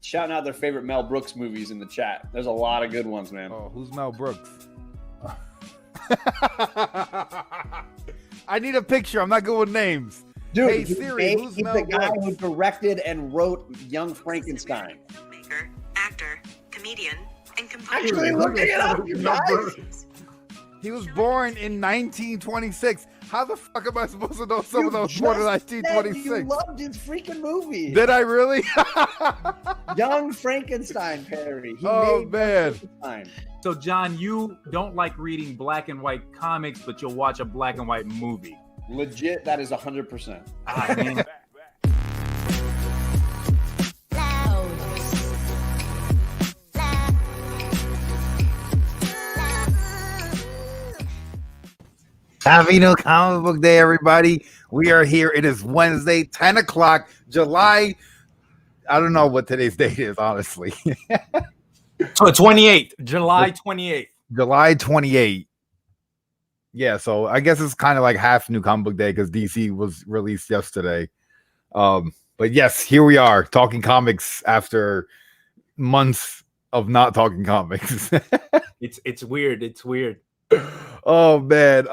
shouting out their favorite Mel Brooks movies in the chat. There's a lot of good ones, man. Oh, who's Mel Brooks? I need a picture. I'm not good with names. Dude, hey Siri, who's he's Mel the guy Brooks? who directed and wrote Young Frankenstein. Maker, actor, comedian, and composer. Actually, looking it up, you guys. He was born in 1926. How the fuck am I supposed to know some of those born in You 1926? loved his freaking movie. Did I really? Young Frankenstein, Perry. He Oh, made man. Frankenstein. So, John, you don't like reading black and white comics, but you'll watch a black and white movie. Legit, that is 100%. Ah, man. Happy New Comic Book Day, everybody. We are here. It is Wednesday, 10 o'clock, July. I don't know what today's date is, honestly. So 28th, July 28th. July 28th. Yeah, so I guess it's kind of like half New Comic Book Day because DC was released yesterday. But yes, here we are talking comics after months of not talking comics. It's weird. It's weird. Oh man,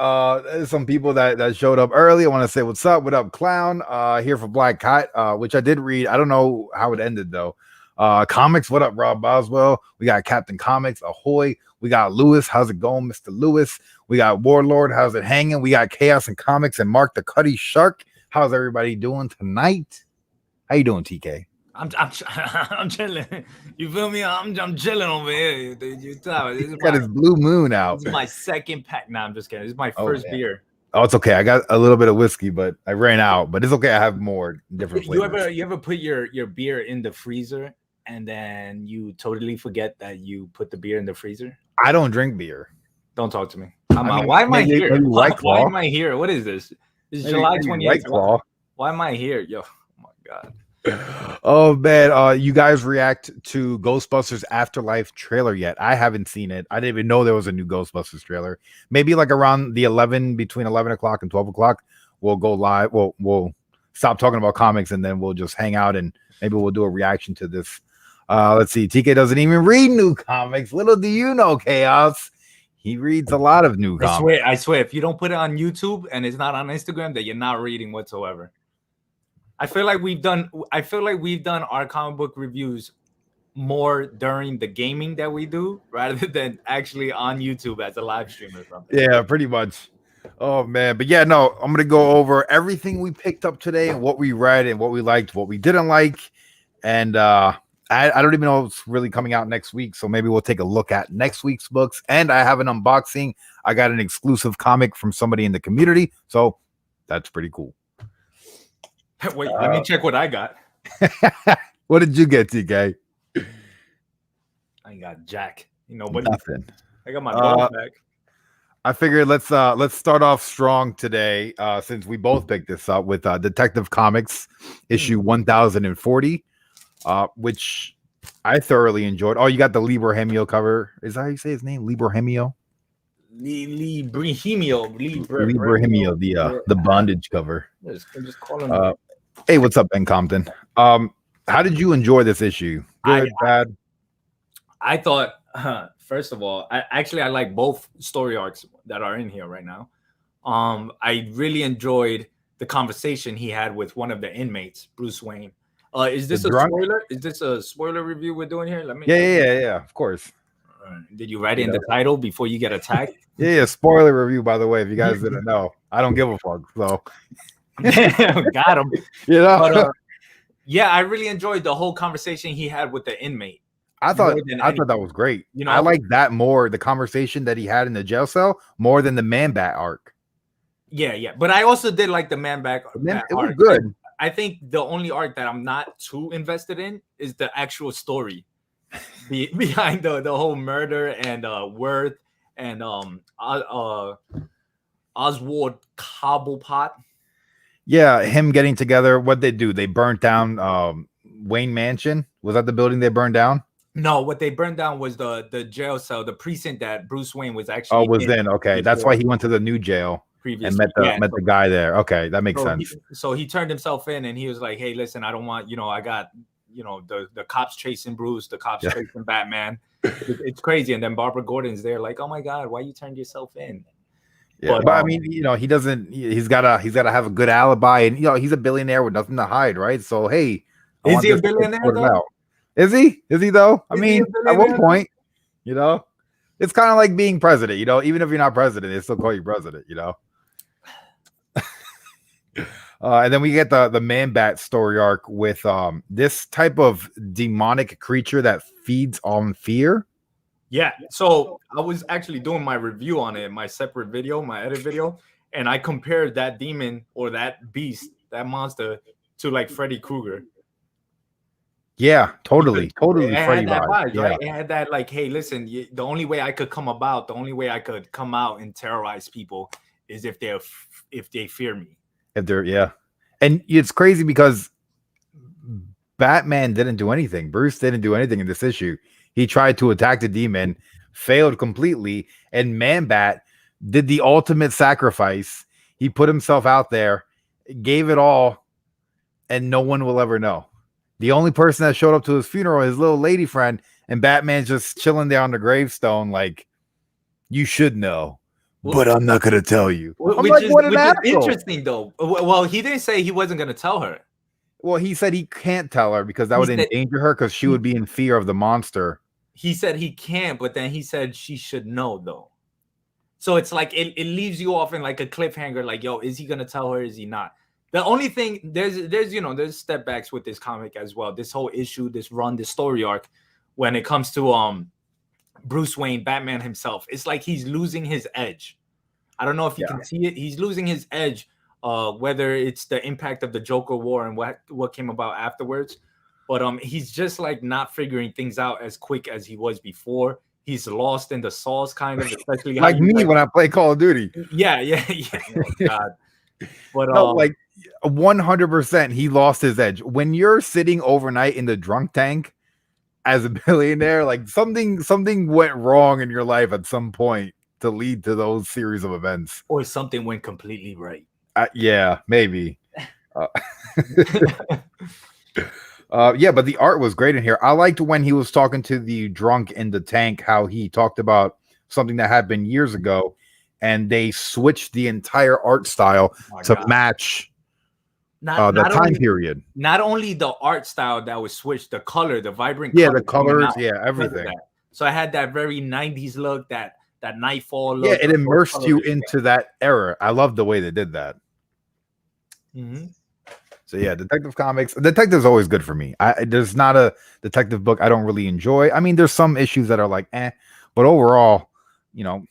there's some people that showed up early. I want to say what's up. What up, Clown? Here for Black Cat, which I did read. I don't know how it ended though. Comics, what up, Rob Boswell? We got Captain Comics, ahoy. We got Lewis, how's it going, Mr. Lewis? We got Warlord, how's it hanging? We got Chaos and Comics and Mark the Cuddy Shark. How's everybody doing tonight? How you doing, TK? I'm chilling. You feel me? I'm chilling over here. You tell me. He's got his blue moon out. This is my second pack. Nah, I'm just kidding. This is my first beer. Oh, it's okay. I got a little bit of whiskey, but I ran out. But it's okay. I have more different flavors. You ever put your beer in the freezer and then you totally forget that you put the beer in the freezer? I don't drink beer. Don't talk to me. Why am I here? Why am I here? What is this? This is July 28th. Why am I here? Yo, oh my God. Oh man, you guys react to Ghostbusters Afterlife trailer yet? I haven't seen it. I didn't even know there was a new Ghostbusters trailer. Maybe like around between 11 o'clock and 12 o'clock, we'll go live. We'll stop talking about comics and then we'll just hang out and maybe we'll do a reaction to this. Let's see. TK doesn't even read new comics. Little do you know, Chaos. He reads a lot of new comics. I swear, if you don't put it on YouTube and it's not on Instagram, that you're not reading whatsoever. I feel like we've done our comic book reviews more during the gaming that we do rather than actually on YouTube as a live stream or something. Yeah, pretty much. Oh man, but yeah, no, I'm gonna go over everything we picked up today and what we read and what we liked, what we didn't like, and I don't even know if it's really coming out next week, so maybe we'll take a look at next week's books. And I have an unboxing. I got an exclusive comic from somebody in the community, so that's pretty cool. Wait, let me check what I got. What did you get, TK? I got Jack. But nothing. I got my dog back. I figured let's start off strong today, since we both picked this up with Detective Comics issue 1040, which I thoroughly enjoyed. Oh, you got the Librahemio cover. Is that how you say his name? Librahemio? Librahemio, the bondage cover. Just call him. Hey, what's up, Ben Compton? How did you enjoy this issue? Good, bad? I thought, first of all, I like both story arcs that are in here right now. I really enjoyed the conversation he had with one of the inmates, Bruce Wayne. Is this a spoiler? Is this a spoiler review we're doing here? Yeah, of course. Did you write in the title before you get attacked? Yeah, spoiler review, by the way, if you guys didn't know. I don't give a fuck, so. Got him. But, yeah, I really enjoyed the whole conversation he had with the inmate. I thought that was great. I like that more, the conversation that he had in the jail cell, more than the Man-Bat arc. Yeah. But I also did like the Man-Bat arc. It was good. I think the only arc that I'm not too invested in is the actual story behind the whole murder and Worth and Oswald Cobblepot. Yeah, him getting together. What they do? They burnt down Wayne Mansion. Was that the building they burned down? No, what they burned down was the jail cell, the precinct that Bruce Wayne was actually. in. Okay, that's why he went to the new jail and met the guy there. Okay, that makes sense. So he turned himself in, and he was like, "Hey, listen, I don't want I got the cops chasing Bruce, the cops chasing Batman. It's crazy. And then Barbara Gordon's there, like, oh my God, why you turned yourself in? Yeah, but I mean, he doesn't. He's gotta have a good alibi, and he's a billionaire with nothing to hide, right? So hey, is he a billionaire though? Is he? Is he though? I mean, at one point, it's kind of like being president. Even if you're not president, they still call you president. And then we get the Man-Bat story arc with this type of demonic creature that feeds on fear. Yeah, so I was actually doing my review on it, my separate video, my edit video, and I compared that demon or that beast, that monster, to like Freddy Krueger. Yeah, totally. It had Freddy that vibe, yeah. right? It had that like, hey, listen, the only way I could come out and terrorize people is if they fear me. And it's crazy because Batman didn't do anything. Bruce didn't do anything in this issue. He tried to attack the demon, failed completely, and Man-Bat did the ultimate sacrifice. He put himself out there, gave it all, and no one will ever know. The only person that showed up to his funeral, his little lady friend, and Batman's just chilling there on the gravestone like, you should know, but I'm not going to tell you. Which is interesting, though. Well, he didn't say he wasn't going to tell her. Well, he said he can't tell her because that would endanger her because she would be in fear of the monster. He said he can't, but then he said she should know, though. So it's like it leaves you off in like a cliffhanger, like, yo, is he gonna tell her? Is he not? The only thing there's step backs with this comic as well. This whole issue, this run, this story arc, when it comes to Bruce Wayne, Batman himself, it's like he's losing his edge. I don't know if you can see it. He's losing his edge. Whether it's the impact of the Joker War and what came about afterwards. But he's just like not figuring things out as quick as he was before. He's lost in the sauce, kind of, especially like me when I play Call of Duty. Yeah. Oh, God. But no, like 100%, he lost his edge. When you're sitting overnight in the drunk tank as a billionaire, like something went wrong in your life at some point to lead to those series of events, or something went completely right. Yeah, maybe. Yeah, but the art was great in here. I liked when he was talking to the drunk in the tank, how he talked about something that happened years ago, and they switched the entire art style to match the time period. Not only the art style that was switched, the color, the vibrant the colors, everything. So I had that very 90s look, that Nightfall look. Yeah, it immersed you into that era. I love the way they did that. Mm-hmm. So yeah, Detective Comics. Detective's always good for me. There's not a detective book I don't really enjoy. I mean, there's some issues that are like, but overall, I'm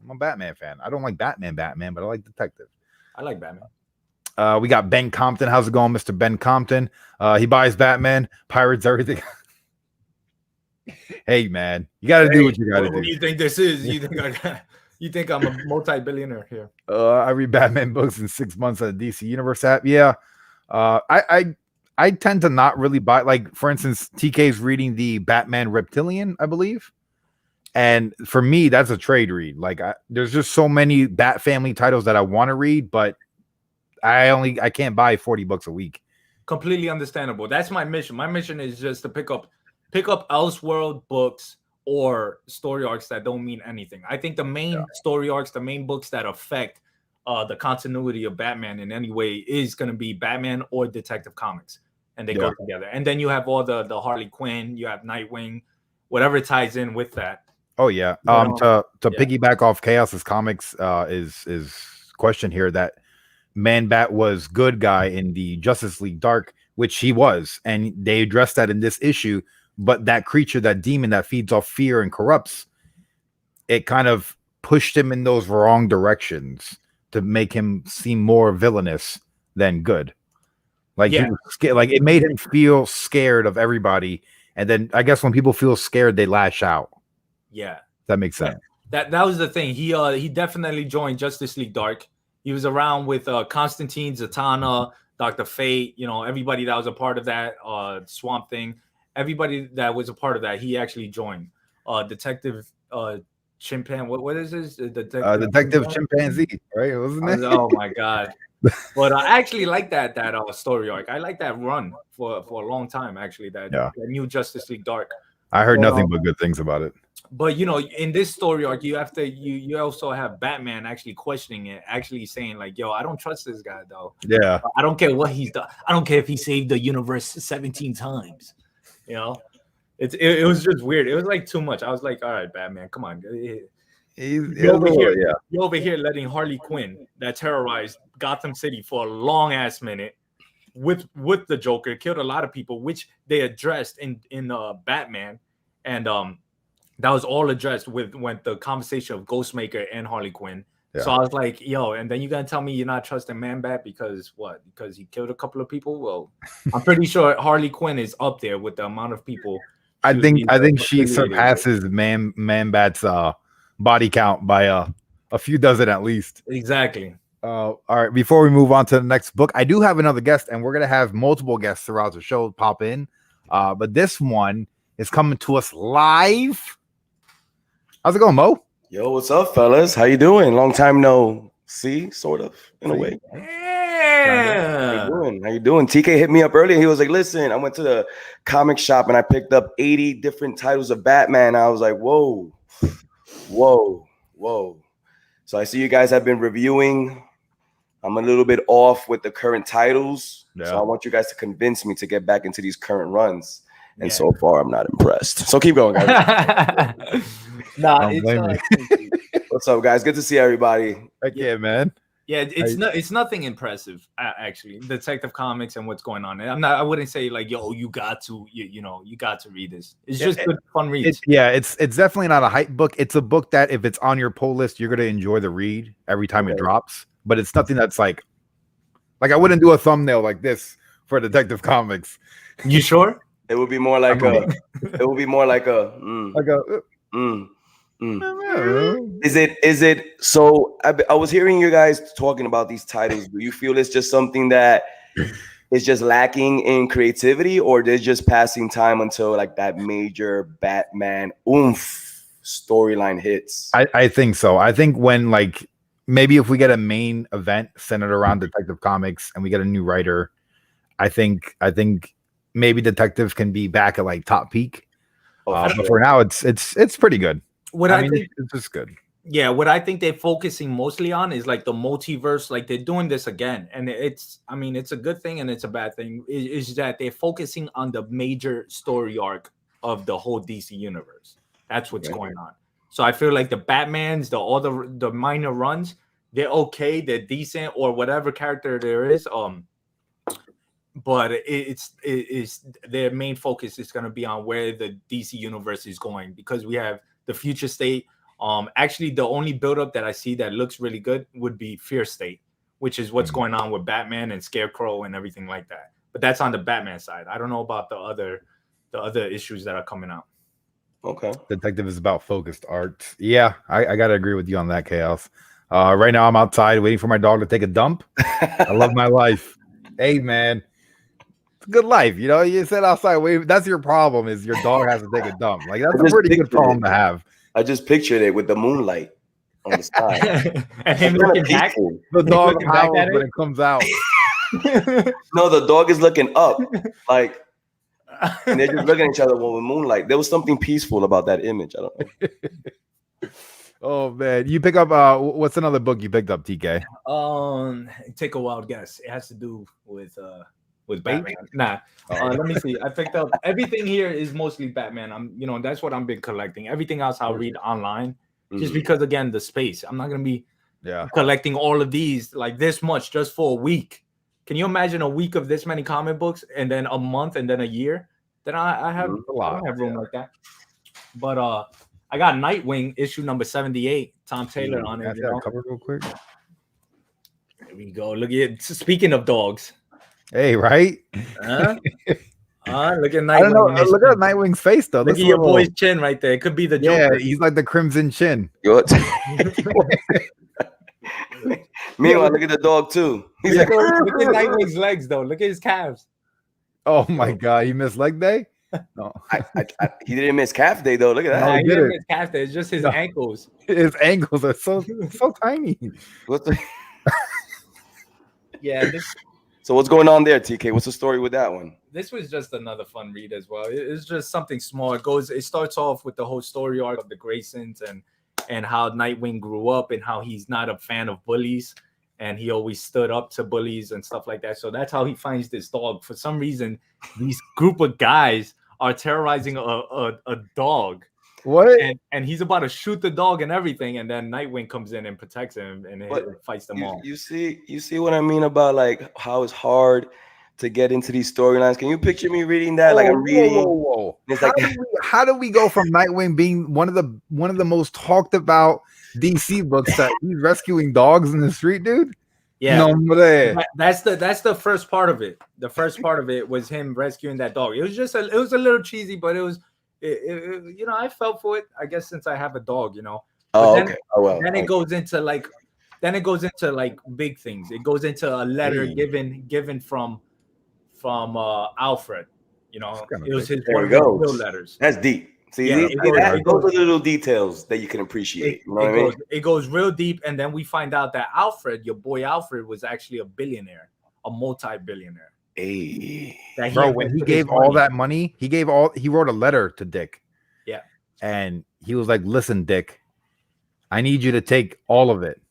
a Batman fan. I don't like Batman, but I like Detective. I like Batman. We got Ben Compton. How's it going, Mr. Ben Compton? He buys Batman, pirates everything. Hey man, you got to do what you got to do. What do you think this is? You think I'm a multi-billionaire here? I read Batman books in 6 months at the DC Universe app. Yeah. I tend to not really buy, like, for instance, TK's reading the Batman Reptilian, I believe. And for me, that's a trade read. Like, there's just so many Bat Family titles that I want to read, but I can't buy 40 books a week. Completely understandable. That's my mission. My mission is just to pick up Elseworld books or story arcs that don't mean anything. I think the main story arcs, the main books that affect the continuity of Batman in any way is going to be Batman or Detective Comics, and they go together. And then you have all the Harley Quinn, you have Nightwing, whatever ties in with that. Oh yeah. To piggyback off Chaos's comics is question here that Man-Bat was good guy in the Justice League Dark, which he was, and they addressed that in this issue. But that creature, that demon that feeds off fear and corrupts, it kind of pushed him in those wrong directions to make him seem more villainous than good. Like, he was scared, like it made him feel scared of everybody. And then I guess when people feel scared, they lash out. Yeah. That makes sense. That was the thing. He definitely joined Justice League Dark. He was around with Constantine, Zatanna, Dr. Fate, everybody that was a part of that, Swamp Thing. Everybody that was a part of that, he actually joined. Detective Chimpanzee. What is this? Detective Chimpanzee, right? Wasn't it? Oh my God. But I actually like that story arc. I like that run for a long time. Actually, that new Justice League Dark. I heard nothing but good things about it. But in this story arc, you have to you also have Batman actually questioning it, actually saying like, "Yo, I don't trust this guy though. Yeah, I don't care what he's done. I don't care if he saved the universe 17 times." It was just weird. It was like too much. I was like, "All right, Batman, come on." You're over here letting Harley Quinn that terrorized Gotham City for a long ass minute with the Joker, killed a lot of people, which they addressed in Batman, and that was all addressed with the conversation of Ghostmaker and Harley Quinn. Yeah. So I was like, yo, and then you're gonna tell me you're not trusting Man-Bat because what? Because he killed a couple of people? Well, I'm pretty sure Harley Quinn is up there with the amount of people. I think she surpasses Man-Bat's body count by a few dozen at least. Exactly. All right, before we move on to the next book, I do have another guest, and we're gonna have multiple guests throughout the show pop in. But this one is coming to us live. How's it going, Mo? Yo, what's up, fellas? How you doing? Long time no see, sort of, in a way. Yeah. How you doing? TK hit me up earlier. He was like, listen, I went to the comic shop and I picked up 80 different titles of Batman. I was like, whoa. So I see you guys have been reviewing. I'm a little bit off with the current titles. Yeah. So I want you guys to convince me to get back into these current runs. And so far, I'm not impressed. So keep going, guys. What's up, guys? Good to see everybody. Heck yeah, man. Yeah, it's nothing impressive, actually. Detective Comics and what's going on. I wouldn't say like, yo, you got to read this. It's just good fun reads. It's definitely not a hype book. It's a book that if it's on your pull list, you're gonna enjoy the read every time it drops. But it's nothing that's like I wouldn't do a thumbnail like this for Detective Comics. You sure? It would be more like a. Is it? So I was hearing you guys talking about these titles. Do you feel it's just something that is just lacking in creativity, or they're just passing time until like that major Batman oomph storyline hits? I think so. I think when maybe if we get a main event centered around Detective Comics and we get a new writer, I think maybe Detective can be back at top peak. But for now, it's pretty good. I think it's just good. Yeah, what I think they're focusing mostly on is like the multiverse. Like they're doing this again, and it's a good thing and it's a bad thing. Is that they're focusing on the major story arc of the whole DC universe. That's what's going on. So I feel like the Batmans, all the minor runs, they're okay, they're decent, or whatever character there is. But it's their main focus is going to be on where the DC universe is going, because we have the future state. Actually, the only buildup that I see that looks really good would be Fear State, which is what's going on with Batman and Scarecrow and everything like that. But that's on the Batman side. I don't know about the other issues that are coming out. Okay. Detective is about focused art. Yeah, I gotta agree with you on that, Chaos. Right now I'm outside waiting for my dog to take a dump. I love my life. Hey, man. It's a good life, you sit outside waiting. That's your problem, is your dog has to take a dump. That's a pretty good problem to have. I just pictured it with the moonlight on the sky. And him looking back. The dog howls when it comes out. No, the dog is looking up. And they're just looking at each other with moonlight. There was something peaceful about that image. I don't know. Oh, man. You pick up, what's another book you picked up, TK? Take a wild guess. It has to do with Batman. Let me see. I picked up everything here is mostly Batman. That's what I've been collecting. Everything else I'll read online, just because, again, the space. I'm not gonna be collecting all of these like this much just for a week. Can you imagine a week of this many comic books and then a month and then a year? Then I have a lot. I don't have room like that. But I got Nightwing issue number 78. Tom Taylor on it. Cover real quick. There we go. Look at it. Speaking of dogs. Hey, right? Look at Nightwing. I don't know. Look at Nightwing's face, though. Look at your boy's chin right there. It could be the Joker. Yeah, he's like the Crimson Chin. Meanwhile, look at the dog too. Look at Nightwing's legs, though. Look at his calves. Oh my God, he missed leg day? No, he didn't miss calf day though. Look at that. No, he didn't miss calf day. It's just his ankles. His ankles are so tiny. What the? Yeah, So what's going on there, TK? What's the story with that one? this was just another fun read as well. It's just something small. It starts off with the whole story arc of the Graysons and how Nightwing grew up and how he's not a fan of bullies and he always stood up to bullies and stuff like that. So that's how he finds this dog. For some reason, these group of guys are terrorizing a dog. What? And he's about to shoot the dog and everything, and then Nightwing comes in and protects him and fights them all. You see what I mean about like how it's hard to get into these storylines. Can you picture me reading that? Like I'm reading. Whoa. It's How, like how do we go from Nightwing being one of the most talked about DC books that he's rescuing dogs in the street, dude? Yeah, No, hombre. that's the first part of it. The first part of it was him rescuing that dog. It was just it was a little cheesy, but it was you know, I felt for it. I guess since I have a dog, you know. okay. Oh well. Then it goes into like big things. It goes into a letter given from Alfred. You know, it was his one of his real letters. That's deep. See, Yeah, those are little details that you can appreciate. You know what I mean? It goes real deep, and then we find out that Alfred, your boy Alfred, was actually a billionaire, a multi-billionaire. Hey, Bro, when he gave all that money, he wrote a letter to Dick. Yeah. And he was like, listen, Dick, I need you to take all of it.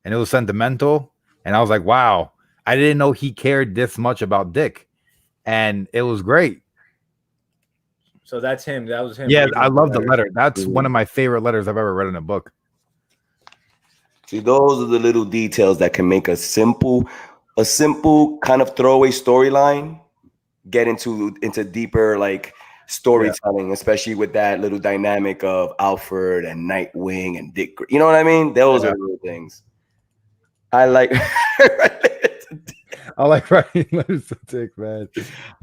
And it was sentimental. And I was like, wow, I didn't know he cared this much about Dick. And it was great. So that's him. That was him. Yeah, I love the letter. That's one of my favorite letters I've ever read in a book. see, those are the little details that can make a simple kind of throwaway storyline get into deeper like storytelling, especially with that little dynamic of Alfred and Nightwing and Dick. You know what I mean? Those are little things. I like. I like writing letters to Dick, man.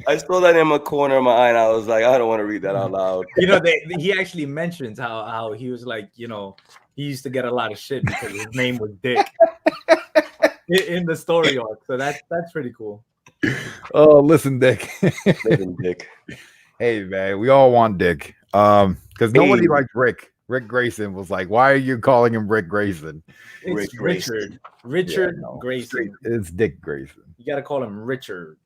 I saw that in my corner of my eye, and I was like, I don't want to read that out loud. You know, he actually mentions how he was like, you know, he used to get a lot of shit because his name was Dick in the story arc. So that's pretty cool. Oh, listen, Dick. Listen, Dick. Hey, man, we all want Dick. Because nobody liked Rick. Rick Grayson was like, why are you calling him Rick Grayson? It's Richard. Richard Grayson. It's Dick Grayson. You got to call him Richard.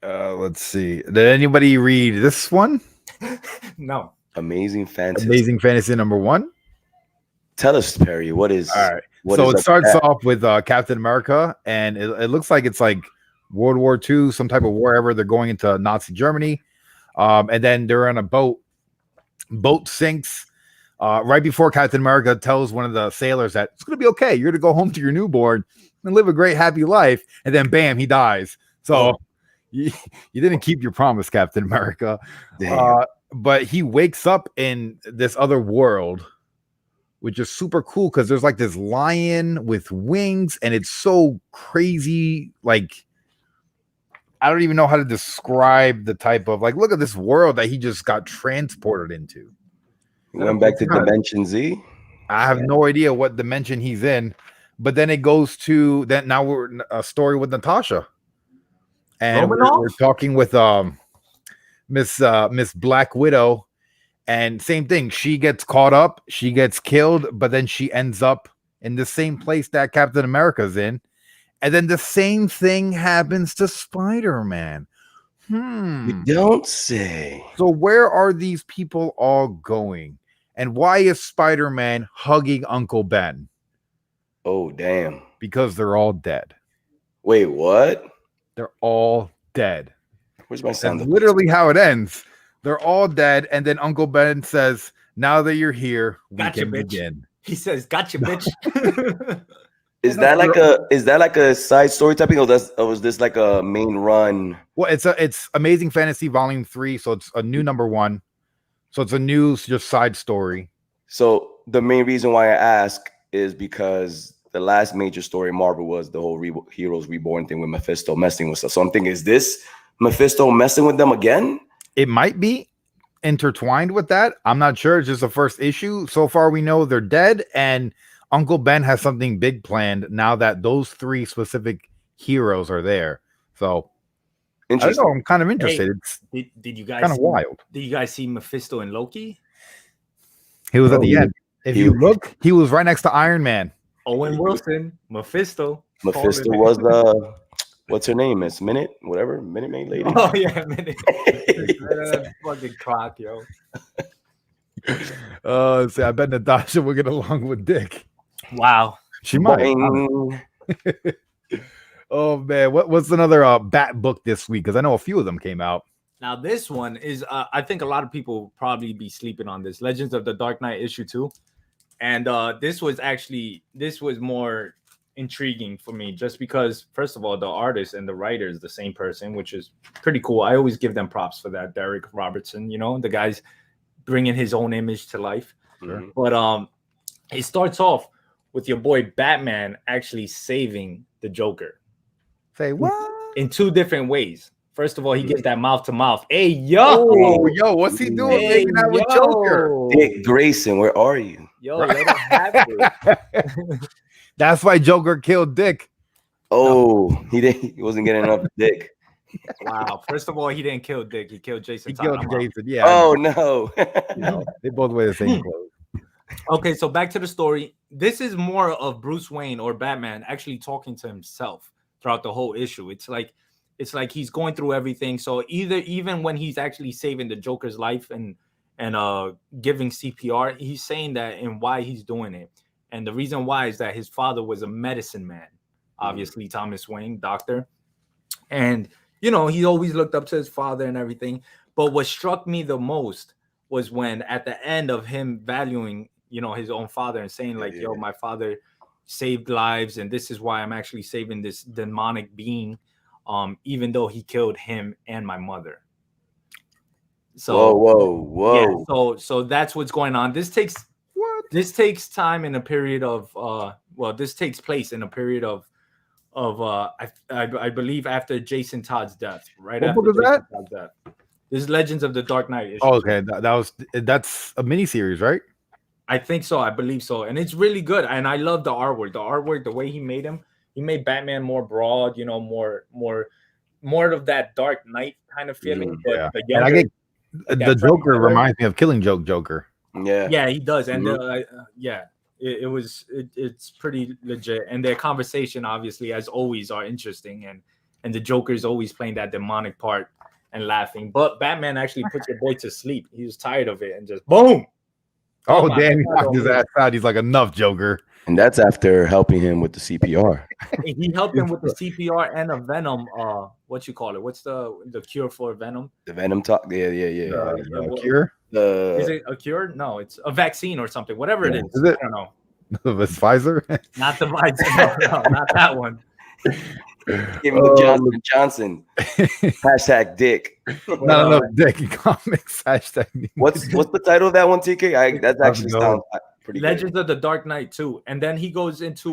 Let's see. Did anybody read this one? No. Amazing Fantasy. Amazing Fantasy #1? Tell us, Perry, what is... All right. What So is it up starts with that? off with Captain America, and it looks like it's like World War II, some type of war ever. They're going into Nazi Germany. And then they're on a boat. Boat sinks. Right before Captain America tells one of the sailors that it's going to be okay. You're going to go home to your newborn and live a great, happy life. And then, bam, he dies. So you didn't keep your promise, Captain America. But he wakes up in this other world, which is super cool because there's like this lion with wings, and it's so crazy. Like, I don't even know how to describe the type of, like, look at this world that he just got transported into. Went back to Dimension Z. I have no idea what dimension he's in, but then it goes to that. Now we're in a story with Natasha, and we're talking with Miss Black Widow, and same thing. She gets caught up, she gets killed, but then she ends up in the same place that Captain America's in, and then the same thing happens to Spider-Man. You don't say. So where are these people all going? And why is Spider-Man hugging Uncle Ben? Oh, damn. Because they're all dead. Wait, what? They're all dead. Where's my sound? That's literally how it ends. They're all dead. And then Uncle Ben says, now that you're here, we Gotcha, can bitch. begin. He says, gotcha, bitch. Is that like a side story type thing, or was this like a main run? Well, it's Amazing Fantasy Volume 3, so it's a new #1. So it's a new just side story. So the main reason why I ask is because the last major story in Marvel was the whole Heroes Reborn thing with Mephisto messing with stuff. So I'm thinking, is this Mephisto messing with them again? It might be intertwined with that. I'm not sure. It's just the first issue. So far, we know they're dead, and Uncle Ben has something big planned now that those 3 specific heroes are there. So I don't know. I'm kind of interested. Hey, did you guys kind of wild. Did you guys see Mephisto and Loki? He was at the end. If you look, he was right next to Iron Man. Owen Wilson, Mephisto. Mephisto was what's her name? It's Minute Maid lady. Oh yeah, Minute. Fucking clock, yo. See, I bet Natasha will get along with Dick. Wow. She might. Boing. Oh man, what's another Bat book this week? Because I know a few of them came out. Now this one is, I think a lot of people will probably be sleeping on this. Legends of the Dark Knight issue 2, and this was more intriguing for me, just because first of all, the artist and the writer is the same person, which is pretty cool. I always give them props for that. Derek Robertson, the guy's bringing his own image to life. Mhm. But it starts off with your boy Batman actually saving the Joker. Say what? In 2 different ways. First of all, he gives that mouth to mouth. Hey, yo. Oh, yo, what's he doing? Hey, Hanging out with Joker. Dick Grayson, where are you? Yo, let him have it. That's why Joker killed Dick. Oh, he wasn't getting enough dick. Wow. First of all, he didn't kill Dick. He killed Jason. He killed Jason. Yeah. Oh no. They both wear the same clothes. Okay, so back to the story. This is more of Bruce Wayne or Batman actually talking to himself throughout the whole issue. It's like he's going through everything. So even when he's actually saving the Joker's life and giving CPR, he's saying that and why he's doing it. And the reason why is that his father was a medicine man, obviously Thomas Wayne, doctor. And, he always looked up to his father and everything. But what struck me the most was when at the end of him valuing, his own father and saying like, yo, my father saved lives. And this is why I'm actually saving this demonic being, even though he killed him and my mother. So, whoa. Yeah, so that's what's going on. This takes time in a period of this takes place in a period of I believe after Jason Todd's death, right? What book is that? Todd's death. This is Legends of the Dark Knight issue. Oh, okay, that's a miniseries, right? I think so. I believe so, and it's really good. And I love the artwork. The artwork, the way he made him, he made Batman more broad, more of that Dark Knight kind of feeling. Yeah. But And I get the Joker reminds me of Killing Joke Joker. Yeah, he does, and it's pretty legit. And their conversation, obviously, as always, are interesting, and the Joker is always playing that demonic part and laughing. But Batman actually puts your boy to sleep. He was tired of it and just boom. Oh damn! He knocked his ass out. He's like, enough, Joker. and that's after helping him with the CPR. He helped him with the CPR and a Venom. What you call it? What's the cure for Venom? The Venom talk. Yeah. Cure? Is it a cure? No, it's a vaccine or something. Whatever it is. Is it? I don't know. It's Pfizer? Not the Pfizer. No, not that one. Give him the Johnson. Hashtag Dick. Not enough Dick comics. Hashtag. What's the title of that one, TK? That actually sounds pretty good. Legends of the Dark Knight too, and then he goes into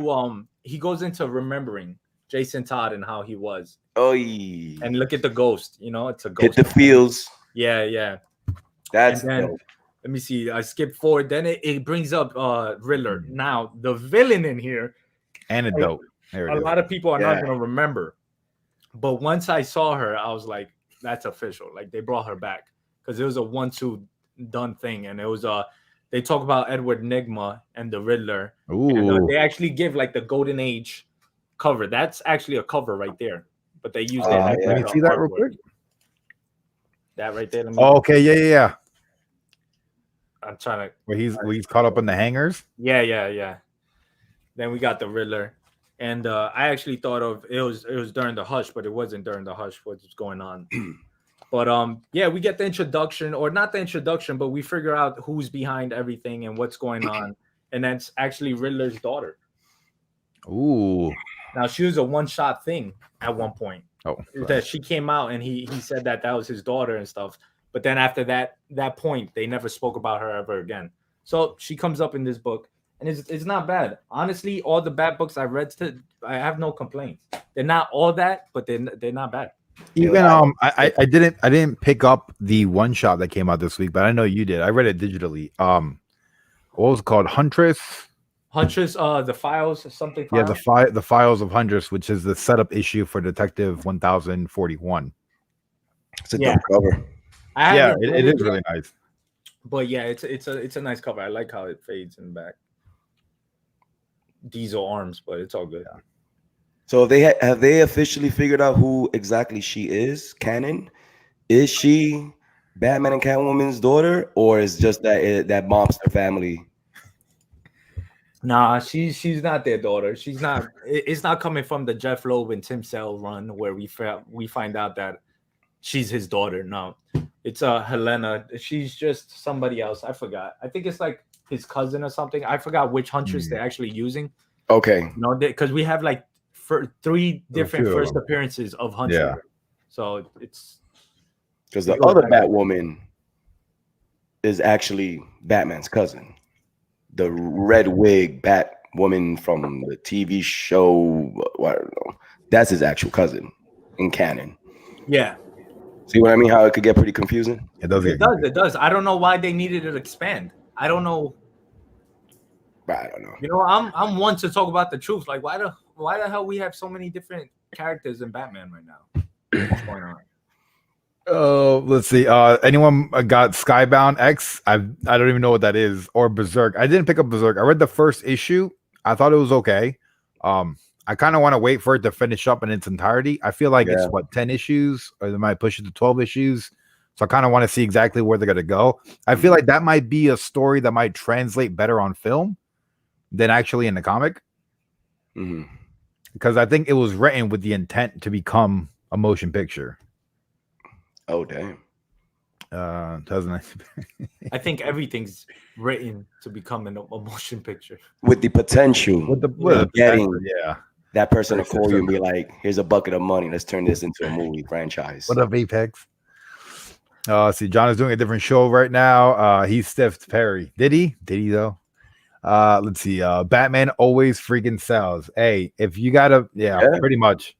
remembering Jason Todd and how he was. Oh, yeah. And look at the ghost. You know, it's a ghost. Hit the feels. Yeah. That's and then, dope. let me see. I skip forward. Then it brings up Riddler. Now the villain in here. Anecdote. A lot of people are not going to remember. But once I saw her, I was like, that's official. Like, they brought her back. Because it was a 1-2 done thing. And it was they talk about Edward Nygma and the Riddler. Ooh. And, they actually give like the Golden Age cover. That's actually a cover right there. But they used it. Let me see that real quick. That right there. Okay, yeah. I'm trying to. Where he's caught up in the hangers. Yeah. Then we got the Riddler. And I actually thought of it was during the hush, but it wasn't during the hush. What's going on? But we get the introduction, or not the introduction, but we figure out who's behind everything and what's going on, and that's actually Riddler's daughter. Ooh. Now she was a one-shot thing at one point. Oh, that she came out and he said that was his daughter and stuff. But then after that point, they never spoke about her ever again. So she comes up in this book. And it's not bad. Honestly, all the bad books I've read, I have no complaints. They're not all that, but they're not bad. Even I didn't pick up the one shot that came out this week, but I know you did. I read it digitally. What was it called? Huntress, the Files or something. Yeah, the Files of Huntress, which is the setup issue for Detective 1041. It's a dope cover. It is really nice. But yeah, it's a nice cover. I like how it fades in the back. Diesel arms, but it's all good. So have they officially figured out who exactly she is? Canon? Is she Batman and Catwoman's daughter, or is just that mobster family? Nah, she's not their daughter. She's not. It's not coming from the Jeff Loeb and Tim Sale run where we find out that she's his daughter. No, it's Helena. She's just somebody else. I forgot. I think it's like his cousin or something. I forgot which Huntress they're actually using. Okay. No, because we have like three different first appearances of Huntress. Yeah. So it's because the other Batwoman is actually Batman's cousin, the red wig Batwoman from the TV show. I don't know. That's his actual cousin in canon. Yeah. See what I mean? How it could get pretty confusing. It does. It does. I don't know why they needed to expand. I don't know. I don't know. You know, I'm one to talk about the truth. Like, why the hell we have so many different characters in Batman right now? What's going on? Let's see. Anyone got Skybound X? I don't even know what that is, or Berserk. I didn't pick up Berserk. I read the first issue. I thought it was okay. I kind of want to wait for it to finish up in its entirety. I feel like it's 10 issues, or they might push it to 12 issues. So I kind of want to see exactly where they're gonna go. I feel like that might be a story that might translate better on film than actually in the comic. Because I think it was written with the intent to become a motion picture. Oh damn. 2009. I think everything's written to become a motion picture with the potential with getting yeah that person to call you and be like, here's a bucket of money, let's turn this into a movie franchise. What up, Apex? See, John is doing a different show right now. He stiffed Perry. Did he though? Let's see. Batman always freaking sells. Hey, if you gotta, pretty much.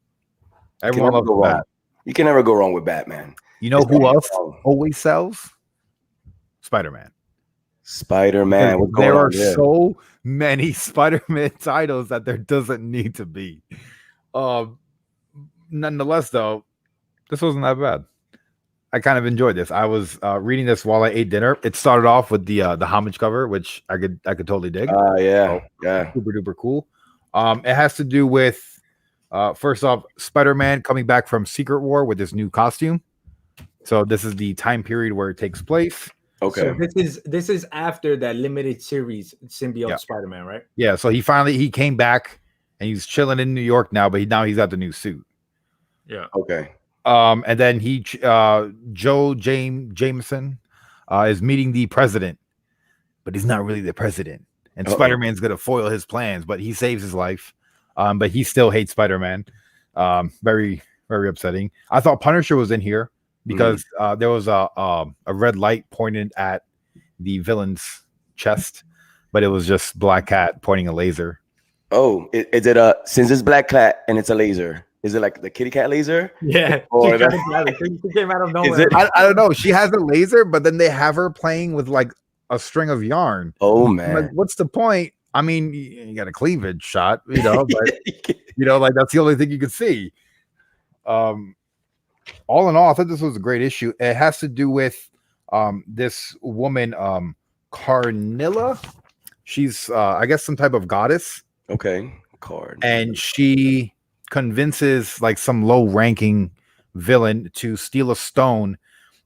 Everyone loves Bat. You can never go wrong with Batman. You know who else always sells? Spider-Man. Spider-Man. There are so many Spider-Man titles that there doesn't need to be. Nonetheless, though, this wasn't that bad. I kind of enjoyed this. I was reading this while I ate dinner. It started off with the homage cover, which I could totally dig. Yeah, super duper cool. It has to do with first off, Spider-Man coming back from Secret War with this new costume. So this is the time period where it takes place. Okay. So this is after that limited series symbiote Spider-Man, right? Yeah. So he came back and he's chilling in New York now, but now he's got the new suit. Yeah. Okay. And then Joe Jameson is meeting the president, but he's not really the president. And Spider-Man's gonna foil his plans, but he saves his life. But he still hates Spider-Man. Very, very upsetting. I thought Punisher was in here because there was a red light pointed at the villain's chest, but it was just Black Cat pointing a laser. Oh, is it since it's Black Cat and it's a laser? Is it like the kitty cat laser? Yeah. Or she came out of nowhere. I don't know. She has a laser, but then they have her playing with like a string of yarn. Oh man. Like, what's the point? I mean, you got a cleavage shot, but like that's the only thing you could see. All in all, I thought this was a great issue. It has to do with this woman, Carnilla. She's I guess some type of goddess. Okay. And she convinces like some low-ranking villain to steal a stone,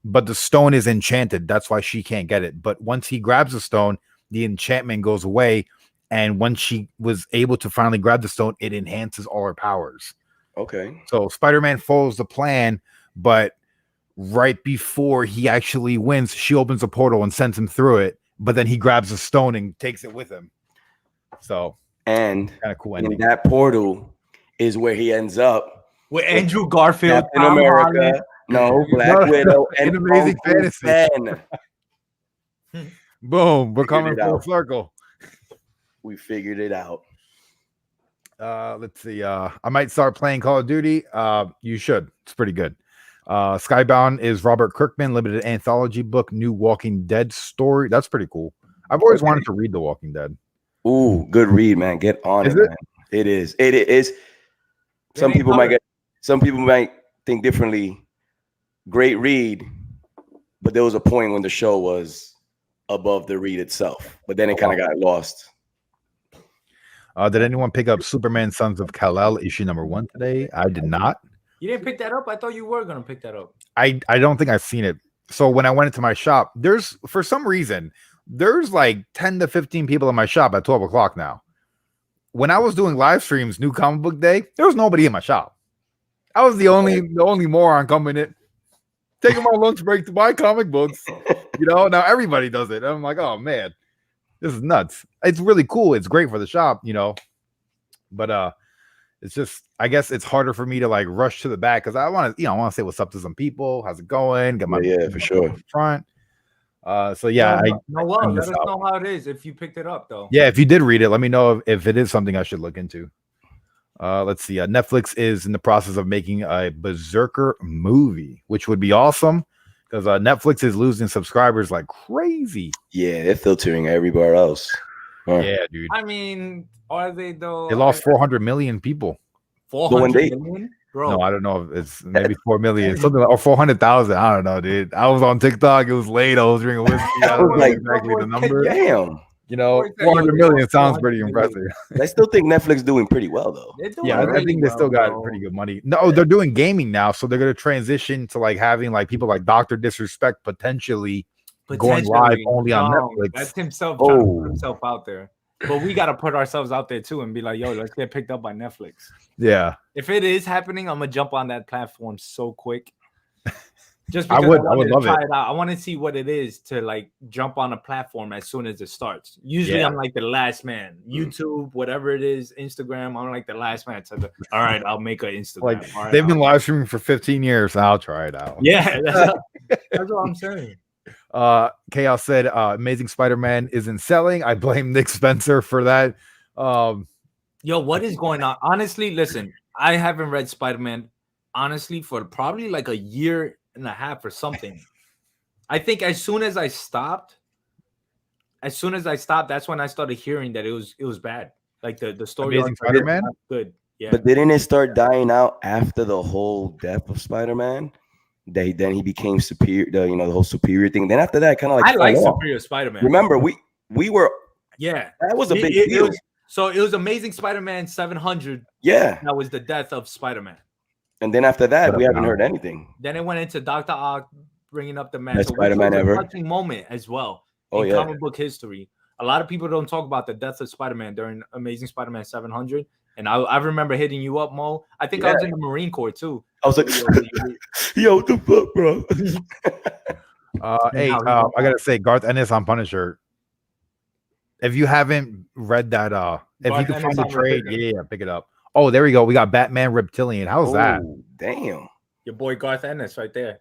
but the stone is enchanted. That's why she can't get it. But once he grabs the stone, the enchantment goes away. And when she was able to finally grab the stone, it enhances all her powers. Okay. So Spider-Man follows the plan, but right before he actually wins, she opens a portal and sends him through it. But then he grabs the stone and takes it with him. So and kind of cool ending. In that portal is where he ends up with Andrew Garfield, in America. No, Black Widow, and Amazing Fantasy. Boom, we're coming full circle. We figured it out. Let's see. I might start playing Call of Duty. You should. It's pretty good. Skybound is Robert Kirkman limited anthology book, new Walking Dead story. That's pretty cool. I've always wanted to read The Walking Dead. Ooh, good read, man. Get on it, man. It is. It is. Some people might think differently. Great read, but there was a point when the show was above the read itself. But then it kind of got lost. Did anyone pick up Superman Sons of Kal-El issue number 1 today? I did not. You didn't pick that up? I thought you were gonna pick that up. I don't think I've seen it. So when I went into my shop, there's for some reason there's like 10 to 15 people in my shop at 12 o'clock now. When I was doing live streams, New Comic Book Day, there was nobody in my shop. I was the only moron coming in, taking my lunch break to buy comic books. You know, now everybody does it. I'm like, oh man, this is nuts. It's really cool. It's great for the shop, you know, but it's just, I guess it's harder for me to like rush to the back because I want to, you know, I want to say what's up to some people. How's it going? Get my for sure front. So yeah, let us know how it is if you picked it up though. Yeah, if you did read it, let me know if it is something I should look into. Let's see. Netflix is in the process of making a Berserker movie, which would be awesome because Netflix is losing subscribers like crazy. Yeah, they're filtering everywhere else. Yeah, dude. I mean, are they though? They lost 400 million people. 400 million? Bro. No, I don't know if it's maybe 4 million, something like, or 400,000. I don't know, dude. I was on TikTok. It was late. I was drinking whiskey. I don't know like, exactly the number. Damn. You know, 400 million sounds pretty impressive. I still think Netflix doing pretty well though. Yeah, I think they still got pretty good money. No, they're doing gaming now, so they're gonna transition to like having like people like Dr. Disrespect potentially going live only on Netflix. That's himself trying to put himself out there. But we gotta put ourselves out there too and be like, yo, let's get picked up by Netflix. Yeah. If it is happening, I'm gonna jump on that platform so quick. Just I because would love try it out. I want to see what it is to like jump on a platform as soon as it starts. Usually I'm like the last man. YouTube, whatever it is, Instagram, I'm like the last man. So all right, I'll make an Instagram. Like right, they've been live streaming for 15 years. I'll try it out. Yeah, that's what I'm saying. Chaos said Amazing Spider-Man isn't selling. I blame Nick Spencer for that. Yo, what is going on? Honestly, listen, I haven't read Spider-Man honestly for probably like a year and a half or something. I think as soon as I stopped, that's when I started hearing that it was bad. Like the story Amazing Spider-Man, good. Yeah, but didn't it start dying out after the whole death of Spider-Man? Then he became superior. The whole superior thing. Then after that, kind of like I like Superior Spider-Man. Remember, we were that was a big deal. It was Amazing Spider-Man 700. Yeah, that was the death of Spider-Man. And then after that, we haven't heard anything. Then it went into Dr. Ock bringing up the match. Spider-Man ever. Touching moment as well in comic book history. A lot of people don't talk about the death of Spider-Man during Amazing Spider-Man 700. And I remember hitting you up, Mo. I think I was in the Marine Corps too. I was like, yo, what the fuck, bro? Hey, I gotta say, Garth Ennis on Punisher. If you haven't read that, if you can find the trade, pick it up. Oh, there we go. We got Batman Reptilian. How's that? Damn. Your boy Garth Ennis right there.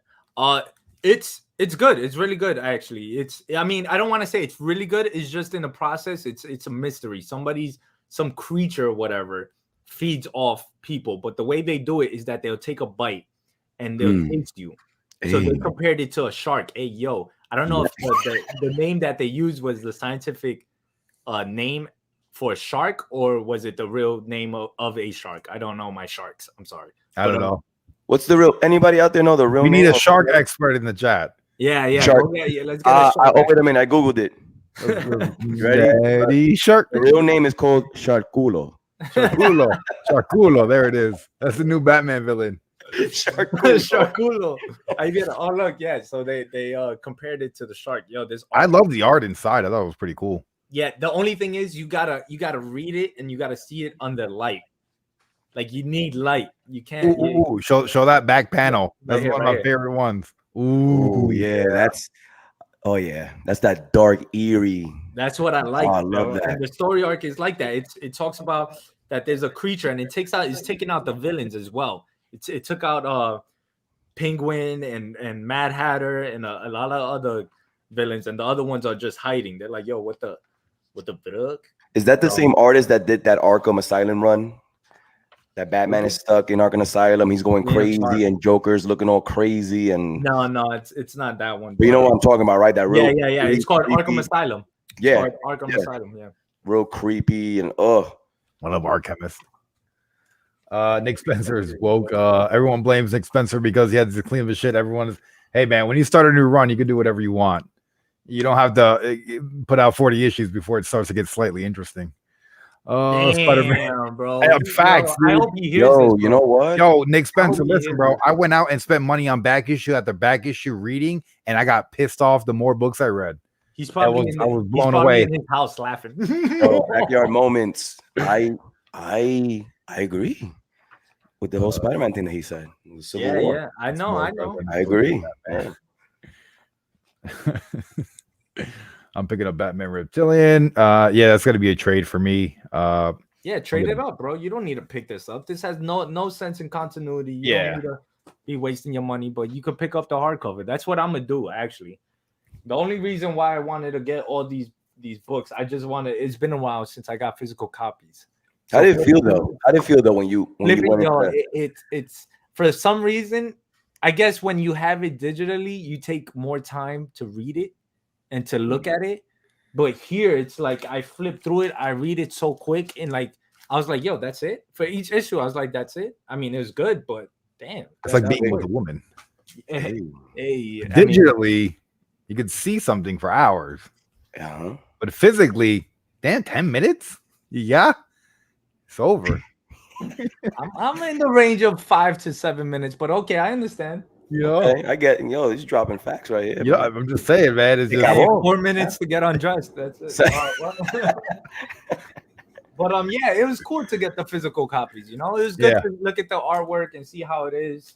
It's good. It's really good, actually. I mean, I don't want to say it's really good. It's just in the process. It's a mystery. Some creature or whatever feeds off people, but the way they do it is that they'll take a bite and they'll taste you. So they compared it to a shark. Hey, yo, I don't know if the name that they used was the scientific name for a shark, or was it the real name of a shark? I don't know my sharks. I'm sorry. I don't know. What's the real? Anybody out there know the real? We name need a shark expert in the chat. Yeah. Shark. Yeah. Let's get a shark. Wait a minute. I googled it. Ready? Shark. The real name is called Sharkulo. Sharkulo. There it is. That's the new Batman villain. Sharkulo. I get it. Oh look, yeah. So they compared it to the shark. Yo, I love the art inside. I thought it was pretty cool. Yeah, the only thing is you gotta read it and you gotta see it under light. Like you need light. You can't. Ooh, show that back panel. That's one of my favorite ones. Ooh, yeah, that's that dark, eerie. That's what I like. I love that. And the story arc is like that. It talks about that there's a creature and it's taking out the villains as well. It took out Penguin and Mad Hatter and a lot of other villains, and the other ones are just hiding. They're like, yo, what the fuck? Is that the same artist that did that Arkham Asylum run? That Batman is stuck in Arkham Asylum. He's going crazy, and Joker's looking all crazy. And no, it's not that one. But you know what I'm talking about, right? That real, yeah. It's called Arkham Asylum. Yeah, Arkham Asylum. Yeah, real creepy and one of our chemists. Nick Spencer is woke. Everyone blames Nick Spencer because he had to clean up his shit. Everyone is, hey man, when you start a new run, you can do whatever you want. You don't have to put out 40 issues before it starts to get slightly interesting. Oh, Spider-Man. Damn, bro. Hey, facts, I dude. hope he hears this. You bro. know what? Yo, Nick Spencer, hope he listen, hears bro. this. I went out and spent money on back issue after back issue reading, and I got pissed off the more books I read. He's probably I was blown away. in his house laughing. Yo, backyard moments. I agree with the whole Spider-Man thing that he said. The Civil War. Yeah. I know. I agree. Yeah. I'm picking up Batman Reptilian. Yeah, that's gonna be a trade for me. Yeah, trade it up, bro. You don't need to pick this up. This has no sense in continuity. You don't need to be wasting your money, but you could pick up the hardcover. That's what I'm gonna do, actually. The only reason why I wanted to get all these books, I just wanted. It's been a while since I got physical copies. How did it feel though? How did it feel though when you went into it's for some reason, I guess when you have it digitally, you take more time to read it and to look at it. But here it's like I flip through it, I read it so quick, and like I was like, yo, that's it for each issue. I was like, that's it. I mean, it was good, but damn, It's like being with a woman. Hey, Digitally, you could see something for hours. Uh-huh. But physically, damn, 10 minutes? Yeah. It's over. I'm in the range of 5 to 7 minutes, but okay, I understand. You know? Okay, I get he's dropping facts right here. Yeah, I'm just saying, man. It's just Hey, 4 minutes to get undressed. That's it. All right, but yeah, it was cool to get the physical copies. You know, it was good to look at the artwork and see how it is.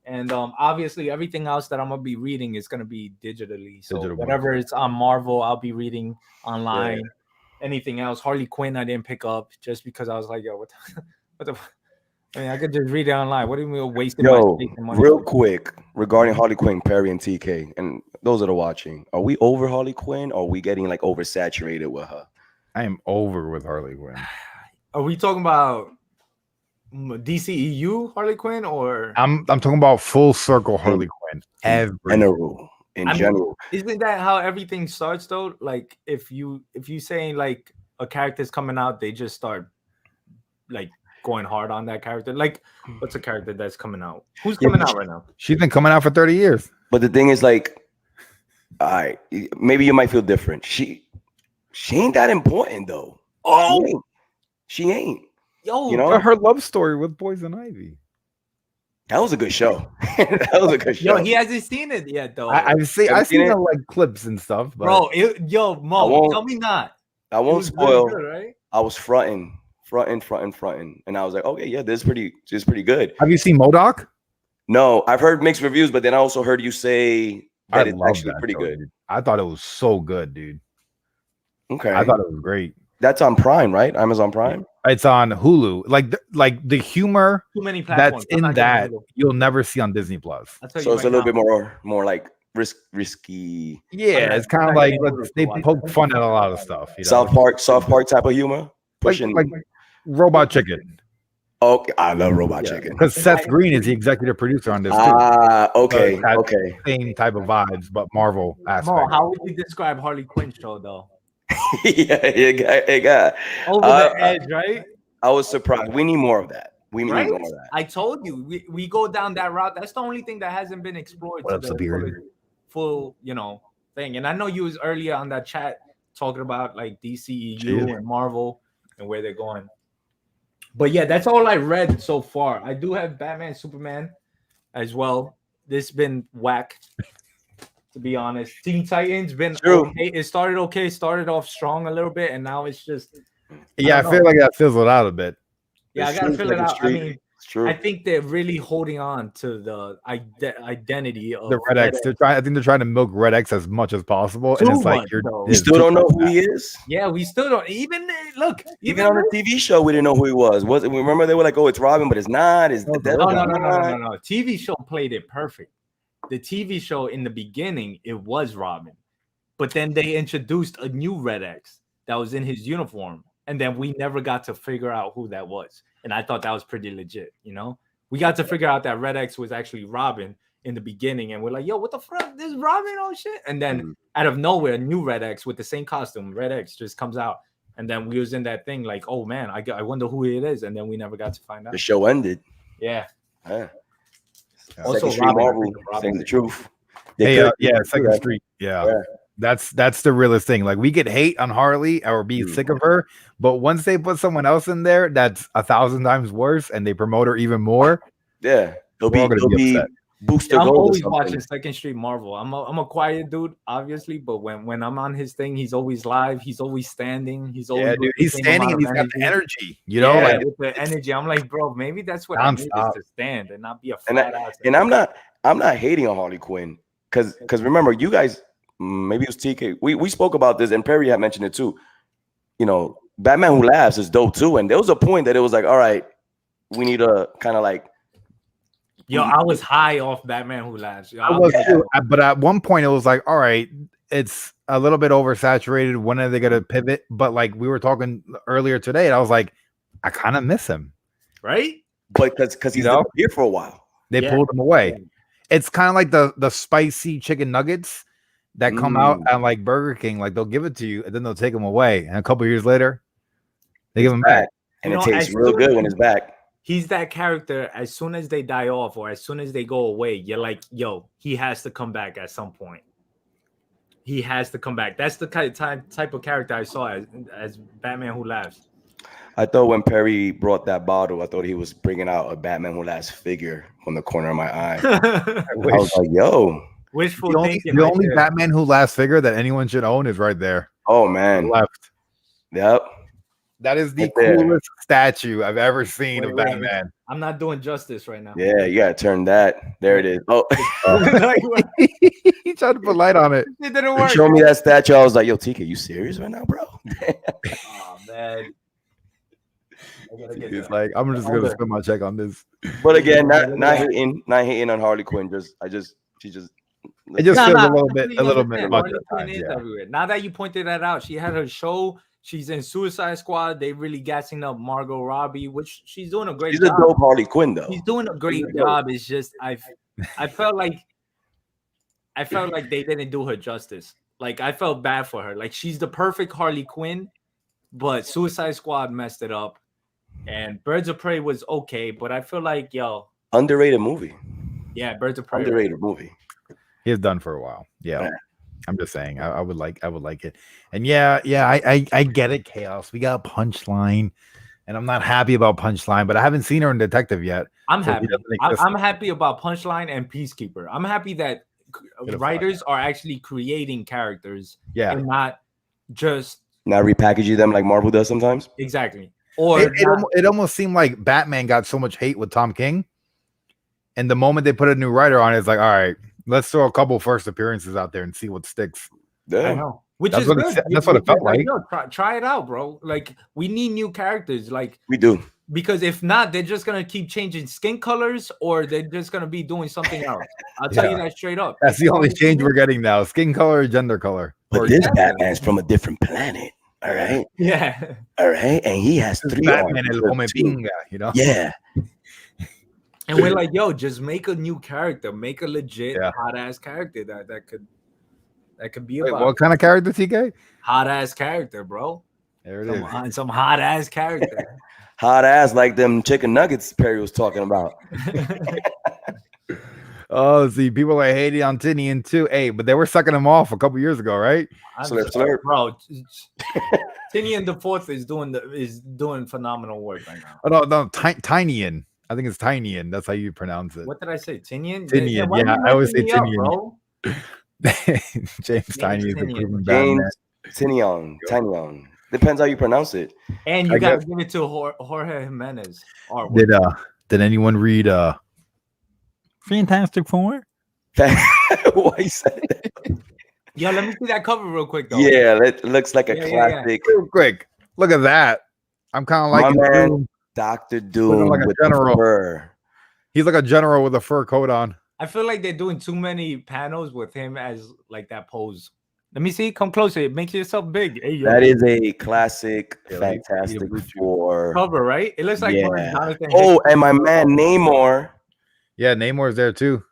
And obviously, everything else that I'm gonna be reading is gonna be digitally. So whatever it's on Marvel, I'll be reading online. Yeah. Anything else, Harley Quinn, I didn't pick up just because I was like, yo, what the I mean, I could just read it online. What do you mean wasting my space and money? Real quick, regarding Harley Quinn, Perry, and TK, and those that are watching, are we over Harley Quinn or are we getting like oversaturated with her? I am over with Harley Quinn. Are we talking about DCEU Harley Quinn or I'm talking about full circle Harley Quinn. In general. Isn't that how everything starts though? Like if you saying like a character's coming out, they just start like going hard on that character. Like what's a character that's coming out? Who's coming out right now? She's been coming out for 30 years. But the thing is, like, all right, maybe you might feel different. She ain't that important though. Oh, she ain't. Yo, you know her love story with Poison Ivy. That was a good show. That was a good show. Yo, he hasn't seen it yet though. I've seen like clips and stuff, but bro. Mo, tell me not. I won't spoil. Good, right? I was fronting, and I was like, okay, yeah, this is pretty good. Have you seen MODOK? No, I've heard mixed reviews, but then I also heard you say that it's actually pretty good. Dude. I thought it was so good, dude. Okay, I thought it was great. That's on Prime, right? Amazon Prime. It's on Hulu. Like the humor too many platforms that's in that you'll never see on Disney Plus. So it's a little bit more like risky. Yeah, it's kind of like they poke fun at a lot of stuff. You know? South Park type of humor, pushing like Robot Chicken. Okay, I love Robot Chicken because Seth Green is the executive producer on this. Okay. Same type of vibes, but Marvel aspect. How would you describe Harley Quinn show though? it got over the edge, right? I was surprised. We need more of that. We need more of that. I told you, we go down that route. That's the only thing that hasn't been explored to the full, thing. And I know you was earlier on that chat talking about like DCEU and Marvel and where they're going. But yeah, that's all I read so far. I do have Batman, Superman as well. This been whack. To be honest, Teen Titans been okay. It started off strong a little bit, and now it's just I feel like that fizzled out a bit. Yeah, I gotta fill it out. I mean, I think they're really holding on to the identity of the Red X. I think they're trying to milk Red X as much as possible, and it's like we still don't know who he is. Yeah, we still don't. Even on the TV show, we didn't know who he was. Remember they were like, "Oh, it's Robin," but it's not. It's no. TV show played it perfect. The TV show in the beginning, it was Robin, but then they introduced a new Red X that was in his uniform, and then we never got to figure out who that was. And I thought that was pretty legit, We got to figure out that Red X was actually Robin in the beginning, and we're like, yo, what the fuck? This Robin, oh shit. And then out of nowhere, a new Red X with the same costume, Red X just comes out. And then we was in that thing like, oh man, I wonder who it is. And then we never got to find out. The show ended. Yeah. Also, Robin, saying the truth. Second Street. Yeah. That's the realest thing. Like we could hate on Harley or be sick of her, but once they put someone else in there that's 1,000 times worse and they promote her even more, Yeah, we're all gonna be upset. Booster I'm Gold or always something. watching Second Street Marvel. I'm a quiet dude, obviously, but when I'm on his thing, he's always live. He's always standing. He's always Dude, he's standing and he's got the energy. You know, yeah, like with the energy. I'm like, bro, maybe that's what I need is nonstop. to stand and not be a flat ass. And I'm not hating on Harley Quinn because remember, you guys, maybe it was TK. We spoke about this and Perry had mentioned it too. You know, Batman Who Laughs is dope too. And there was a point that it was like, all right, we need to kind of like. Yo, I was high off Batman Who Laughs. Yo, I was too, but at one point it was like, all right, it's a little bit oversaturated. When are they gonna pivot? But like we were talking earlier today, and I was like, I kind of miss him, right? But because he's been here for a while, they pulled him away. It's kind of like the spicy chicken nuggets that come out at like Burger King. Like they'll give it to you, and then they'll take them away, and a couple years later, they give them back, and it tastes real good when it's back. He's that character. As soon as they die off or as soon as they go away, you're like, yo, he has to come back at some point. He has to come back. That's the type of character I saw as Batman Who Laughs. I thought when Perry brought that bottle, I thought he was bringing out a Batman Who Laughs figure from the corner of my eye. I was like, yo. Wishful thinking. The only Batman Who Laughs figure that anyone should own is right there. Oh, man. Left. Yep. That is the coolest statue I've ever seen of Batman. I'm not doing justice right now. Yeah, you gotta turn that. There it is. Oh, he tried to put light on it. It didn't work. Show me that statue. I was like, yo, TK, you serious right now, bro? Oh, man. He's like, I'm just gonna spend my check on this. But again, not hating on Harley Quinn. It just feels a little bit much. Now that you pointed that out, she had her show. She's in Suicide Squad. They really gassing up Margot Robbie, which she's doing a great job. She's a dope Harley Quinn, though. She's doing a great job. It's just I felt like they didn't do her justice. Like I felt bad for her. Like she's the perfect Harley Quinn, but Suicide Squad messed it up. And Birds of Prey was okay, but I feel like underrated movie. Yeah, Birds of Prey. Underrated movie. He's done for a while. Yeah. I'm just saying, I would like it, and I get it. Chaos. We got Punchline, and I'm not happy about Punchline, but I haven't seen her in Detective yet. I'm happy. I'm happy about Punchline and Peacekeeper. I'm happy that writers are actually creating characters, and not just repackaging them like Marvel does sometimes. Exactly. Or it almost seemed like Batman got so much hate with Tom King, and the moment they put a new writer on, it's like, all right. Let's throw a couple first appearances out there and see what sticks. Yeah. I know. That's good. That's what it felt like. Try it out, bro. Like we need new characters. Like we do. Because if not, they're just gonna keep changing skin colors, or they're just gonna be doing something else. I'll tell you that straight up. That's the only change we're getting now: skin color, gender color. But this Batman's from a different planet. All right. Yeah. All right, and he has three. Batman el Come Pinga, you know. Yeah. And we're like, yo, just make a new character, make a legit hot ass character that could be about. What kind of character, TK? Hot ass character, bro. There it is. Some hot ass character. Hot ass like them chicken nuggets Perry was talking about. Oh, see, people are hating on Tinian too. Hey, but they were sucking him off a couple years ago, right? Slurp. Bro. Tinian the Fourth is doing phenomenal work right now. Oh no, Tinian. I think it's Tinian. That's how you pronounce it. What did I say? Tinian? Tinian. Yeah, I always say Tinian. James Tinian is the proven Batman. Tinian. Depends how you pronounce it. And you gotta give it to Jorge Jimenez. Did anyone read Fantastic Four? Why you said that? Yo, let me see that cover real quick though. Yeah, it looks like a classic. Real quick. Look at that. I'm kind of like my man, Dr. Doom like with the fur. He's like a general with a fur coat on. I feel like they're doing too many panels with him as like that pose. Let me see. Come closer. Make yourself big. Hey, that is a classic Fantastic Four cover, right? It looks like Jonathan. Oh, and my man Namor. Yeah, Namor's there too.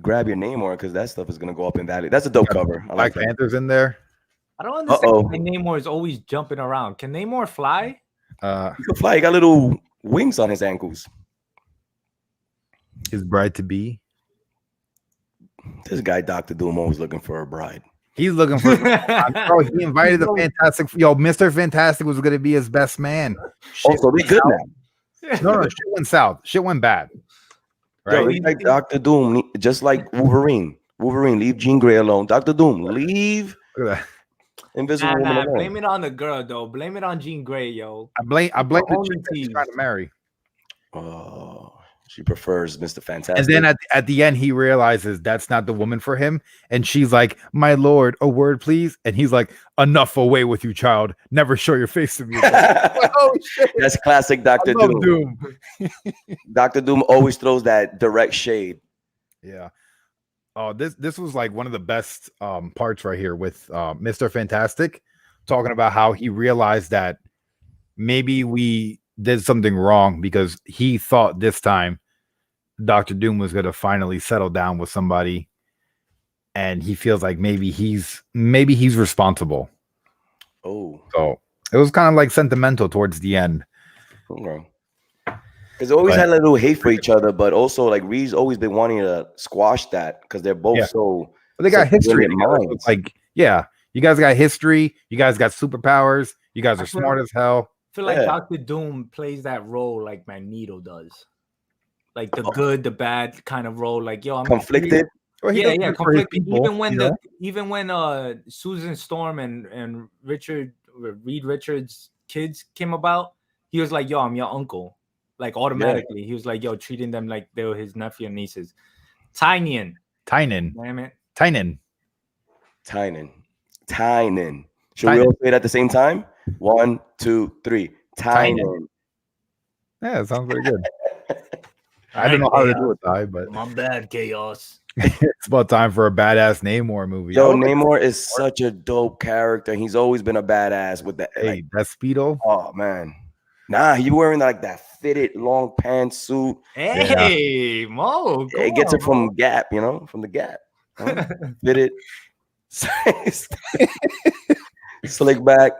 Grab your Namor because that stuff is gonna go up in value. That's a dope cover. Black Panther's in there. I don't understand why Namor is always jumping around. Can Namor fly? He can fly. He got little wings on his ankles. His bride to be. This guy, Dr. Doom, always looking for a bride. He's looking for. Bro, he invited the Fantastic. Yo, Mr. Fantastic was going to be his best man. So they good now. No, shit went south. Shit went bad. Right? Right? Yo, like Dr. Doom, just like Wolverine. Wolverine, leave Jean Grey alone. Dr. Doom, leave Look at that. Invisible Woman alone. Blame it on the girl, though. Blame it on Jean Grey, yo. I blame the only chick that she's team. trying to marry. Oh, she prefers Mr. Fantastic. And then at the end, he realizes that's not the woman for him. And she's like, "My lord, a word, please." And he's like, "Enough away with you, child. Never show your face to me." Oh, shit. That's classic Dr. I love Doom. Dr. Doom always throws that direct shade. Yeah. Oh, this was like one of the best parts right here with Mr. Fantastic talking about how he realized that maybe we did something wrong because he thought this time Dr. Doom was going to finally settle down with somebody, and he feels like maybe he's responsible. Oh, So it was kind of like sentimental towards the end. okay. Because they always had a little hate for each other, but also like Reed's always been wanting to squash that because they're both so. But they got history. brilliant minds. Like, yeah, you guys got history. You guys got superpowers. You guys are smart as hell. I feel like Yeah. Dr. Doom plays that role like Magneto does. Like the good, the bad kind of role. Like, yo, I'm Conflicted. Or he Yeah, does yeah, it for his conflicted. people, Even when Susan Storm and Reed Richards' kids came about, he was like, "Yo, I'm your uncle." Like automatically, he was like, "Yo," treating them like they were his nephew and nieces. Tynion, Tynan. damn it. Tynan. Should we all say it at the same time? 1, 2, 3. Tynan. Yeah, it sounds pretty good. I don't know how to do it, Ty, but My bad, Chaos. it's about time for a badass Namor movie. Yo, Namor is such a dope character. He's always been a badass with that. Hey, Like, that Speedo. oh man, nah, he wearing like that fitted long pants suit. Hey, Mo. It gets it from Gap, you know, from the Gap. Huh? Fitted, slick back.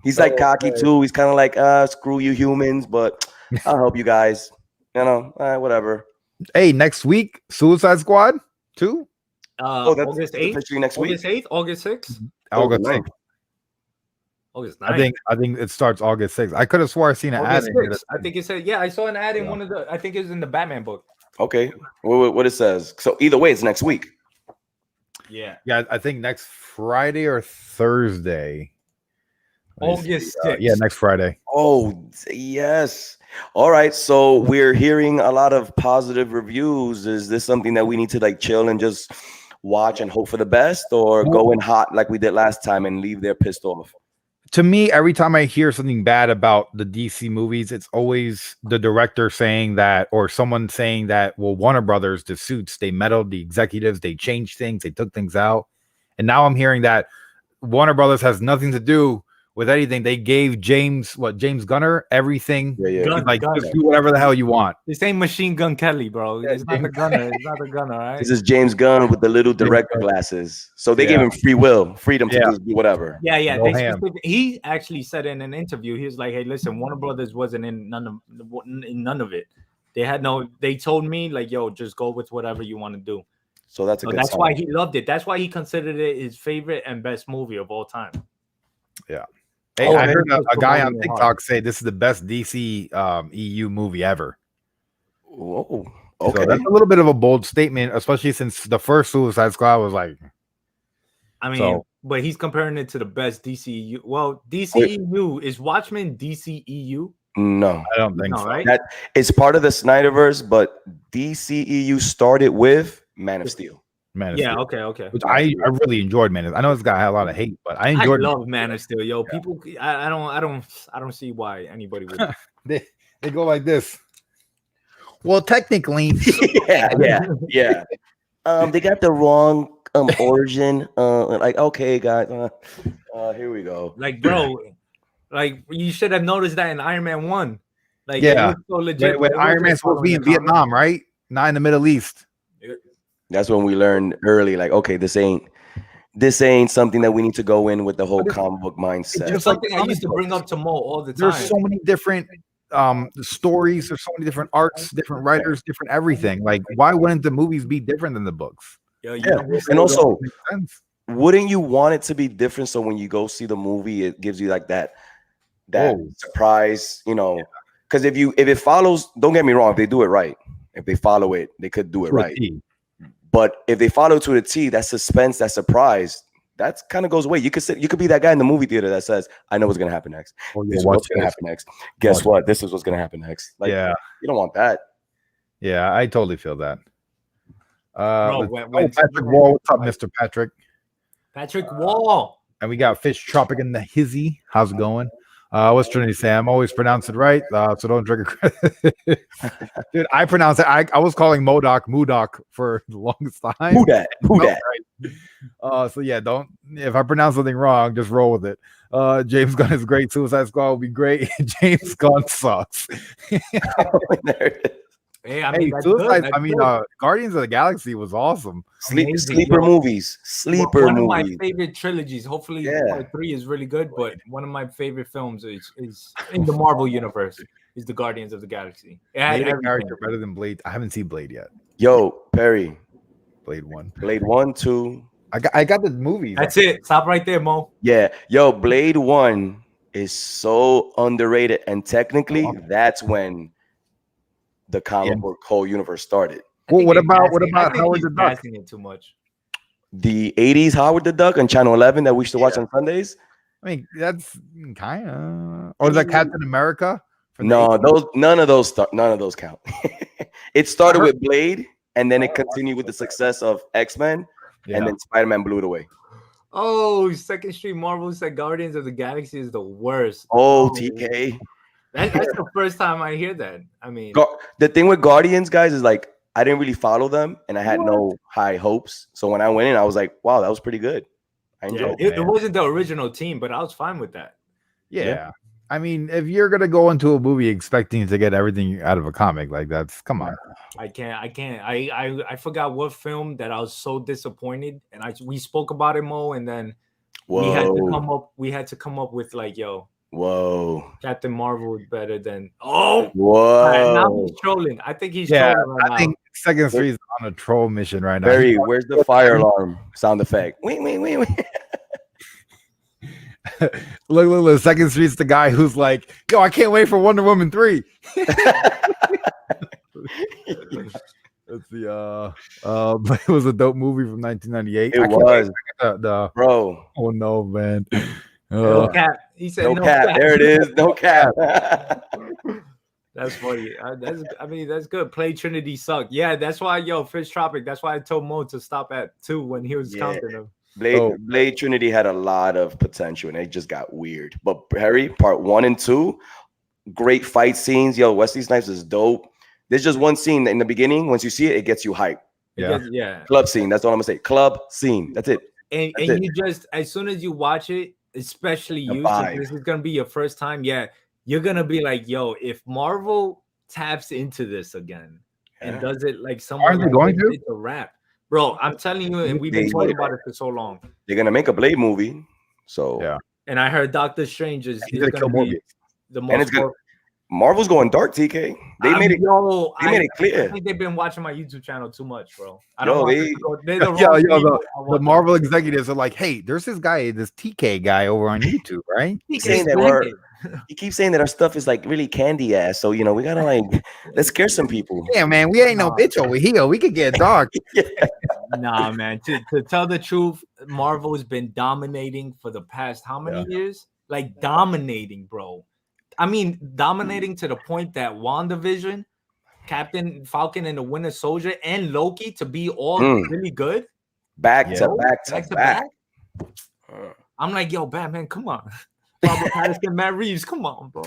He's like cocky too. He's kind of like, screw you humans, but I'll help you guys. You know, whatever. Hey, next week, Suicide Squad 2. That's August 8th, officially next week. August 8th, August 6th, August no. 6th. August 9th. I think it starts August 6th. I could have swore I seen an ad. August in here 6th. I think it said, I saw an ad in one of the, I think it was in the Batman book. Okay, what it says. So either way, it's next week. Yeah. Yeah, I think next Friday or Thursday. Let me see. August 6th. Yeah, next Friday. Oh, yes. All right. So we're hearing a lot of positive reviews. Is this something that we need to like chill and just watch and hope for the best, or go in hot like we did last time and leave there pissed off? To me, every time I hear something bad about the DC movies, it's always the director saying that, or someone saying that, well, Warner Brothers, the suits, they meddled, the executives, they changed things, they took things out. And now I'm hearing that Warner Brothers has nothing to do with anything. They gave James Gunner everything. Yeah. Gun- Like, Gunner. just do whatever the hell you want. This ain't Machine Gun Kelly, bro. It's not the gunner. It's not the gunner, right? This is James Gunn with the little director glasses. So they gave him freedom to just do whatever. Yeah. Go ham. He actually said in an interview, he was like, "Hey, listen, Warner Brothers wasn't in none of it. They told me like, yo, just go with whatever you want to do." So that's a good that's sign. why he loved it. That's why he considered it his favorite and best movie of all time. Yeah. Hey, I heard a guy on promoting it TikTok hard. say this is the best DC EU movie ever. Whoa. So Okay. that's a little bit of a bold statement, especially since the first Suicide Squad was like, I mean, So- but he's comparing it to the best DCEU. Well, DCEU is Watchmen DCEU. No. I don't think No, so. right? That is part of the Snyderverse, but DCEU started with Man of Steel. Man of Yeah, Steel, okay. which I really enjoyed. Man, I know this guy had a lot of hate, but I I enjoyed. love Man of Steel, yo. People, I don't see why anybody would. They go like this. Well, technically, yeah. They got the wrong origin. Like, okay, guys. Here we go. Like, bro, like you should have noticed that in Iron Man 1. Like, Yeah. it was so legit. when It Iron wasn't Man's supposed to be in following the comic. Vietnam, right? Not in the Middle East. That's when we learned early, like, okay, this ain't something that we need to go in with the whole comic book mindset. It's Just like something I used to bring up to Mo all the time. There's so many different stories. There's so many different arcs, different writers, different everything. Like, why wouldn't the movies be different than the books? Yo, you Yeah, know who's and also, Makes sense. wouldn't you want it to be different? So when you go see the movie, it gives you like that Whoa. surprise, because if it follows, don't get me wrong, if they do it right, if they follow it, they could do it To a right. T. But if they follow to the T, that suspense, that surprise, that kind of goes away. You could be that guy in the movie theater that says, "I know what's gonna happen next. Oh, This yeah, is watch what's gonna this. happen next. Guess Watch what? This is what's gonna happen next." Like, Yeah. you don't want that. Yeah, I totally feel that. Bro, when Patrick Wall, what's up, Mr. Patrick? Patrick Wall. And we got Fish Tropic in the hizzy. How's it going? What's Trinity say? I'm always pronounce it right, so don't drink it. Dude, I pronounce it. I was calling Modoc for the longest time. Who that? So yeah, don't, if I pronounce something wrong, just roll with it. James Gunn is great. Suicide Squad will be great. James Gunn sucks. There it is. Hey, I mean, that's Suicide. good. I mean, Guardians of the Galaxy was awesome. Amazing, Sleeper yo. movies. Sleeper One of my movies. favorite trilogies. Hopefully, Yeah. part 3 is really good. But one of my favorite films is in the Marvel universe is the Guardians of the Galaxy. It had Made a everything. character better than Blade. I haven't seen Blade yet. Yo, Perry. Blade 1. Blade 1, 2. I got the movies. That's it. Stop right there, Mo. Yeah. Yo, Blade 1 is so underrated. And technically, that's when the comic book whole universe started. Well, what he's about gassing- I think Howard he's the Duck? gassing it too much. The 80s Howard the Duck on Channel 11 that we used to watch on Sundays. I mean, that's kind of. Or is that Captain America? from the No, 80s? none of those count. It started with Blade, and then it continued with the success of X-Men, and then Spider-Man blew it away. Oh, Second Street Marvel said Guardians of the Galaxy is the worst. Oh, TK. That's the first time I hear that. I mean, The thing with Guardians, guys, is like I didn't really follow them, and I had no high hopes. So when I went in, I was like, "Wow, that was pretty good." I enjoyed it. it wasn't the original team, but I was fine with that. Yeah. I mean, if you're gonna go into a movie expecting to get everything out of a comic, like that's come on. I can't. I forgot what film that I was so disappointed, and we spoke about it, Mo, and then we had to come up with like, yo, whoa, Captain Marvel is better than whoa. Right, now he's trolling. I think he's trolling right I think Second Street is on a troll mission right now. Barry, where's the fire alarm sound effect? Wait. Look, Second Street's the guy who's like, yo, I can't wait for Wonder Woman 3. That's the it was a dope movie from 1998. It was, bro. Oh no, man. No cap. He said no cap. There it is. No cap. That's funny. That's good. Play Trinity suck. Yeah, that's why, Fish Tropic. That's why I told Mo to stop at 2 when he was counting them. Blade Trinity had a lot of potential, and it just got weird. But Harry, part 1 and 2, great fight scenes. Yo, Wesley Snipes is dope. There's just one scene in the beginning. Once you see it, it gets you hyped. Yeah. Club scene. That's all I'm gonna say. Club scene. That's it. And you just, as soon as you watch it, especially you, since this is gonna be your first time, you're gonna be like, yo, if Marvel taps into this again and does it like someone, are they going to? It's a wrap, bro. I'm telling you, and we've been talking about it for so long. They're gonna make a Blade movie, so yeah. And I heard Doctor Strange is gonna gonna be the most. And it's good. Marvel's going dark, TK. They made it. They made it clear. I think they've been watching my YouTube channel too much, bro. The Marvel executives are like, hey, there's this guy, this TK guy over on YouTube, right? He keeps saying that our stuff is like really candy ass. So we gotta like let's scare some people. Yeah, man, we ain't no bitch over here. We could get dark. Nah, man. To tell the truth, Marvel has been dominating for the past how many years? Like dominating, bro. I mean, dominating to the point that WandaVision, Captain Falcon and the Winter Soldier, and Loki to be all really good. Back to back. I'm like, yo, Batman, come on. Robert Pattinson, Matt Reeves, come on, bro.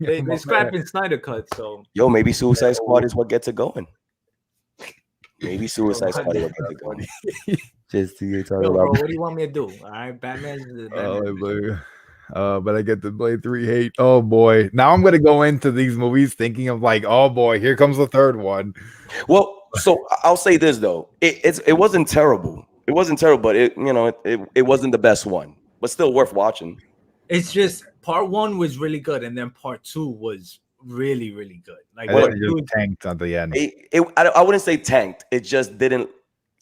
They're scrapping Snyder Cut, so. Yo, maybe Suicide Squad is what gets it going. Maybe Suicide Squad is what gets it going. Just to get talking about. What do you want me to do? All right, Batman's the Batman. But I get to play 3 hate. Oh boy. Now I'm gonna go into these movies thinking of like, oh boy, here comes the third one. Well, so I'll say this though. It wasn't terrible. It wasn't terrible, but it wasn't the best one, but still worth watching. It's just part 1 was really good, and then part 2 was really, really good. Like it tanked at the end. I wouldn't say tanked. It just didn't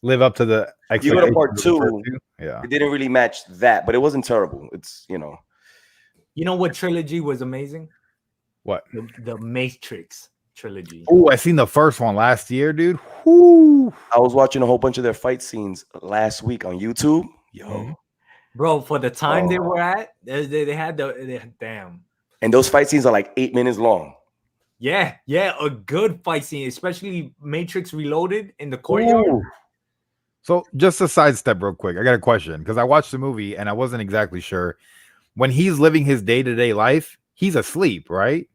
live up to the You go to expectations part of the first two. two. Yeah. It didn't really match that, but it wasn't terrible. It's You know what trilogy was amazing? What? The Matrix trilogy. Oh, I seen the first one last year, dude. Whoo. I was watching a whole bunch of their fight scenes last week on YouTube. Yo, Bro, for the time they Oh. were at, they had damn. and those fight scenes are like 8 minutes long. Yeah, a good fight scene, especially Matrix Reloaded in the courtyard. Ooh. So just a sidestep real quick. I got a question because I watched the movie and I wasn't exactly sure. When he's living his day-to-day life, he's asleep, right?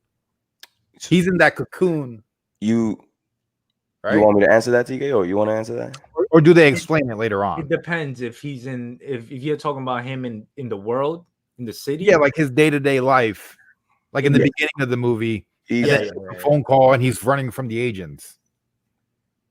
He's in that cocoon, You right? you want me to answer that, TK, or you want to answer that? Or do they explain it later It on? depends if he's if you're talking about him in the world, in the city. Yeah, like his day-to-day life. Like in the Yeah. beginning of the movie, He's, Yeah, a phone call and he's running from the agents.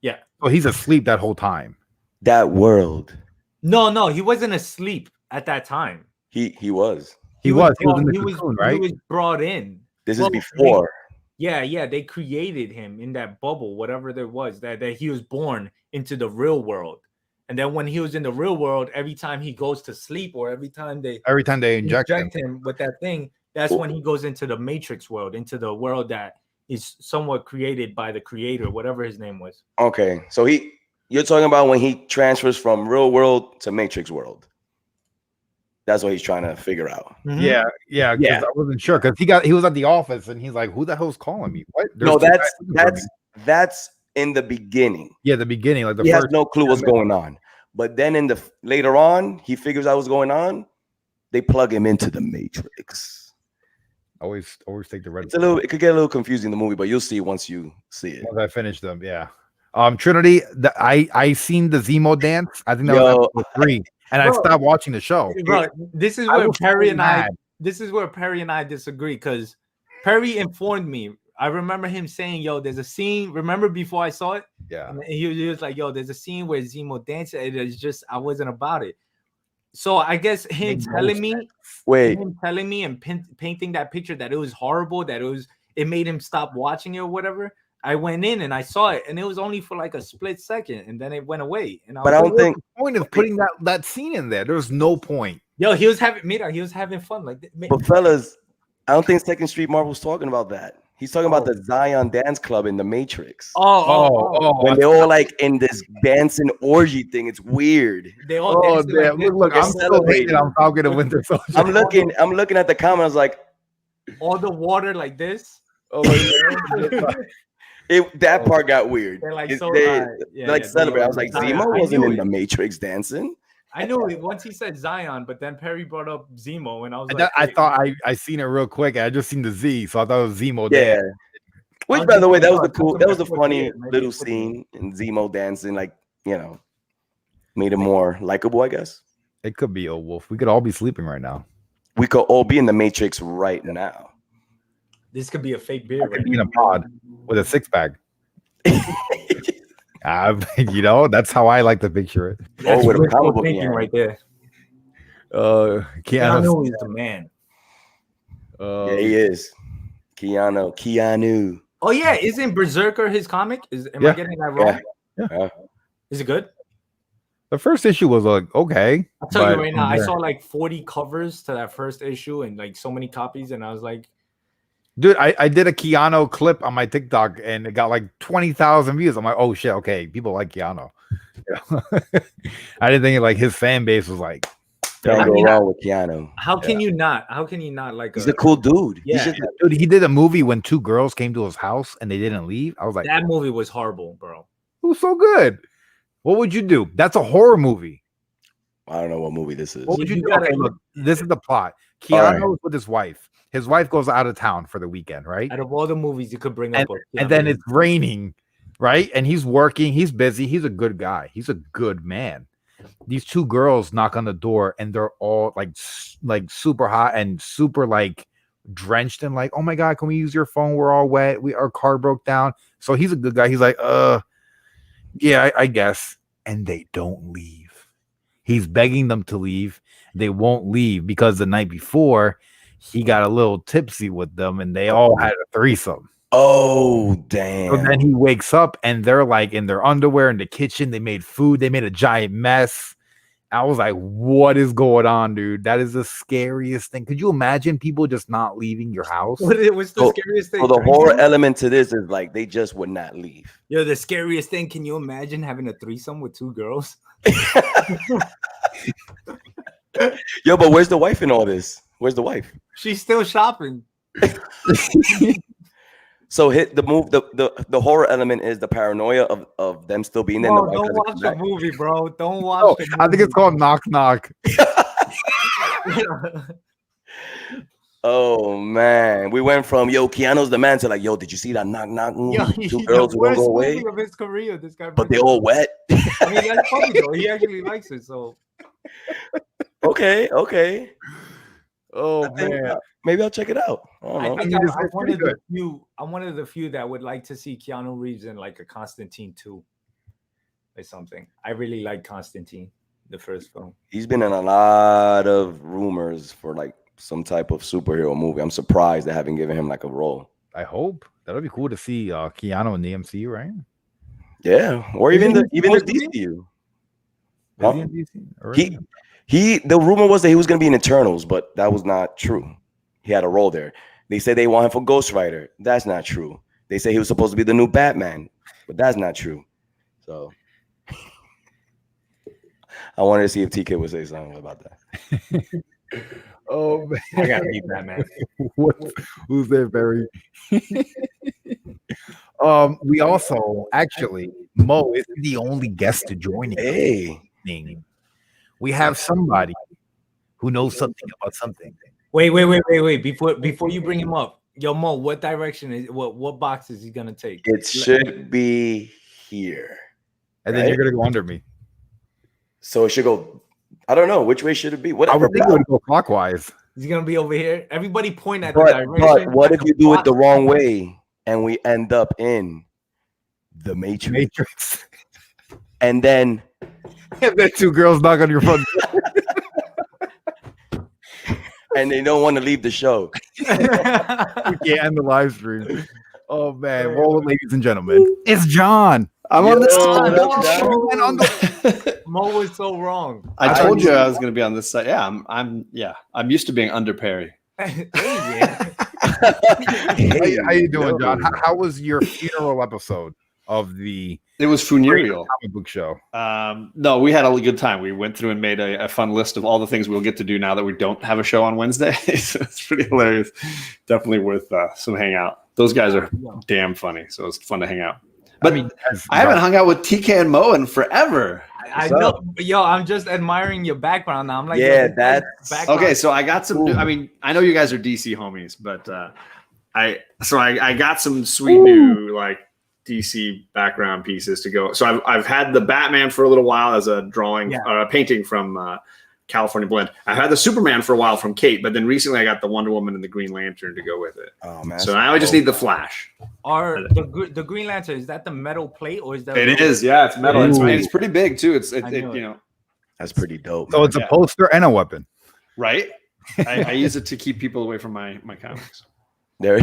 Yeah. So he's asleep that whole time. That world. No, he wasn't asleep at that time. He was. He was in brought- the cocoon, right? He was brought in. This Well, is before. Yeah, they created him in that bubble, whatever there was, that he was born into the real world. And then when he was in the real world, every time he goes to sleep or every time they inject him. him with that thing, that's when he goes into the Matrix world, into the world that is somewhat created by the creator, whatever his name was. Okay, so you're talking about when he transfers from real world to Matrix world. That's what he's trying to figure out. Mhm. Yeah. 'Cause Yeah. I wasn't sure because he was at the office and he's like, "Who the hell's calling me?" What? There's No, two guys looking for me. that's in the beginning. Yeah, the beginning, like the He has first. no clue what's going on. But then later on, he figures out what's going on. They plug him into the Matrix. Always take the red. It could get a little confusing in the movie, but you'll see once you see it. Once I finish them, yeah. Trinity, I seen the Zemo dance. I think that Yo. was episode 3, and I Bro. stopped watching the show. Bro, this is I where was Perry so and I mad. this is where Perry and I disagree because Perry informed me. I remember him saying, "Yo, there's a scene." Remember before I saw it, Yeah, and he was like, "Yo, there's a scene where Zemo dances." It is just I wasn't about it. So I guess him Makes no telling me, Wait, and painting that picture that it was horrible, that it made him stop watching it or whatever. I went in and I saw it, and it was only for like a split second, and then it went away. And but I don't think. the point of putting that scene in there, there was no point. Yo, he was having fun. Like, But fellas, I don't think Second Street Marvel's talking about that. He's talking about the Zion Dance Club in the Matrix. When they're all like in this dancing orgy thing, it's weird. They all Oh dancing damn! like Look, this. I'm still celebrating. hating on Falcon and Winter Soldier. I'm looking at the comments like, all the water like this. Oh, my God. that part got weird. They're like It- so they- yeah, they're like yeah, celebrate. I was like, Zion. Zemo I wasn't knew in it. the Matrix dancing. I knew it once he said Zion, but then Perry brought up Zemo, and I was And like, I wait, thought I seen it real quick. I just seen the Z, so I thought it was Zemo. Yeah. dance. Which, I'll by the just way, that put was it the on. cool. I'll That was a put it funny here. Maybe little put it scene in Zemo dancing, like made him more likable. I guess It could be a wolf. We could all be sleeping right now. we could all be in the Matrix right now. this could be a fake beer. Could be in a pod with a 6-pack. That's how I like to picture it. That's with a wishful comic book thinking hand. right there. Keanu. Keanu is the man. Yeah, he is. Keanu. Oh yeah, isn't Berserker his comic? Am Yeah. I getting that wrong? Yeah. Is it good? The first issue was like okay. I'll tell you but right now, I from saw there- like 40 covers to that first issue and like so many copies, and I was like, dude, I did a Keanu clip on my TikTok and it got like 20,000 views. I'm like, oh shit, okay, people like Keanu. I didn't think like his fan base was like, Can't I go mean, wrong with Keanu. how can you not? How can you not like He's a cool dude. Yeah. He's just dude, he did a movie when 2 girls came to his house and they didn't leave. I was like, that movie was horrible, bro. it was so good. What would you do? That's a horror movie. I don't know what movie this is. What would You you do? gotta- Okay, look, this is the plot. All Keanu right. is with his wife. His wife goes out of town for the weekend, right? Out of all the movies you could bring up, And then it's raining, right? And he's working, he's busy, he's a good guy, he's a good man. These 2 girls knock on the door and they're all like super hot and super like drenched and like, oh my god, can we use your phone? We're all wet. Our car broke down. So he's a good guy. He's like, yeah, I guess. And they don't leave. He's begging them to leave. They won't leave because the night before he got a little tipsy with them and they all had a threesome. Oh, So damn. then he wakes up and they're like in their underwear in the kitchen. They made food. They made a giant mess. I was like, what is going on, dude? That is the scariest thing. Could you imagine people just not leaving your house? What's the So- scariest thing? So the horror Drinking? element to this is like they just would not leave. Yo, the scariest thing. Can you imagine having a threesome with 2 girls? Yo, but where's the wife in all this? Where's the wife? She's still shopping. So hit the move. The horror element is the paranoia of them still being there. Bro, and the wife don't doesn't watch come the movie, bro. Don't watch Oh, the movie. I think it's called Knock Knock. back. Oh man, we went from yo Keanu's the man to like yo, did you see that knock knock movie? Yo, 2 the girls who don't worst go away, movie of his career. This guy, but they all wet. I mean, that's funny though. He actually likes it. So Okay. Oh I think, man. maybe I'll check it out. I don't I know. think mean, it's I'm one pretty of the few. I'm one of the few that would like to see Keanu Reeves in like a Constantine 2 or something. I really like Constantine, the first film. He's been in a lot of rumors for like some type of superhero movie. I'm surprised they haven't given him like a role. I hope that'll be cool to see Keanu in the MCU, right? Yeah, or Isn't even he the supposed to be? DCU. Is Huh? he in DC already? The rumor was that he was going to be in Eternals, but that was not true. He had a role there. They said they want him for Ghost Rider. That's not true. They say he was supposed to be the new Batman, but that's not true. So I wanted to see if TK would say something about that. Oh man. I gotta meet that man. Who's there, Barry? We also actually Mo is the only guest to join it. Hey, We have somebody who knows something about something. Wait. Before you bring him up, yo Mo, what direction is what box is he gonna take? it should be here. And then Right? you're gonna go under me. So it should go. I don't know which way should it be. I Whatever. would think it would go clockwise. He's gonna be over here. Everybody point at the But direction. what at if you do it box. the wrong way and we end up in the Matrix? Matrix. And then And then 2 girls knock on your front door. and they don't want to leave the show. We can't end the live stream. Oh man, roll it, ladies and gentlemen. It's John. I'm on this Yo, side. what's up? And on the Mo was so wrong. I told you I was going to be on this side. Yeah, I'm used to being under Perry. Hey, yeah. how you doing, John? How was your funeral episode of the It was funereal. comic book show? No, we had a good time. We went through and made a fun list of all the things we'll get to do now that we don't have a show on Wednesday. So it's pretty hilarious. Definitely worth some hangout. Those guys are damn funny, so it's fun to hang out. But I haven't hung out with TK and Mo in forever. I know, but yo, I'm just admiring your background now. I'm like, Yeah, yo, that's- background. Okay, so I got some. I mean, I know you guys are DC homies, but I got some sweet new like DC background pieces to go. So I've had the Batman for a little while as a drawing or a painting from California Blend. I've had the Superman for a while from Kate, but then recently I got the Wonder Woman and the Green Lantern to go with it. Oh man! So now I just need the Flash. Are the Green Lantern, is that the metal plate or is that It is, yeah, it's metal. Ooh. It's pretty big too. It's I know it. you know, That's pretty dope. So it's a poster and a weapon. right? I use it to keep people away from my comics. There.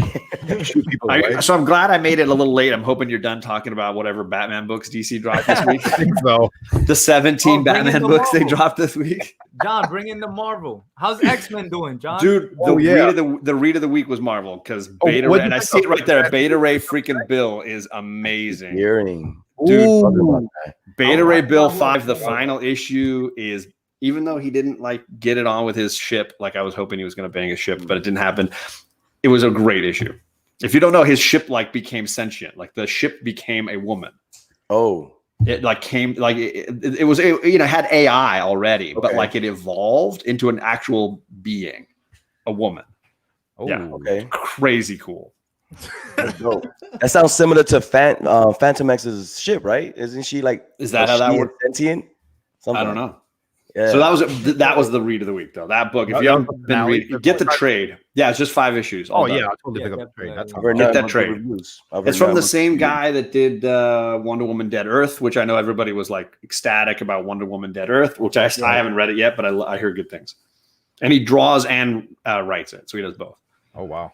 Shoot people away. So I'm glad I made it a little late. I'm hoping you're done talking about whatever Batman books DC dropped this week. I think so. The 17 bring in Batman the books they Marvel. dropped this week. John, bring in the Marvel. How's X-Men doing, John? Dude, Oh, yeah. the read of the week was Marvel because Oh, Beta what Ray, and did I you see it think right there. of Beta Ray freaking Bill is amazing. Hearing. Dude, Ooh. Beta Oh, Ray my Bill God. 5, the final issue is, even though he didn't like get it on with his ship, like I was hoping he was going to bang his ship, but it didn't happen. It was a great issue. If you don't know, his ship like became sentient. Like the ship became a woman. Oh. It like came like it was you know had AI already, but Okay. like it evolved into an actual being, a woman. Oh, Yeah. Okay. Crazy cool. That's dope. That sounds similar to Phantom X's ship, right? Isn't she like? Is that how that she works? Sentient? I don't know. Yeah. So that was the read of the week though. That book, if That you haven't was the been finale. reading, get the trade. Yeah, it's just 5 issues. all Oh done. yeah, I'll totally Yeah, pick up the trade. definitely. That's I've heard Get nothing that but trade. good reviews. I've It's heard from the nothing same but good guy that did Wonder Woman Dead Earth, which I know everybody was like ecstatic about Wonder Woman Dead Earth, which I haven't read it yet, but I heard good things. And he draws and writes it, so he does both. Oh wow.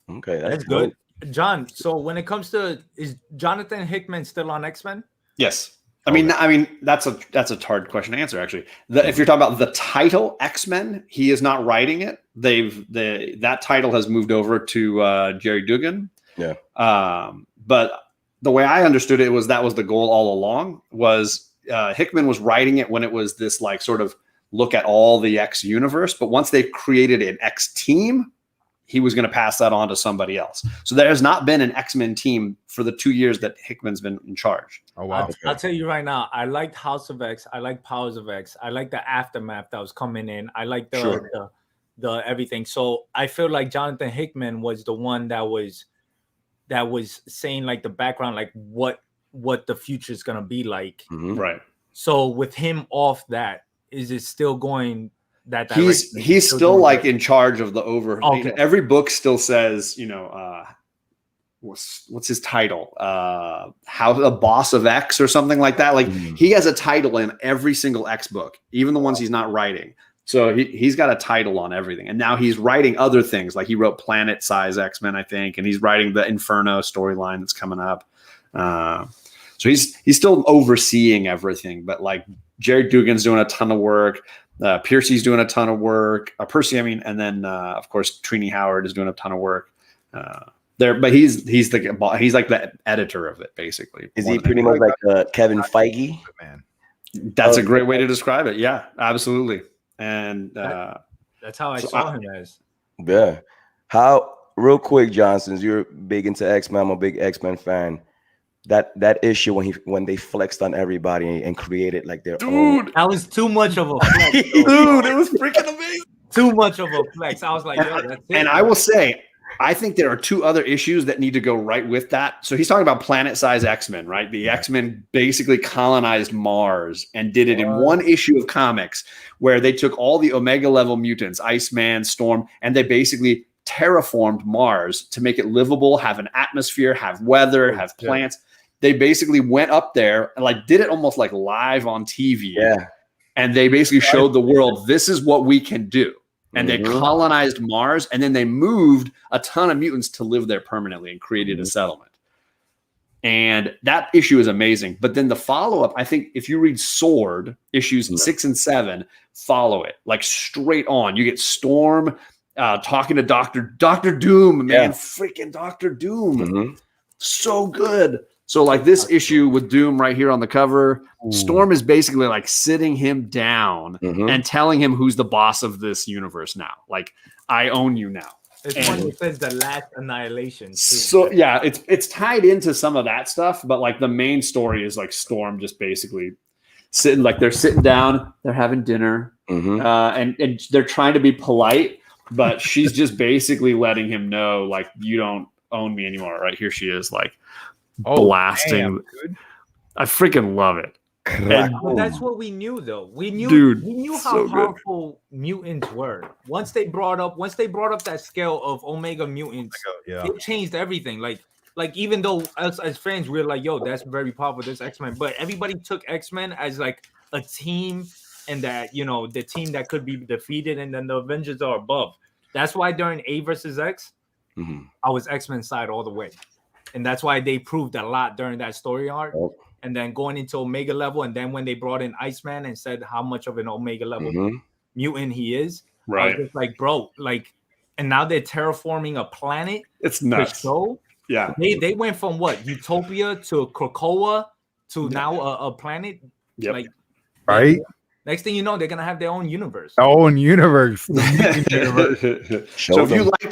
reviews. Okay, That's good. John, so when it comes to, is Jonathan Hickman still on X-Men? Yes. I mean, that's a hard question to answer. Actually, if you're talking about the title X-Men, he is not writing it. That title has moved over to Jerry Dugan. Yeah. But the way I understood it was that was the goal all along. Was Hickman was writing it when it was this like sort of look at all the X universe, but once they created an X team, he was going to pass that on to somebody else. So there has not been an X-Men team for the 2 years that Hickman's been in charge. Oh, wow. I'll tell you right now, I liked House of X. I like Powers of X. I like the aftermath that was coming in. I like the everything. So I feel like Jonathan Hickman was the one that was saying like the background, like what the future is going to be like. Mm-hmm. Right. So with him off that, is it still going that direction? He's still like in charge of the Okay. You know, every book still says, you know, what's his title? How a boss of X or something like that. Like he has a title in every single X book, even the ones he's not writing. So he's got a title on everything. And now he's writing other things. Like he wrote Planet Size X-Men, I think, and he's writing the Inferno storyline that's coming up. So he's still overseeing everything, but like Jerry Dugan's doing a ton of work. Percy's doing a ton of work. Percy, I mean, and then of course Trini Howard is doing a ton of work there. But he's like the editor of it, basically. Is he pretty much like Kevin Feige? Man, that's a great way to describe it. Yeah, absolutely. And that's how I saw him as. Yeah. How real quick, John, since you're big into X-Men, I'm a big X-Men fan. That issue when they flexed on everybody and created like their own. That was too much of a flex. Dude, it was freaking amazing. Too much of a flex. I was like, yo, that's it. And I will say, I think there are two other issues that need to go right with that. So he's talking about planet-size X-Men, right? The X-Men basically colonized Mars and did it in one issue of comics where they took all the Omega level mutants, Iceman, Storm, and they basically terraformed Mars to make it livable, have an atmosphere, have weather, have plants. They basically went up there and like did it almost like live on TV. Yeah. And they basically showed the world, this is what we can do. And they colonized Mars, and then they moved a ton of mutants to live there permanently and created a settlement. And that issue is amazing. But then the follow-up, I think if you read Sword, issues 6 and 7, follow it. Like straight on. You get Storm talking to Dr. Doom, man. Freaking Dr. Doom. So good. So like this issue with Doom right here on the cover, Storm is basically like sitting him down and telling him who's the boss of this universe now. Like, I own you now. It's when he says the last annihilation. Too. So yeah, it's tied into some of that stuff, but like the main story is like Storm just basically sitting, like they're sitting down, they're having dinner, and they're trying to be polite, but she's just basically letting him know, like, you don't own me anymore. Right here she is, like, blasting. Damn, I freaking love it. But that's what we knew, though. We knew how powerful mutants were. Once they brought up that scale of Omega mutants, it changed everything. Like even though us as fans, we're like, yo, that's very powerful, this X-Men. But everybody took X-Men as like a team, and that, you know, the team that could be defeated, and then the Avengers are above. That's why during A versus X, I was X-Men side all the way. And that's why they proved a lot during that story arc. And then going into Omega level, and then when they brought in Iceman and said how much of an Omega level mutant he is, I was just like, bro, like, and now they're terraforming a planet. It's nuts. So yeah, they went from what, Utopia to Krakoa to now a planet. Like, right. Next thing you know, they're gonna have their own universe. Own universe. So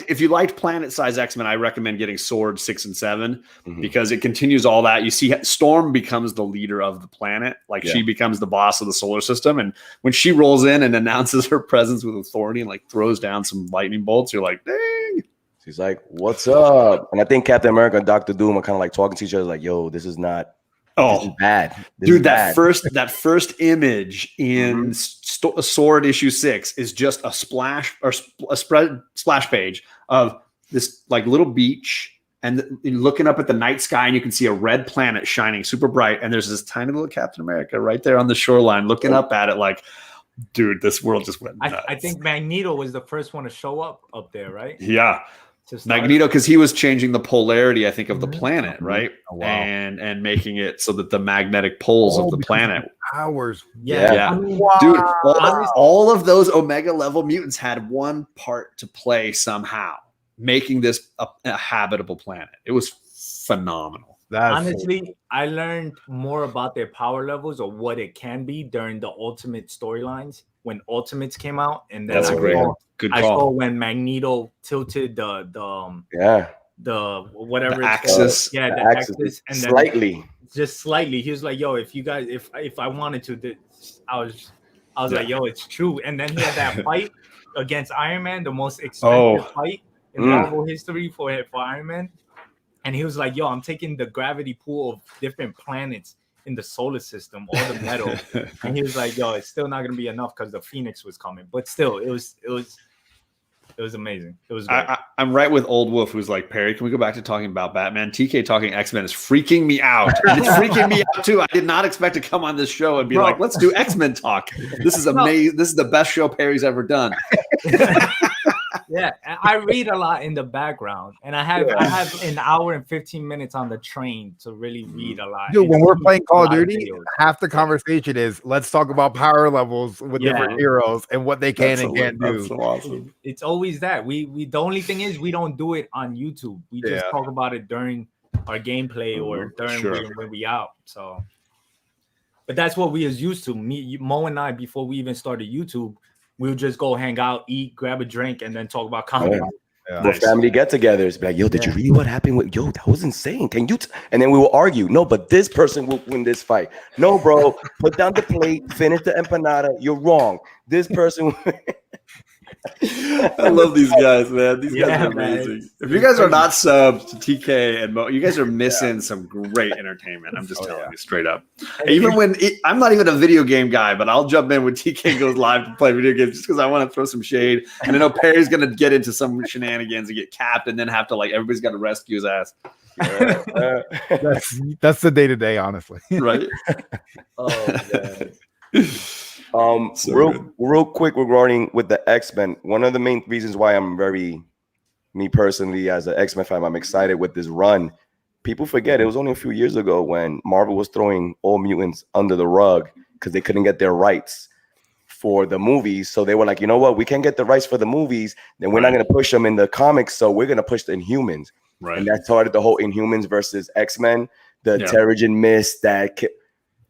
if you liked Planet Size X-Men, I recommend getting Sword 6 and 7 because it continues all that. You see, Storm becomes the leader of the planet, like she becomes the boss of the solar system, and when she rolls in and announces her presence with authority and like throws down some lightning bolts, you're like, dang. She's like, "What's up?" And I think Captain America and Dr. Doom are kind of like talking to each other, like, "Yo, this is not." This is bad. Dude, that first image in Sword issue 6 is just a splash page of this like little beach, and looking up at the night sky, and you can see a red planet shining super bright, and there's this tiny little Captain America right there on the shoreline looking up at it like, dude, this world just went nuts. I think Magneto was the first one to show up there, right? Yeah. Magneto, because he was changing the polarity, I think, of the planet, right? Oh, wow. And making it so that the magnetic poles of the planet. Powers. Yeah. I mean, Dude, honestly- all of those Omega level mutants had one part to play somehow, making this a habitable planet. It was phenomenal. honestly, I learned more about their power levels or what it can be during the Ultimate storylines when Ultimates came out, and then That's a great, good I saw call. when Magneto tilted the whatever The it's axis. called. Yeah, the axis, and then slightly. just slightly. He was like, "Yo, if you guys, if I wanted to, I was like, yo, it's true." And then he had that fight against Iron Man, the most expensive fight in Marvel history for Iron Man. And he was like, "Yo, I'm taking the gravity pool of different planets in the solar system, all the metal." And he was like, "Yo, it's still not gonna be enough because the Phoenix was coming." But still, it was amazing. It was great. I'm right with Old Wolf, who's like, Perry, can we go back to talking about Batman? TK talking X-Men is freaking me out. And it's freaking me out too. I did not expect to come on this show and be like, let's do X-Men talk. This is amazing. This is the best show Perry's ever done. Yeah, I read a lot in the background, and I have an hour and 15 minutes on the train to really read a lot. Dude, when we're playing Call of Duty, videos. half the conversation is let's talk about power levels with different heroes and what they can and can't do. That's so awesome. It's always that. We the only thing is we don't do it on YouTube. We just talk about it during our gameplay or during when we out. So, but that's what we was used to. Me, Mo, and I, before we even started YouTube, we would just go hang out, eat, grab a drink, and then talk about comedy. The family get-togethers, be like, "Yo, did you read what happened with? Yo, that was insane. Can you?" And then we will argue. No, but this person will win this fight. No, bro, put down the plate, finish the empanada. You're wrong. This person. I love these guys, man. These guys are amazing. If you guys are not subs to TK and Mo, you guys are missing some great entertainment. I'm just telling you straight up. Even when I'm not even a video game guy, but I'll jump in when TK goes live to play video games just because I want to throw some shade. And I know Perry's going to get into some shenanigans and get capped and then have to, like, everybody's got to rescue his ass. That's the day-to-day, honestly. Right? Real quick regarding with the X-Men, one of the main reasons why I'm me personally as an X-Men fan, I'm excited with this run. People forget it was only a few years ago when Marvel was throwing all mutants under the rug because they couldn't get their rights for the movies. So they were like, you know what, we can't get the rights for the movies, then we're not going to push them in the comics, so we're going to push the Inhumans. Right. And that started the whole Inhumans versus X-Men, the Terrigen Mist that.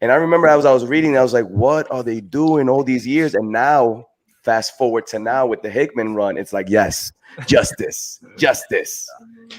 And I remember as I was reading, I was like, what are they doing all these years? And now, fast forward to now with the Hickman run, it's like, yes, justice.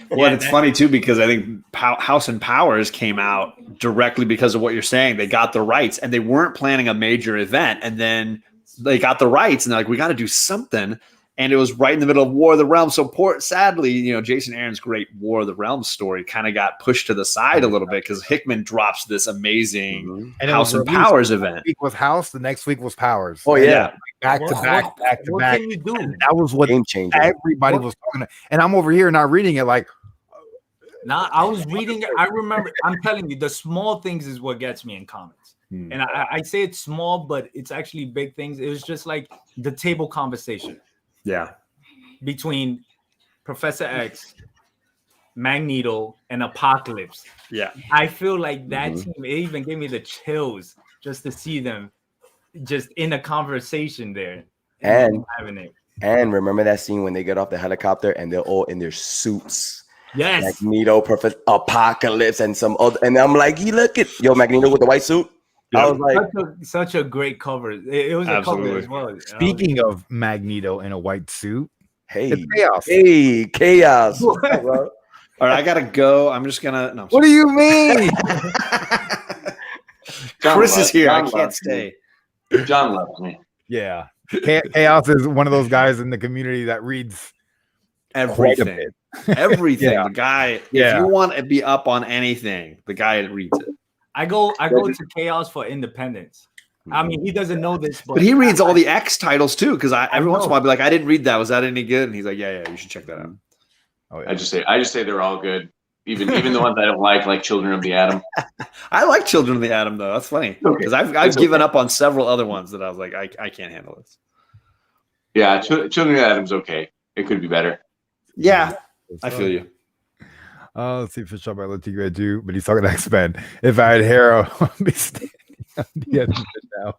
Well, it's funny, too, because I think House and Powers came out directly because of what you're saying. They got the rights, and they weren't planning a major event. And then they got the rights, and they're like, we got to do something. And it was right in the middle of War of the Realms. So sadly, you know, Jason Aaron's great War of the Realms story kind of got pushed to the side a little bit because Hickman drops this amazing House and Powers event. This week was House, the next week was Powers. Oh, yeah. Back to back. What can you do? And that was what Game changer. everybody was talking about. And I'm over here not reading it like. Nah, I was reading it. I remember, I'm telling you, the small things is what gets me in comics. And I say it's small, but it's actually big things. It was just like the table conversation. Yeah. Between Professor X, Magneto, and Apocalypse. Yeah. I feel like that team, it even gave me the chills just to see them just in a conversation there. And having it. And remember that scene when they get off the helicopter and they're all in their suits. Yes. Magneto, Professor Apocalypse, and some other. And I'm like, you look at Magneto with the white suit. I was like, such a great cover. It was a cover as well. Speaking of Magneto in a white suit, hey, it's chaos. Hey, chaos. All right, I gotta go. I'm just gonna. No, what do you mean? Chris is here. I can't stay. John loves me. Yeah, Chaos is one of those guys in the community that reads everything. Everything. Yeah. The guy. If you want to be up on anything, the guy reads it. I go to Chaos for independence. I mean, he doesn't know this, but he reads all the X titles too. Because every once in a while, I'll be like, I didn't read that. Was that any good? And he's like, yeah, you should check that out. Oh, yeah. I just say they're all good. Even the ones I don't like Children of the Atom. I like Children of the Atom though. That's funny because I've given up on several other ones that I was like, I can't handle this. Yeah, Children of the Atom's okay. It could be better. Yeah. I feel you. Let's see if it's shot by Latigo too, but he's talking X-Men. If I had hair, I'd be standing on the end of it now.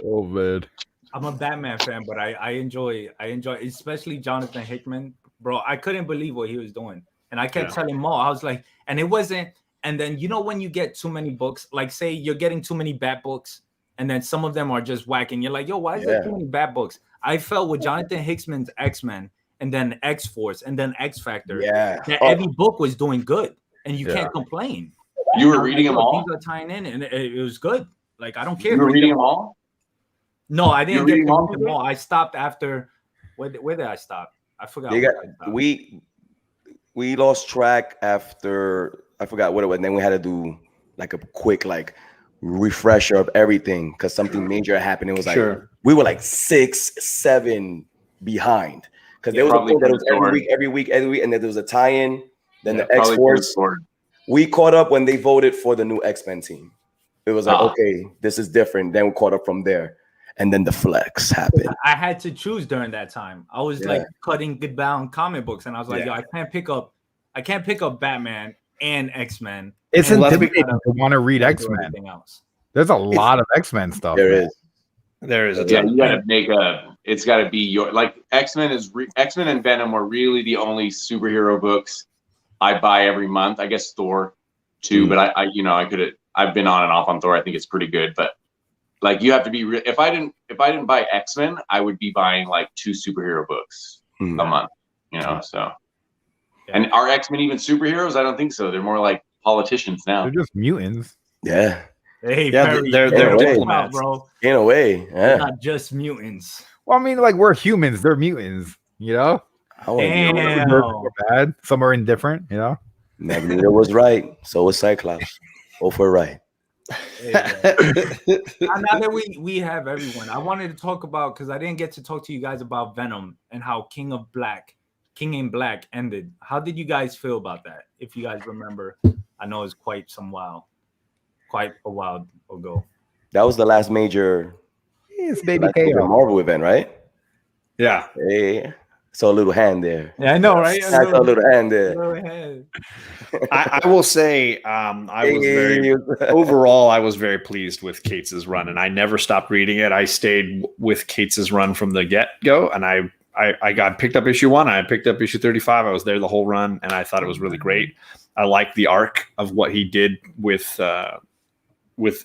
Oh man. I'm a Batman fan, but I enjoy especially Jonathan Hickman, bro. I couldn't believe what he was doing, and I kept telling Mo, I was like, and it wasn't. And then you know when you get too many books, like say you're getting too many Bat books, and then some of them are just whack, and you're like, yo, why is there too many Bat books? I felt with Jonathan Hickman's X-Men, and then X-Force, and then X-Factor, that every book was doing good, and you can't complain. You were reading them all? These are tying in, and it was good. Like, I don't care. You were reading them all? No, I didn't get to read them all. I stopped after. Where did I stop? I forgot. We lost track after, I forgot what it was. And then we had to do like a quick refresher of everything because something major happened. It was like we were like 6, 7 behind because there was a book that was every week, and then there was a tie-in. Then the X-Force. We caught up when they voted for the new X-Men team. It was like, okay, this is different. Then we caught up from there. And then the flex happened. I had to choose during that time. I was like cutting down comic books, and I was like, yo, I can't pick up Batman and X-Men. It's intimidating to want to read X-Men. There's a lot of X-Men stuff. There is. You gotta make it's gotta be your X-Men and Venom were really the only superhero books I buy every month. I guess Thor too, but I've been on and off on Thor. I think it's pretty good, but you have to be if I didn't buy X-Men, I would be buying 2 superhero books a month, so. And are X-Men even superheroes? I don't think so. They're more like politicians now. They're just mutants. Yeah. Hey, they're diplomats, bro. In a way, they're not just mutants. Well, I mean, we're humans. They're mutants, Damn. Some are bad. Some are indifferent, Magneto was right. So was Cyclops. Both were right. Now that we have everyone, I wanted to talk about, because I didn't get to talk to you guys about Venom and how King in Black ended. How did you guys feel about that? If you guys remember, I know it's quite a while ago. That was the last major Marvel event, right? Yeah. Hey, saw a little hand there. Yeah, I know, right? I saw a little hand there. I will say, overall, I was very pleased with Cates's run, and I never stopped reading it. I stayed with Cates's run from the get-go, and I got picked up issue 1. I picked up issue 35. I was there the whole run, and I thought it was really great. I liked the arc of what he did with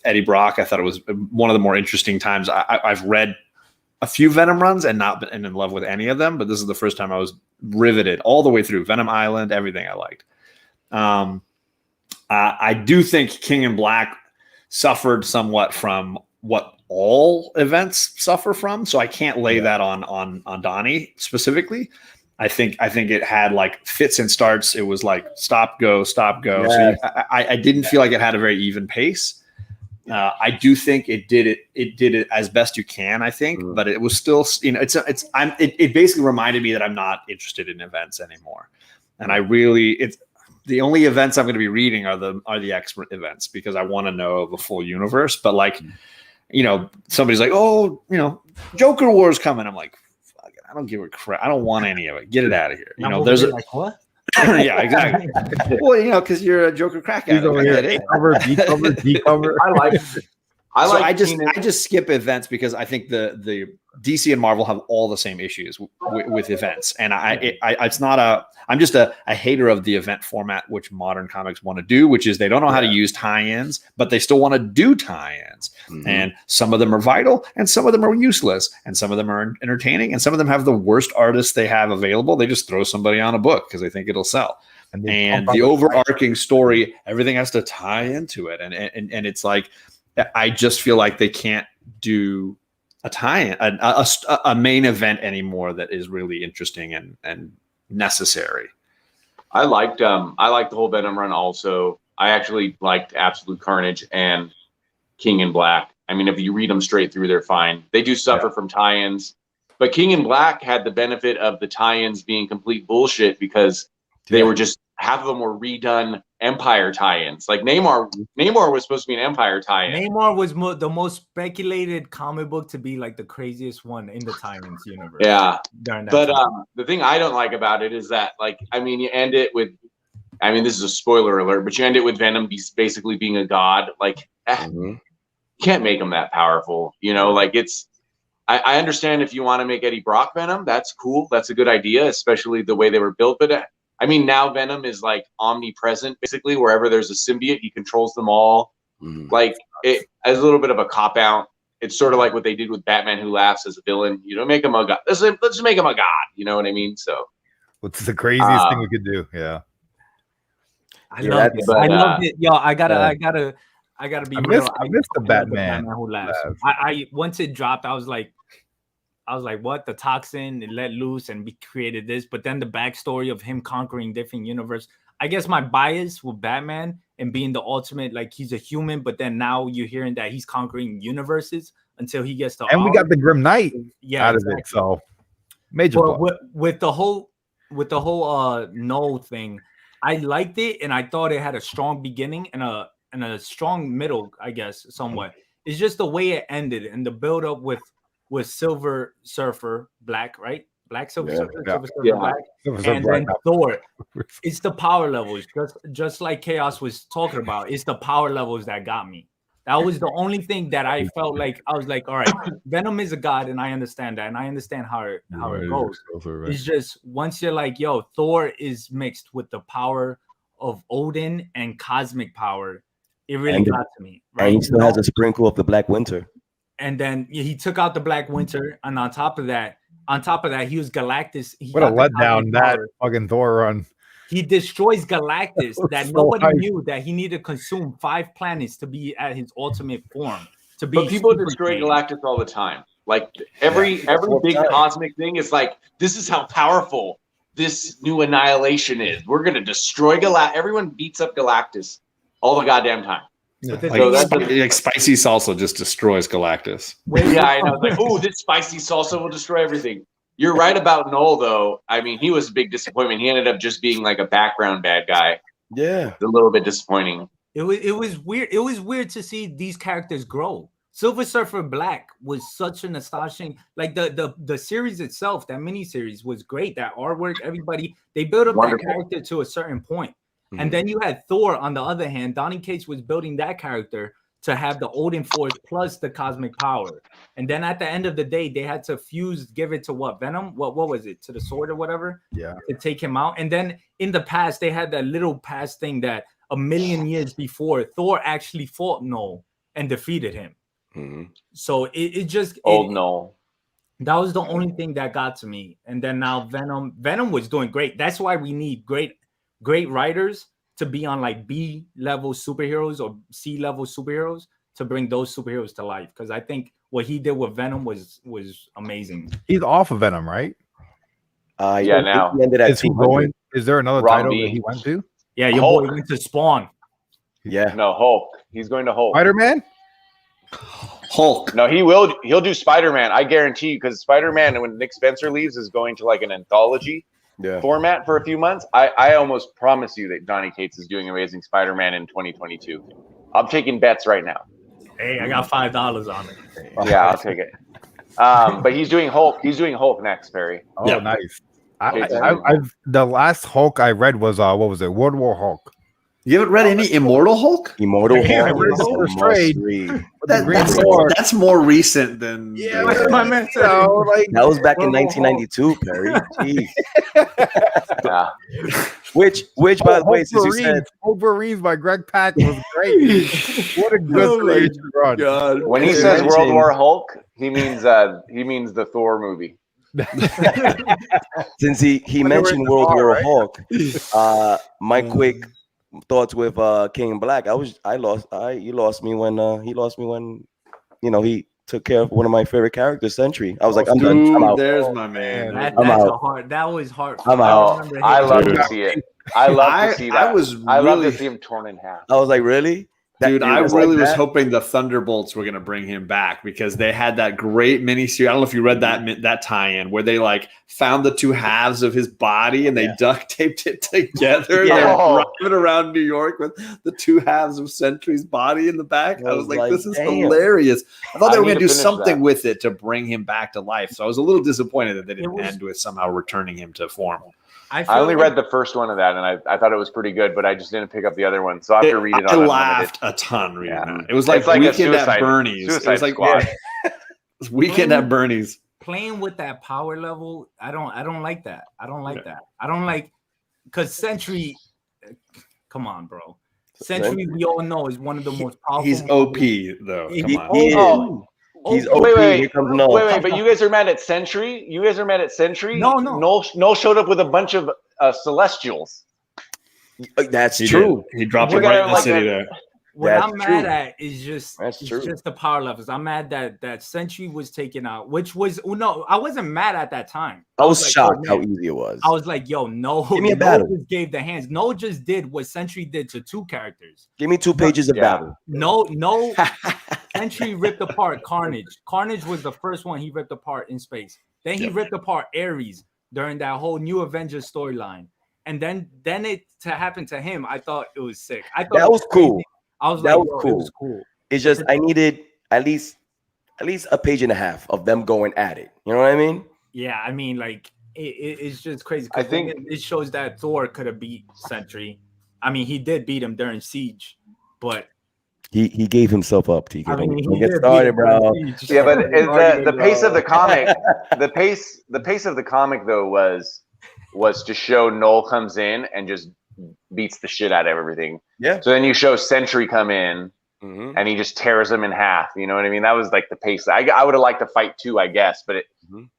Eddie Brock. I thought it was one of the more interesting times. I've read a few Venom runs and not been in love with any of them, but this is the first time I was riveted all the way through. Venom Island, everything I liked. I do think King in Black suffered somewhat from what all events suffer from, so I can't lay that on Donnie specifically. I think it had fits and starts. It was stop go. Yeah. So I didn't feel like it had a very even pace. I do think it did it as best you can, I think, but it was still, it basically reminded me that I'm not interested in events anymore. And the only events I'm going to be reading are the expert events, because I want to know the full universe. But somebody's like, oh, Joker War's coming. I'm like, fuck it, I don't give a crap. I don't want any of it. Get it out of here. There's what? Yeah, exactly. Well, because you're a Joker crack addict. Cover. I just skip events because I think the DC and Marvel have all the same issues with events, and I'm just a hater of the event format which modern comics want to do, which is they don't know how to use tie-ins, but they still want to do tie-ins, and some of them are vital, and some of them are useless, and some of them are entertaining, and some of them have the worst artists they have available. They just throw somebody on a book because they think it'll sell, and the overarching story, everything has to tie into it, and it's like, I just feel like they can't do a tie-in, a main event anymore that is really interesting and necessary. I liked the whole Venom run also. I actually liked Absolute Carnage and King in Black. I mean, if you read them straight through, they're fine. They do suffer from tie-ins, but King in Black had the benefit of the tie-ins being complete bullshit because they were just half of them were redone Empire tie-ins. Like Namor was supposed to be an Empire tie-in. Namor was the most speculated comic book to be like the craziest one in the tie-ins universe. Yeah, during that but time. the thing I don't like about it is that, like, I mean, you end it with, I mean, this is a spoiler alert, but you end it with Venom basically being a god. Like, you can't make him that powerful, you know? Like, it's, I understand if you want to make Eddie Brock Venom, that's cool. That's a good idea, especially the way they were built. But I mean, now Venom is like omnipresent, basically. Wherever there's a symbiote, he controls them all. Like, it as a little bit of a cop out. It's sort of like what they did with Batman Who Laughs as a villain. You know, make him a god. Let's just make him a god. You know what I mean? So, what's the craziest thing we could do? Yeah, I love it. I love it. Yo, I gotta be real. I missed the Batman Who Laughs. I once it dropped, I was like, what? The toxin, it let loose, and we created this. But then the backstory of him conquering different universe. I guess my bias with Batman and being the ultimate, like he's a human, but then now you're hearing that he's conquering universes until he gets to. And we got the Grim Knight out of it, so major. With the whole no thing, I liked it, and I thought it had a strong beginning and a strong middle, I guess, somewhat. It's just the way it ended and the build up with Silver Surfer Black, right? Black Silver Surfer, Silver Surfer Black, and then Thor. It's the power levels, just like Chaos was talking about. It's the power levels that got me. That was the only thing that I felt like I was like, all right, Venom is a god, and I understand that, and I understand how it goes. It's just once you're like, yo, Thor is mixed with the power of Odin and cosmic power. It really got to me. Right? And he still has a sprinkle of the Black Winter. And then he took out the Black Winter, and on top of that, he was Galactus. What a letdown that fucking Thor run. He destroys Galactus that nobody knew that he needed to consume 5 planets to be at his ultimate form. But people destroy Galactus all the time. Like every big cosmic thing is like, this is how powerful this new annihilation is. We're gonna destroy Galactus. Everyone beats up Galactus all the goddamn time. Yeah. Like spicy salsa just destroys Galactus. Yeah, I know. Like, oh, this spicy salsa will destroy everything. You're right about Noel, though. I mean, he was a big disappointment. He ended up just being like a background bad guy. Yeah, it's a little bit disappointing. It was weird. It was weird to see these characters grow. Silver Surfer Black was such an astonishing, like the series itself, that miniseries was great. That artwork, everybody, they built up that character to a certain point. And then you had Thor on the other hand. Donny Cates was building that character to have the Odin Force plus the cosmic power. And then at the end of the day, they had to give it to what? Venom? What was it? To the sword or whatever? Yeah. To take him out. And then in the past, they had that little past thing that a million years before, Thor actually fought Noel and defeated him. So it just... Noel. That was the only thing that got to me. And then now Venom was doing great. That's why we need great writers to be on like B level superheroes or C level superheroes to bring those superheroes to life. Because I think what he did with Venom was amazing. He's off of Venom, right? Yeah, now he ended at is he going? Is there another title that he went to? Yeah, your boy went to Spawn. Yeah, no, Hulk. He's going to Hulk. Spider-Man. Hulk. No, he'll do Spider-Man. I guarantee you, because Spider-Man, when Nick Spencer leaves, is going to like an anthology format for a few months. I almost promise you that Donny Cates is doing Amazing Spider-Man in 2022. I'm taking bets right now. Hey, I got $5 on it. Yeah, I'll take it. But he's doing Hulk. He's doing Hulk next, Perry. Oh, yeah. Nice. I've the last Hulk I read was what was it? World War Hulk. You haven't read any Immortal Hulk? Immortal Hulk. I read the first trade. That's more recent than my man said. That was back in 1992, Perry. Yeah. Which by the way, since you said Wolverines by Greg Pak was great. What a good creation run. God. When he says World War Hulk, he means the Thor movie. Since he mentioned World War Hulk, my quick thoughts with King Black. You lost me when he took care of one of my favorite characters, Sentry. I was like, I'm done. I'm out. There's my man. That was hard. I'm out. I love to see it. I love to see that. I love to see him torn in half. I was like, really? Dude, I was really like was that? hoping the Thunderbolts were going to bring him back because they had that great miniseries. I don't know if you read that tie-in where they like found the two halves of his body and they duct taped it together. Yeah. They're Oh. driving around New York with the two halves of Sentry's body in the back. I was like, this is damn. hilarious. I thought they were need going to to do finish something that. with it to bring him back to life. So I was a little disappointed that they didn't was- end with somehow returning him to form. I only read the first one of that, and I thought it was pretty good, but I just didn't pick up the other one, so I have to read it I on laughed a ton reading Yeah. that. It was like, It's like a Weekend at Suicide- Bernie's. It Suicide was like Squad. it was Weekend at Bernie's. playing with that power level. I don't like that. I don't like that. I don't like because Sentry. Come on, bro. Sentry, we all know, is one of the most powerful. He's OP though. He- Come on. He is. Oh. He's Oh, OP. wait. Here comes Noel. Wait, but you guys are mad at Sentry? You guys are mad at Sentry? No. Noel showed up with a bunch of Celestials. That's He true. did. He dropped We him right gotta in the like city that- there. What That's I'm mad true. at is just That's it's true. just the power levels. I'm mad that Sentry was taken out, which was no, I wasn't mad at that time. I was like, shocked oh, how man. easy it was. I was like, yo, no, Give me a no battle. just gave the hands. No just did what Sentry did to two characters. Give me 2 pages of Yeah. battle. No, Sentry ripped apart Carnage. Carnage was the first one he ripped apart in space. Then he ripped apart Ares during that whole New Avengers storyline. And then it to happen to him, I thought it was sick. I thought That it was cool. crazy. I was That like, was yo, cool. it was cool. It's just I needed at least a page and a half of them going at it. You know what I mean? Yeah, I mean, like it's just crazy. I 'cause think- it shows that Thor could have beat Sentry. I mean, he did beat him during Siege, but He gave himself up. TK. I mean, Don't he get did started, beat him bro. during Siege. Yeah, but the pace of the comic, bro. the pace of the comic though was to show Noel comes in and just beats the shit out of everything. Yeah. So then you show Sentry come in Mhm. and he just tears them in half. You know what I mean? That was like the pace. I would have liked to fight too, I guess, but it, Mhm.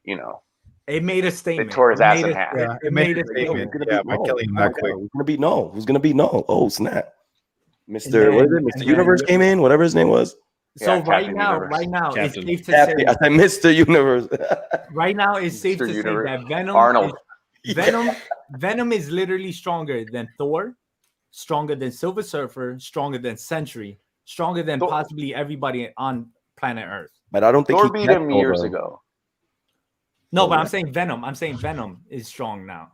you know, It made a statement. They tore his It ass made in a- half. It, it made a statement. Gonna by beat killing him Noel. that quick. Who's gonna beat Noel? Who's gonna beat Noel? Oh snap! Mr. then- What is it? and Mr. then- Universe came in. Whatever his name was. So Yeah, right Captain now, Universe. it's Captain. safe to Captain. I say. said Mr. Universe. Right now, it's safe Mr. to say Universe. that Venom. Arnold. Venom is literally stronger than Thor, stronger than Silver Surfer, stronger than Sentry, stronger than Thor- possibly everybody on planet Earth. But I don't think Thor he beat kept him all years the- ago. No, Oh, but yeah. I'm saying Venom. I'm saying Venom is strong now.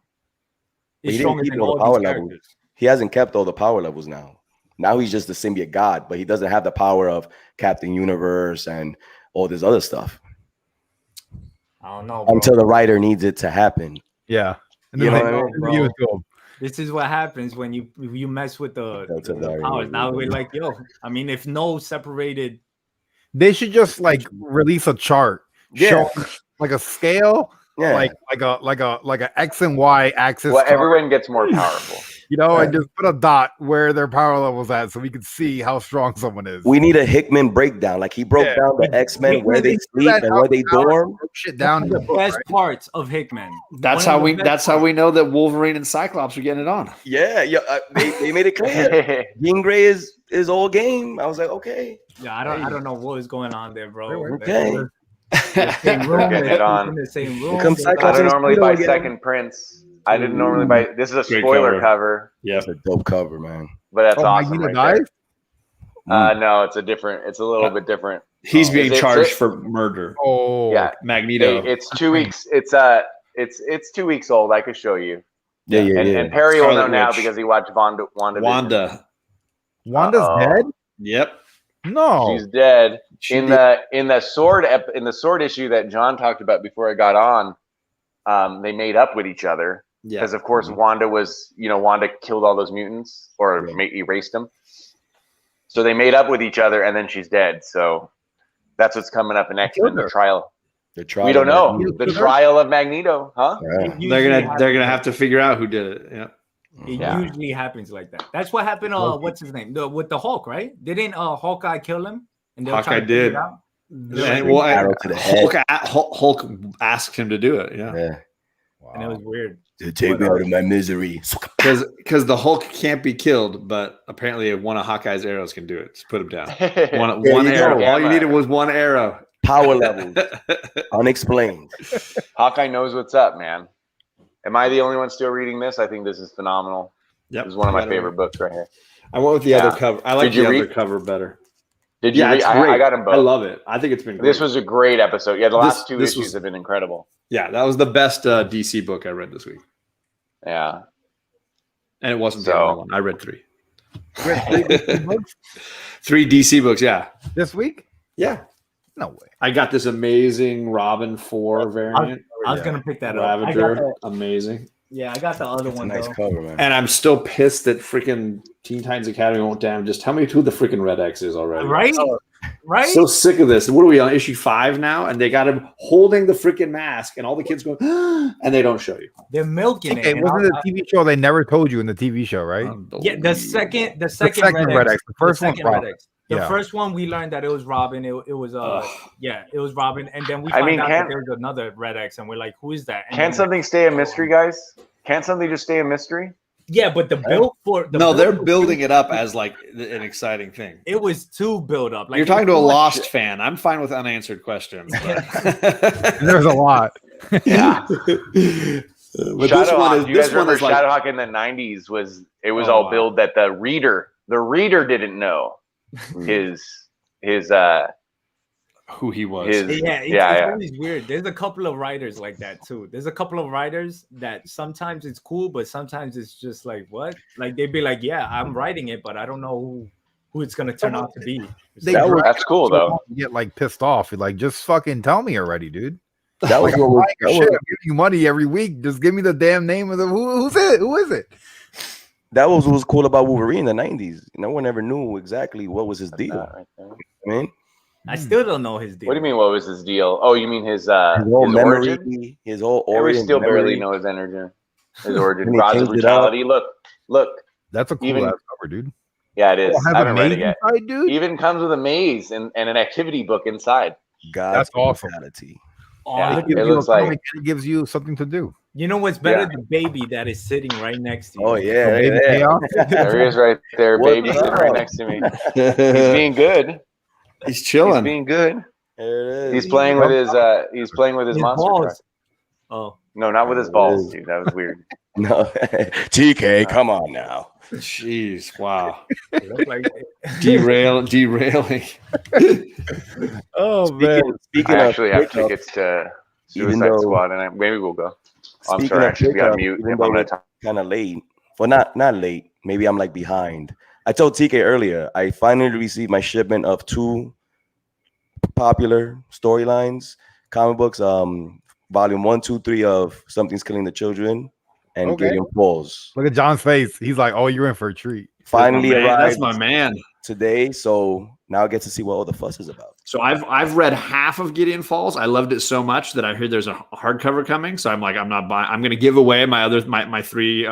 But Is he didn't stronger keep than all all the power these levels. characters. He hasn't kept all the power levels now. Now he's just the symbiote god, but he doesn't have the power of Captain Universe and all this other stuff I don't know, bro. until the writer needs it to happen. Yeah. And You then know they- what I mean, bro? he was cool. This is what happens when you mess with the Very powers. Now weird. we're like, yo, I mean, if no separated, They should just like release a chart, Yeah. show like a scale, Yeah. like a X and Y axis. Well, chart, everyone gets more powerful. you know, and Yeah. just put a dot where their power level's at, so we can see how strong someone is. We need a Hickman breakdown. Like he broke Yeah. down the X-Men, where they Hickman sleep did that and where they how dorm. broke shit down. in the the book, best right? parts of Hickman. That's One of how the we. best That's how parts. we know that Wolverine and Cyclops are getting it on. Yeah, they made it clear. Jean Grey is all game. I was like, okay. Yeah, I don't know what is going on there, bro. Okay. Same room, Getting they're it on. in the same room. comes They're Cyclops I and don't normally buy again. Second Prince. I didn't normally buy. This is a Great spoiler cover. cover, Yeah. That's a dope cover, man. but that's Oh, awesome. Magneto Right died? there. No, it's a different. It's a little bit different. He's Oh. being Is it- charged is it- for murder. Oh, Yeah, Magneto. It's 2 weeks. It's 2 weeks old. I could show you. Yeah. And Perry will know Scarlet now Witch. because he watched WandaVision. Wanda. Wanda's Uh-oh. dead? Yep. No. She's dead. She in did- the sword issue that John talked about before I got on, they made up with each other Yeah. because of course Wanda killed all those mutants or Yeah. erased them. So they made up with each other and then she's dead. So that's what's coming up in X-Men, killed the her? trial. They're trying. We don't know. You The killed her? trial of Magneto, huh? Yeah. They're gonna have to figure out who did it. Yeah. It Yeah. usually happens like that. That's what happened. What's his name? With the Hulk, right? Didn't Hawkeye kill him? And they were Hawkeye trying to figure did. it out? And, well, Arrow to the head. Hulk asked him to do it. Yeah. Yeah. And it was weird. To take me out of my misery. Because the Hulk can't be killed, but apparently one of Hawkeye's arrows can do it. Just put him down. One There one you arrow. go. All you needed was one arrow. Power levels unexplained. Hawkeye knows what's up, man. Am I the only one still reading this? I think this is phenomenal. Yep. This is one of my favorite books right here. I went with the other cover. I like Did you the other read? cover better. Did you Yeah, read? it's great. I got them both. I love it. I think it's been great. This was a great episode. Yeah, the last two this issues was- have been incredible. Yeah, that was the best DC book I read this week. Yeah. And it wasn't the So- only one. I read 3. Books 3 DC books, yeah. this week? Yeah. No way. I got this amazing Robin 4 variant. I was gonna pick that up. I got Ravager. the, Amazing. yeah, I got the other It's a one nice though. cover, man. And I'm still pissed that freaking Teen Titans Academy won't down. Just tell me who the freaking Red X is already. Right? Right? So sick of this. What are we on issue 5 now? And they got him holding the freaking mask, and all the kids going, and they don't show you. They're milking it. It and wasn't I- a TV show. They never told you in the TV show, right? Yeah, the second second Red X. The first one's second Red Robin. X. The Yeah. first one we learned that it was Robin. It was Ugh. it was Robin, and then we I found mean, out can't- that there was another Red X, and we're like, who is that? And Can then- something stay a mystery, guys? Can't something just stay a mystery? Yeah, but the build for the No, build they're for- building it up as like an exciting thing. It was too build up. Like You're talking to a it was too much- Lost fan. I'm fine with unanswered questions. but- There's a lot. Yeah. But this Shadowhawk, one is you this guys one remember is like Shadowhawk in the 90s was Oh, all wow. billed that the reader didn't know his who he was. Yeah, it's Yeah. always weird. There's a couple of writers like that too. There's a couple of writers that sometimes it's cool, but sometimes it's just like what? Like they'd be like, "Yeah, I'm writing it, but I don't know who it's gonna turn out to be." They That was- drag That's it cool, so though. long you get like pissed off. You're like, just fucking tell me already, dude. That was Like, what I'm was, buying your that, shit. was, I'm giving you money every week. Just give me the damn name of the who's it? Who is it? that was what was cool about Wolverine in the 90s. No one ever knew exactly what was his deal. Right there. I mean, I still don't know his deal. Hmm. What do you mean? What was his deal? Oh, you mean his his whole his memory, origin? his whole Yeah, we origin. still barely memory. know his energy, his origin. When he Rods of changed it up. brutality. Look. That's a cool Even- ass cover, dude. Yeah, it is. Oh, I have a haven't read maze it yet. inside, dude. Even comes with a maze and an activity book inside. God's That's awesome. brutality. Oh, Yeah, look It gives at- you looks a like- comic and it gives you something to do. you know what's better? Yeah. The baby that is sitting right next to you. Oh yeah, Baby yeah. Chaos. There he is, right there, What's baby, sitting up? right next to me. He's being good. He's He's chilling. being good. There it is. He's playing with his His monster balls. truck. Oh, No, not with his balls, dude. That was weird. No, TK, come on now. Jeez, wow. it looked like Derailing. Oh Speaking I of actually have pickup, tickets to even Suicide though- Squad, and maybe we'll go. I'm speaking sorry, I of should be on pickup, mute even if though I'm gonna it's talk. kind of late. Well, not late. Maybe I'm like behind. I told TK earlier. I finally received my shipment of 2 popular storylines, comic books. Volume 1, 2, 3 of Something's Killing the Children and Okay. Gideon Falls. Look at John's face. He's like, "Oh, you're in for a treat." Finally Man, arrived that's my man. today, so now I get to see what all the fuss is about. So I've read half of Gideon Falls. I loved it so much that I heard there's a hardcover coming. So I'm like, I'm not buying. I'm going to give away my 3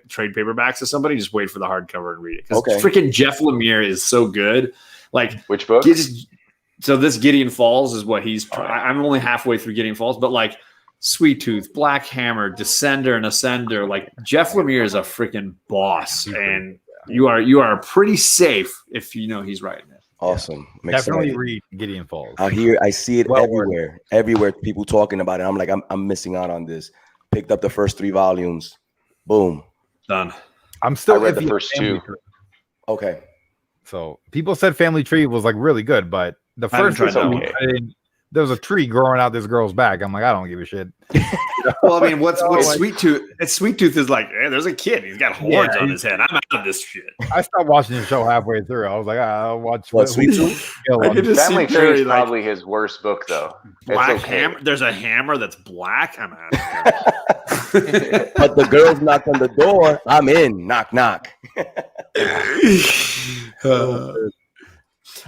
trade paperbacks to somebody. Just wait for the hardcover and read it because Okay. freaking Jeff Lemire is so good. Like, Which book? so this Gideon Falls is what he's. I'm only halfway through Gideon Falls, but like Sweet Tooth, Black Hammer, Descender, and Ascender. Like Jeff Lemire is a freaking boss, and you are pretty safe if you know he's writing it. Awesome. I'm Definitely excited. read Gideon Falls. I see it Well worth everywhere. People talking about it. I'm like, I'm missing out on this. Picked up the first 3 volumes. Boom. Done. I'm still I read the iffy on first Family 2. Tree. Okay. So people said Family Tree was like really good, but the I haven't first tried that one, one. there was a tree growing out this girl's back. I'm like, I don't give a shit. Well, I mean, what's Sweet Tooth? Sweet Tooth is like, hey, there's a kid. He's got horns Yeah, on his head. I'm out of this shit. I stopped watching the show halfway through. I was like, I'll watch What, Sweet Tooth? I could just Family see Tree Perry, is like, probably his worst book, though. black It's okay. hammer. There's a hammer that's black. I'm out of here. But the girls knocked on the door. I'm in. Knock, knock.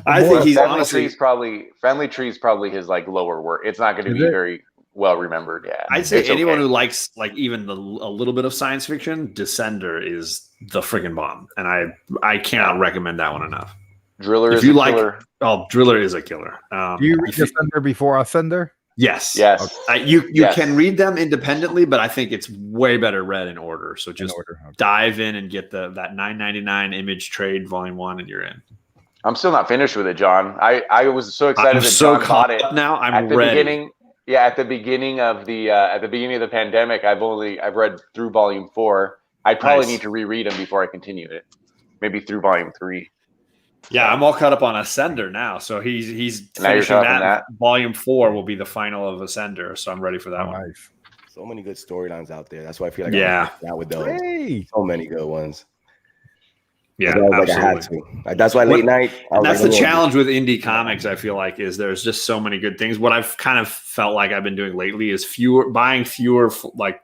I think he's Family honestly. Tree is probably his like lower work. It's not going to Is be it? very well remembered. Yeah, I'd say It's anyone okay. who likes like even a little bit of science fiction, Descender is the freaking bomb, and I cannot recommend that one enough. Driller if is you a like- killer. Oh, Driller is a killer. Do you read if you- Ascender before Ascender? yes, Yes. You Yes. can read them independently, but I think it's way better read in order. So just In order. Okay. dive in and get that $9.99 Image Trade Volume 1, and you're in. I'm still not finished with it, John. I was so excited I'm that so John bought caught it up now. I'm at the ready. beginning. Yeah, at the beginning of the pandemic, I've read through volume 4. I probably Nice. need to reread them before I continue it. maybe through volume 3. Yeah, I'm all caught up on Ascender now. So he's Now you're finishing talking that. that? Volume 4 will be the final of Ascender, so I'm ready for that Oh, one. nice. So many good storylines out there. That's why I feel like Yeah. I'm out with those. Hey. So many good ones. Yeah, I was like, I had absolutely. to. Like, that's why late night. I was That's like, the "Oh, challenge with indie comics. I feel like is there's just so many good things. What I've kind of felt like I've been doing lately is buying fewer like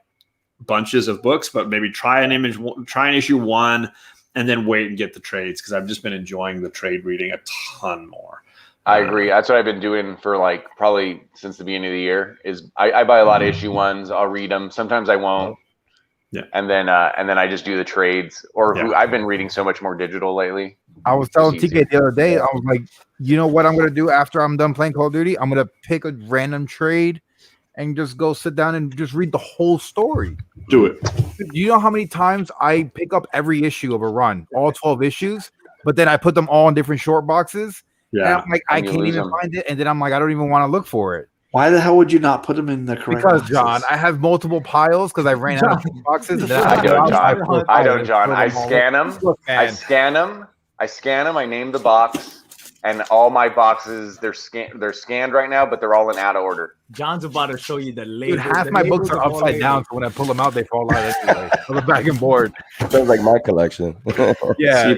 bunches of books, but maybe try an issue 1, and then wait and get the trades because I've just been enjoying the trade reading a ton more. I agree. That's what I've been doing for like probably since the beginning of the year. Is I buy a lot of issue 1s. I'll read them. Sometimes I won't. Yeah. And then I just do the trades. Or Yeah. I've been reading so much more digital lately. I was telling It's TK easy. the other day, I was like, you know what I'm gonna do after I'm done playing Call of Duty? I'm gonna pick a random trade and just go sit down and just read the whole story. Do it. Do you know how many times I pick up every issue of a run, all 12 issues, but then I put them all in different short boxes? And Yeah. I'm like, I And you can't lose even them. find it. And then I'm like, I don't even want to look for it. Why the hell would you not put them in the correct Because, boxes? John, I have multiple piles because I ran out of boxes. And then I don't, John. pull I files don't, and John. throw I them all scan away. them. Look, I man, scan them. I name the box, and all my boxes they're scanned right now, but they're all in out of order. John's about to show you the label. dude, half the my labels books are of all upside down, labels. so when I pull them out, they fall out anyway. On the back and board. sounds like my collection. So Yeah. you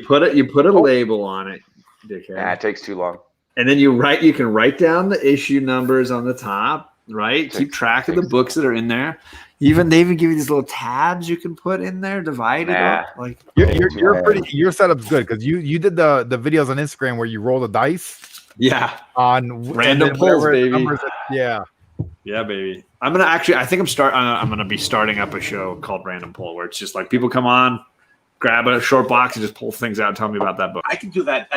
put a label on it, dickhead. Nah, it takes too long. And then you can write down the issue numbers on the top, right? Keep track of the books that are in there. They even give you these little tabs you can put in there, divided up. Like Your setup's good because you did the videos on Instagram where you roll the dice yeah, on Random and then pulls, whatever baby. numbers yeah. yeah, baby. I'm gonna be starting up a show called Random Pull where it's just like people come on, grab a short box and just pull things out and tell me about that book. I can do that.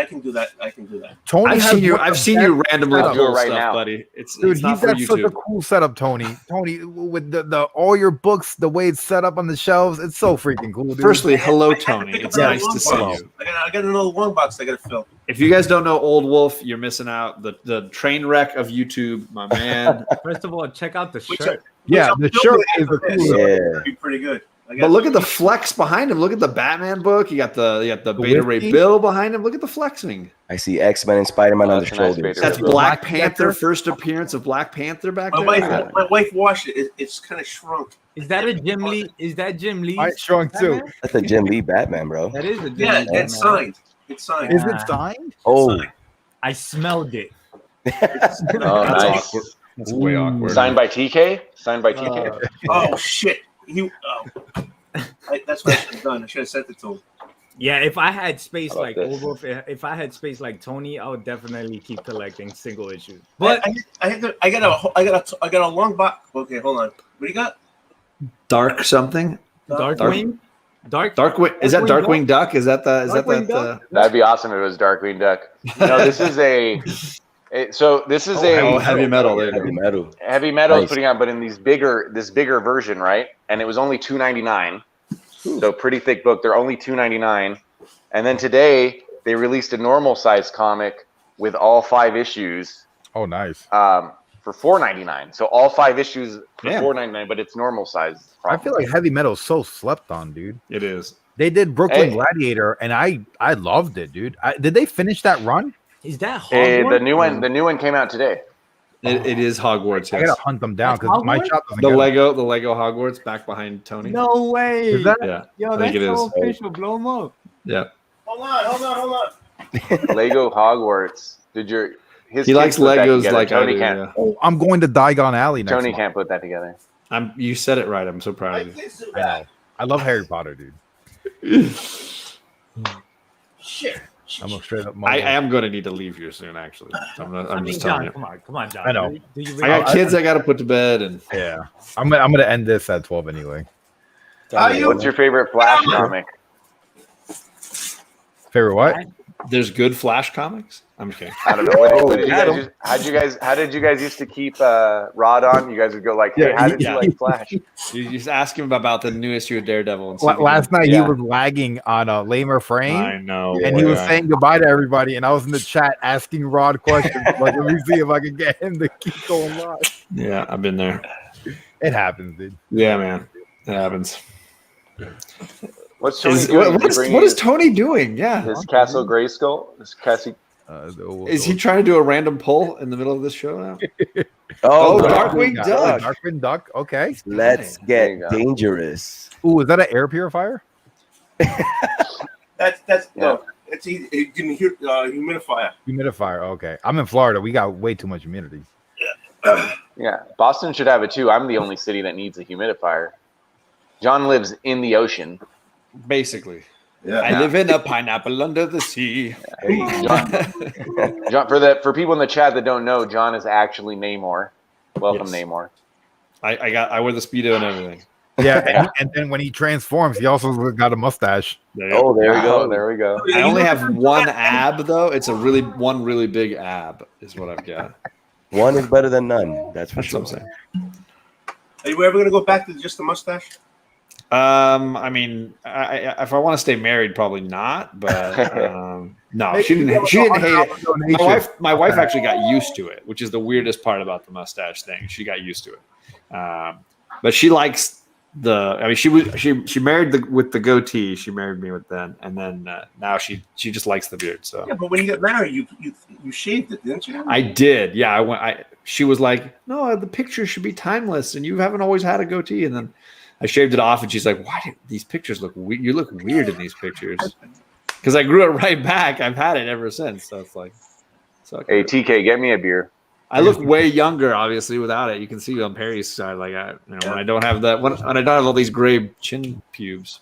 Tony I've has seen you. one of I've the seen you best randomly setups. Do it pull right stuff, now. buddy. It's Dude, not he's for got such a YouTube. cool setup, Tony. Tony, with the all your books, the way it's set up on the shelves, it's so freaking cool, dude. Firstly, hello, I had to Tony. pick up It's another nice long to see box. you. I got another long box I got to fill. If you guys don't know Old Wolf, you're missing out. The train wreck of YouTube, my man. First of all, check out the Which shirt. Yeah, the shirt is a this. cool. Yeah. Be pretty good. But look at the flex behind him. Look at the Batman book. You got the Beta Ray whiskey? Bill behind him. Look at the flexing. I see X-Men and Spider-Man on the That's a nice shoulders. Beta That's Ray Bill. Black Black Panther. Panther? First appearance of Black Panther back My there. wife washed it. It's kind of shrunk. Is that a Jim Lee? Is that Jim Lee? I shrunk too. Batman? That's a Jim Lee Batman, bro. That is a Jim Yeah, Lee. it's Batman. signed. It's signed. Is it signed? Oh, I smelled it. Oh, That's nice. awkward. That's way awkward. Signed by TK. Signed by TK. Oh shit! That's what I should have done. I should have sent it to him. Yeah, if I had space How about like this? Wolf, if I had space like Tony, I would definitely keep collecting single issues. But But I got a long box. Okay, hold on. What do you got? Dark something. Darkwing, Darkwing. Is that Darkwing Duck? Is that the? Is that Darkwing the? That'd be awesome if it was Darkwing Duck. No, this is Heavy metal. There you heavy go. metal. Heavy Metal is Nice. putting out, but in this bigger version, right? And it was only $2.99, so pretty thick book. They're only $2.99, and then today they released a normal size comic with all 5 issues Oh, nice. for $4.99. So all 5 issues for Damn. $4.99, but it's normal size. I feel like heavy metal is so slept on, dude. It is. They did Brooklyn Hey. Gladiator, and I loved it, dude. Did they finish that run? is that the Hogwarts? new one came out today. It is Hogwarts. I Yes. gotta hunt them down That's because my Hogwarts? shop doesn't The get them. Lego Hogwarts back behind Tony. No way. Is that? Yeah. Yo, I that's think it so is. official. Blow them up. Yeah. Hold on. Lego Hogwarts. His He kids likes put that Legos together. like I Tony do. can't. Yeah. Oh, I'm going to Diagon Alley next Tony month. can't put that together. You said it right. I'm so proud of you. I know. I love Harry Potter, dude. Shit. I'm a straight up. I am going to need to leave here soon. Actually, I'm just telling you. Come on, John. I know. Do you I got kids I got to put to bed, and Yeah, I'm gonna end this at 12 anyway. What's your favorite Flash comic? Favorite what? there's good Flash comics. I'm just kidding. I don't know. What did you guys how did you guys used to keep Rod on? You guys would go like, hey, how did you like Flash? You just ask him about the new issue of Daredevil. And see if he Last can- night Yeah. he was lagging on a lamer frame. I know, And he was yeah. saying goodbye to everybody, and I was in the chat asking Rod questions. Like, let me see if I can get him to keep going live. Yeah, I've been there. It happens, dude. Yeah, man, it happens. What's Tony doing? What is Tony doing? Yeah. His Castle Grayskull? His Cassie. Is he trying to do a random pull in the middle of this show now? Oh, Darkwing Duck. Darkwing Duck. Okay. Let's get dangerous. Ooh, is that an air purifier? That's no. It's a humidifier. Humidifier. Okay. I'm in Florida. We got way too much humidity. Yeah, Boston should have it too. I'm the only city that needs a humidifier. John lives in the ocean. Basically. Yeah. I live in a pineapple under the sea. John, for people in the chat that don't know, John is actually Namor. Welcome, Yes. Namor. I wear the Speedo and everything. Yeah, and then when he transforms, he also got a mustache. Oh, there we go. There we go. I only have one ab though. It's one really big ab is what I've got. One is better than none. That's for That's sure. what I'm saying. Are you ever gonna go back to just the mustache? I mean, if I want to stay married, probably not. But no, she didn't hate it. My wife actually got used to it, which is the weirdest part about the mustache thing. She got used to it, but she likes she married with the goatee. She married me with then, and then now she just likes the beard. So Yeah, but when you got married, you shaved it, didn't you? I did. Yeah, she was like, no, the picture should be timeless, and you haven't always had a goatee, and then I shaved it off, and she's like, "Why do these pictures look weird? You look weird in these pictures." Because I grew it right back. I've had it ever since. So it's like, Hey, TK, get me a beer. I look way younger, obviously, without it. You can see on Perry's side, like when I don't have that, when I don't have all these gray chin pubes.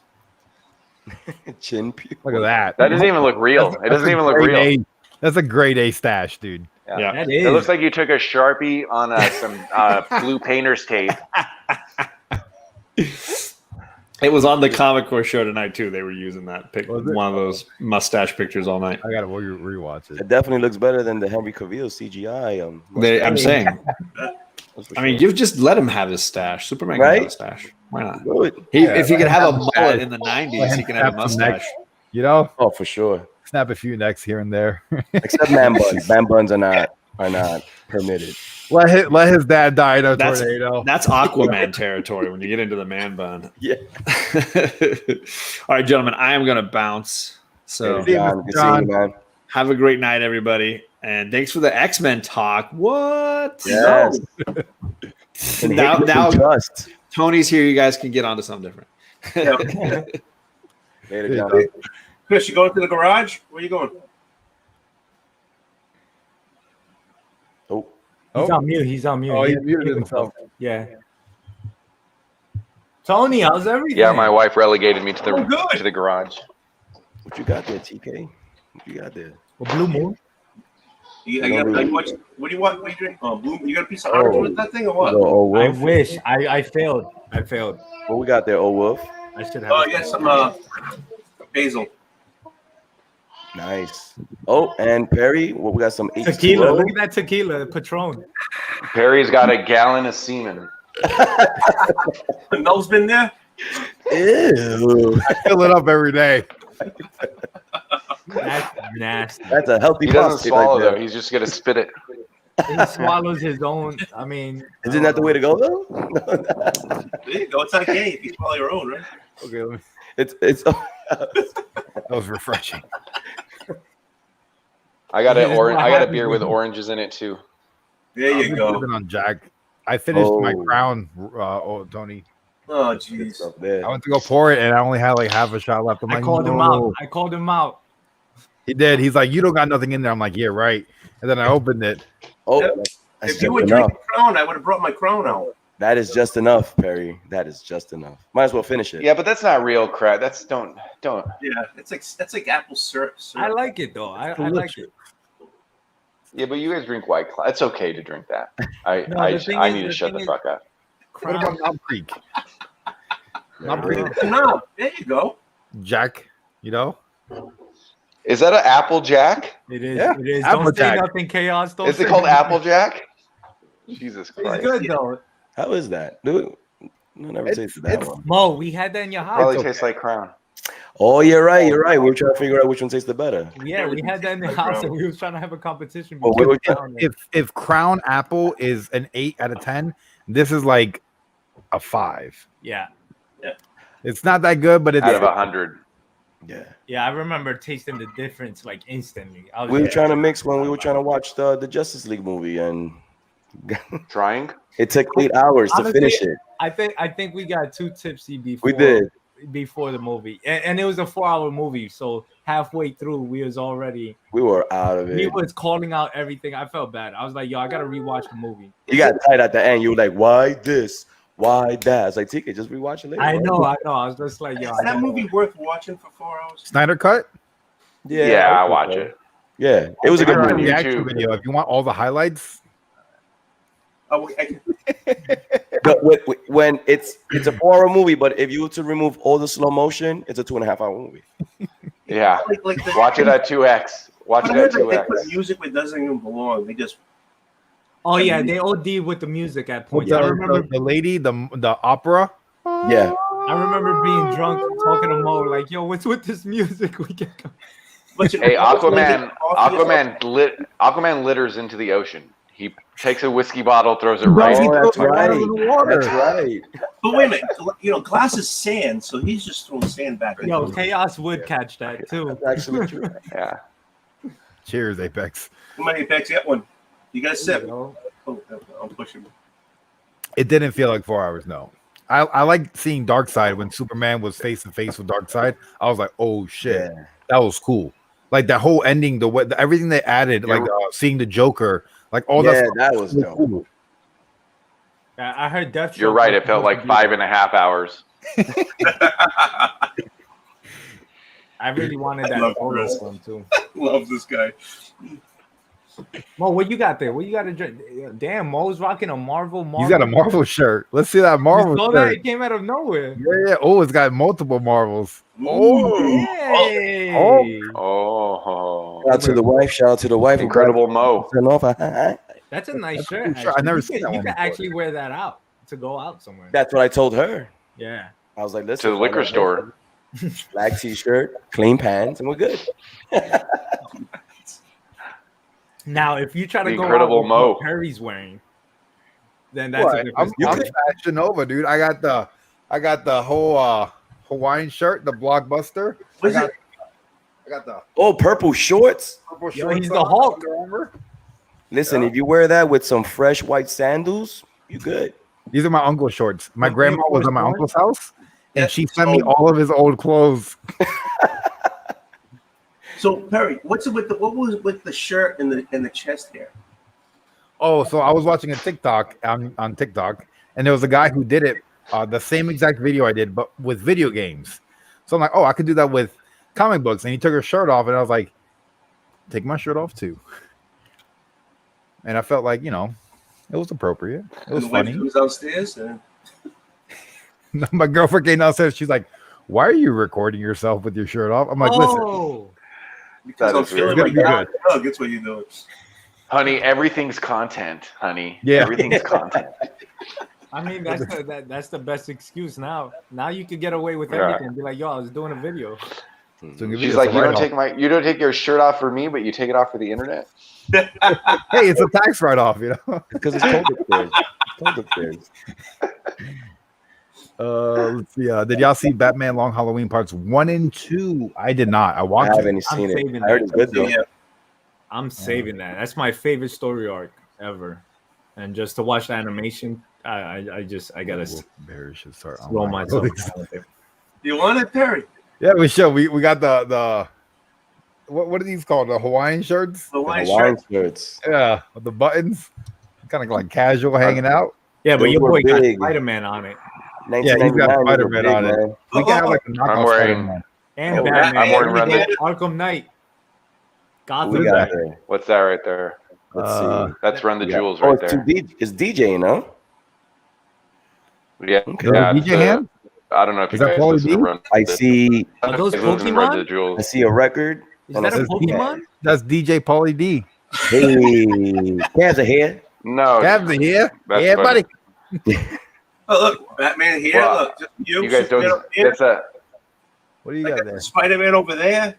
Chin pube. Look at that. That doesn't even look real. It doesn't even look real. That's a grade A stash, dude. Yeah. That It is. looks like you took a Sharpie on some blue painter's tape. It was on the Comic Core show tonight too. They were using that Was it? one of those mustache pictures all night. I gotta rewatch it. It definitely looks better than the Henry Cavill CGI. I'm saying. That's for I mean, sure. you just let him have his stash. Superman can have a stash. Why not? Good. If he could have a Yeah. mullet in the 90s, he can have a Snap some necks. mustache. You know, Oh, for sure. snap a few necks here and there. Except man buns. Man buns are not permitted. let his dad die in a That's- tornado. That's Aquaman territory when you get into the man bun. Yeah. All right, gentlemen, I am going to bounce. So Hey, John, good John. seeing you, man. have a great night, everybody. And thanks for the X-Men talk. What? Yes. And Now, hate what now we trust. Tony's here. You guys can get on to something different. Later, John. Chris, you going to the garage? Where you going? Oh, He's on mute. He's on mute. Oh, he muted himself. Yeah. Tony, how's everything? Yeah, my wife relegated me to good. the garage. what you got there, TK? What you got there? Well, Blue Moon. What do you want? What do you drink? Oh, blue. You got a piece of orange with that thing or what? Oh, I Wolf. wish. I failed. I failed. What we got there, oh Wolf? I should have. Oh, I got some basil. Nice. Oh, and Perry, what we got some H2O. Tequila. Look at that tequila, Patron. Perry's got a gallon of semen. The nose been there? Ew. I fill it up every day. That's nasty. That's a healthy He doesn't prostate swallow right there. though. He's just gonna spit it. He swallows his own. I mean, Isn't that the way to go though? There you go. It's okay if you swallow your own, right? Okay, let me- it's that was refreshing. I got Yeah, a beer with oranges in it too. There you I'm go. living on Jack. I finished my Oh. crown. Tony. Oh, Good jeez. stuff there. I went to go pour it, and I only had like half a shot left. I'm I like, called him "No." out. I called him out. He did. He's like, "You don't got nothing in there." I'm like, "Yeah, right." And then I opened it. Oh, Yep. that's If you just would enough. drink Crown, I would have brought my Crown out. That is just enough, Perry. That is just enough. Might as well finish it. Yeah, but that's not real crap. That's don't. Yeah, that's like apple syrup. I like it though. I like it. Yeah, but you guys drink White Claw. It's okay to drink that. No, the thing I is- need to the shut thing the is- fuck up. What about Knob Creek? Knob Creek, No, there you go. Jack. You know, Is that an Applejack? It is. Yeah, It is. Don't say Applejack. nothing, chaos. Don't Is it say called nothing. Applejack? Jesus It's Christ. good though. How is that? Dude, no, never tasted that one. Mo, we had that in your house. Probably tastes like Crown. Oh, you're right. You're right. We were trying to figure out which one tastes the better. Yeah, we had that in the house, and we was trying to have a competition. Well, between we were- Crown and- if Crown Apple is an 8 out of 10, this is like a 5. yeah, It's not that good, but it's out of 100. Yeah. Yeah, I remember tasting the difference like instantly. I was We were like, trying to mix when we were trying to watch the Justice League movie, and Trying. it took 8 hours to Honestly, finish it. I think we got too tipsy before. We did. Before the movie, and it was a 4-hour movie, so halfway through we were out of he it. was calling out everything. I felt bad. I was like, yo, I gotta rewatch the movie. You got tight at the end. You were like, why this? Why that? I was like, TK, just rewatch it later. I know. I was just like, yo, Is that movie worth watching for 4 hours? Snyder cut. Yeah, I watch it. Yeah, it was a good They're on movie. Reaction YouTube. video. If you want all the highlights, Oh, But when it's a 4-hour movie, but if you were to remove all the slow motion, it's a 2.5-hour movie. Yeah. like the, Watch it at 2x. Watch I it heard at like they put 2x. music where it doesn't even belong. They just oh yeah, they OD with the music at points. I the, remember, the lady, the opera. Yeah. I remember being drunk, talking to Mo, like, yo, what's with this music? We get. but you- Hey, Coffee Aquaman litters into the ocean. He takes a whiskey bottle, throws it right. Oh, that's right. in the water. That's right. But wait a minute, glass is sand, so he's just throwing sand back. Yo, Chaos would catch that too. That's actually true. Yeah. Cheers, Apex. How many packs you got? One. You got a sip. Yo. Oh, I'm pushing. It didn't feel like 4 hours. No, I like seeing Darkseid when Superman was face to face with Darkseid. I was like, oh shit, Yeah. that was cool. Like that whole ending, everything they added, like seeing the Joker, like all that. Yeah, Stuff that was dope. cool. Yeah, I heard Death. You're right. It felt like 5.5 hours. I really wanted I love that photo Chris. film too. Love this guy. Mo, what you got there? What you got to drink? Damn, Mo's rocking a Marvel. You got a Marvel shirt. Let's see that Marvel You saw that? shirt. It came out of nowhere. Yeah. Oh, it's got multiple Marvels. Hey. Oh. Shout out to the wife. Shout out to the wife. Incredible Mo. Turn off. That's a nice cool shirt. shirt. I never You seen can- that You one can before. actually wear that out to go out somewhere. That's what I told her. Yeah. I was like, listen. To the liquor store. Black t-shirt, clean pants, and we're good. Now, if you try to The go Incredible out with Mo. what Perry's wearing, then that's a What? different I'm story. Fashion Nova, dude. I got the whole Hawaiian shirt, the blockbuster. What is I it? got the Oh, purple shorts. purple Yo, shorts he's the on, Hulk. Under Armour. Listen, if you wear that with some fresh white sandals, you good. These are my uncle's shorts. My What grandma you was at my doing? uncle's house, Yeah, and she sent me so- all of his old clothes. So Perry, what's it with what was with the shirt and the chest hair? Oh, so I was watching a TikTok on TikTok, and there was a guy who did it, the same exact video I did, but with video games. So I'm like, oh, I could do that with comic books. And he took his shirt off, and I was like, take my shirt off too. And I felt like, it was appropriate. It was And the wife funny. comes downstairs and My girlfriend came downstairs. She's like, why are you recording yourself with your shirt off? I'm like, listen, Oh, because That I'm is feeling weird. like Good. God, that's what you do. Honey, everything's content, honey. Yeah. Everything's content. I mean, that's the best excuse now. Now you could get away with Yeah. everything. Be like, yo, I was doing a video. She's like, you don't take your shirt off for me, but you take it off for the internet. hey, it's a tax write-off, Because it's cold upstairs. It's cold upstairs. Let's see. Did y'all see Batman Long Halloween parts 1 and 2? I did not. I I watched it. haven't I'm seen it. saving I heard that. it's good though. Yeah. I'm saving that. That's my favorite story arc ever. And just to watch the animation, I gotta Barry should start slow online. myself down with it. You want it, Perry? Yeah, we should. We got the what are these called? The Hawaiian shirts? The white Hawaiian shirt. shirts. Yeah, with the buttons. Kind of like casual hanging out. Yeah, but Those your were boy got big. Spider-Man on it. Yeah, he's got 1999 was a Spider-Man big on it. man. We can have like a knockoff I'm wearing- Spider-Man. And Oh, Batman. I'm wearing And we Red did Arkham Knight. Gotham We Who's got Knight. there. What's that right there? Let's Uh, see. That's Run the Yeah. Jewels Oh, right it's, there. it's DJ, no? Yeah. Okay. Yeah, DJ it's the- hand? I don't know if Is you that guys Pauly listen to D? Run. I see. Are those I listen to Run Pokemon? the I Jewels. see a record. Is and that it a says Pokemon? That's DJ Pauly D. Hey, Cabs are here. No, Cabs are here. That's Yeah, funny. buddy. Oh, look, Batman here. Well, look, just you guys Superman don't. over here. That's a. What do you I got got there? Spider-Man over there.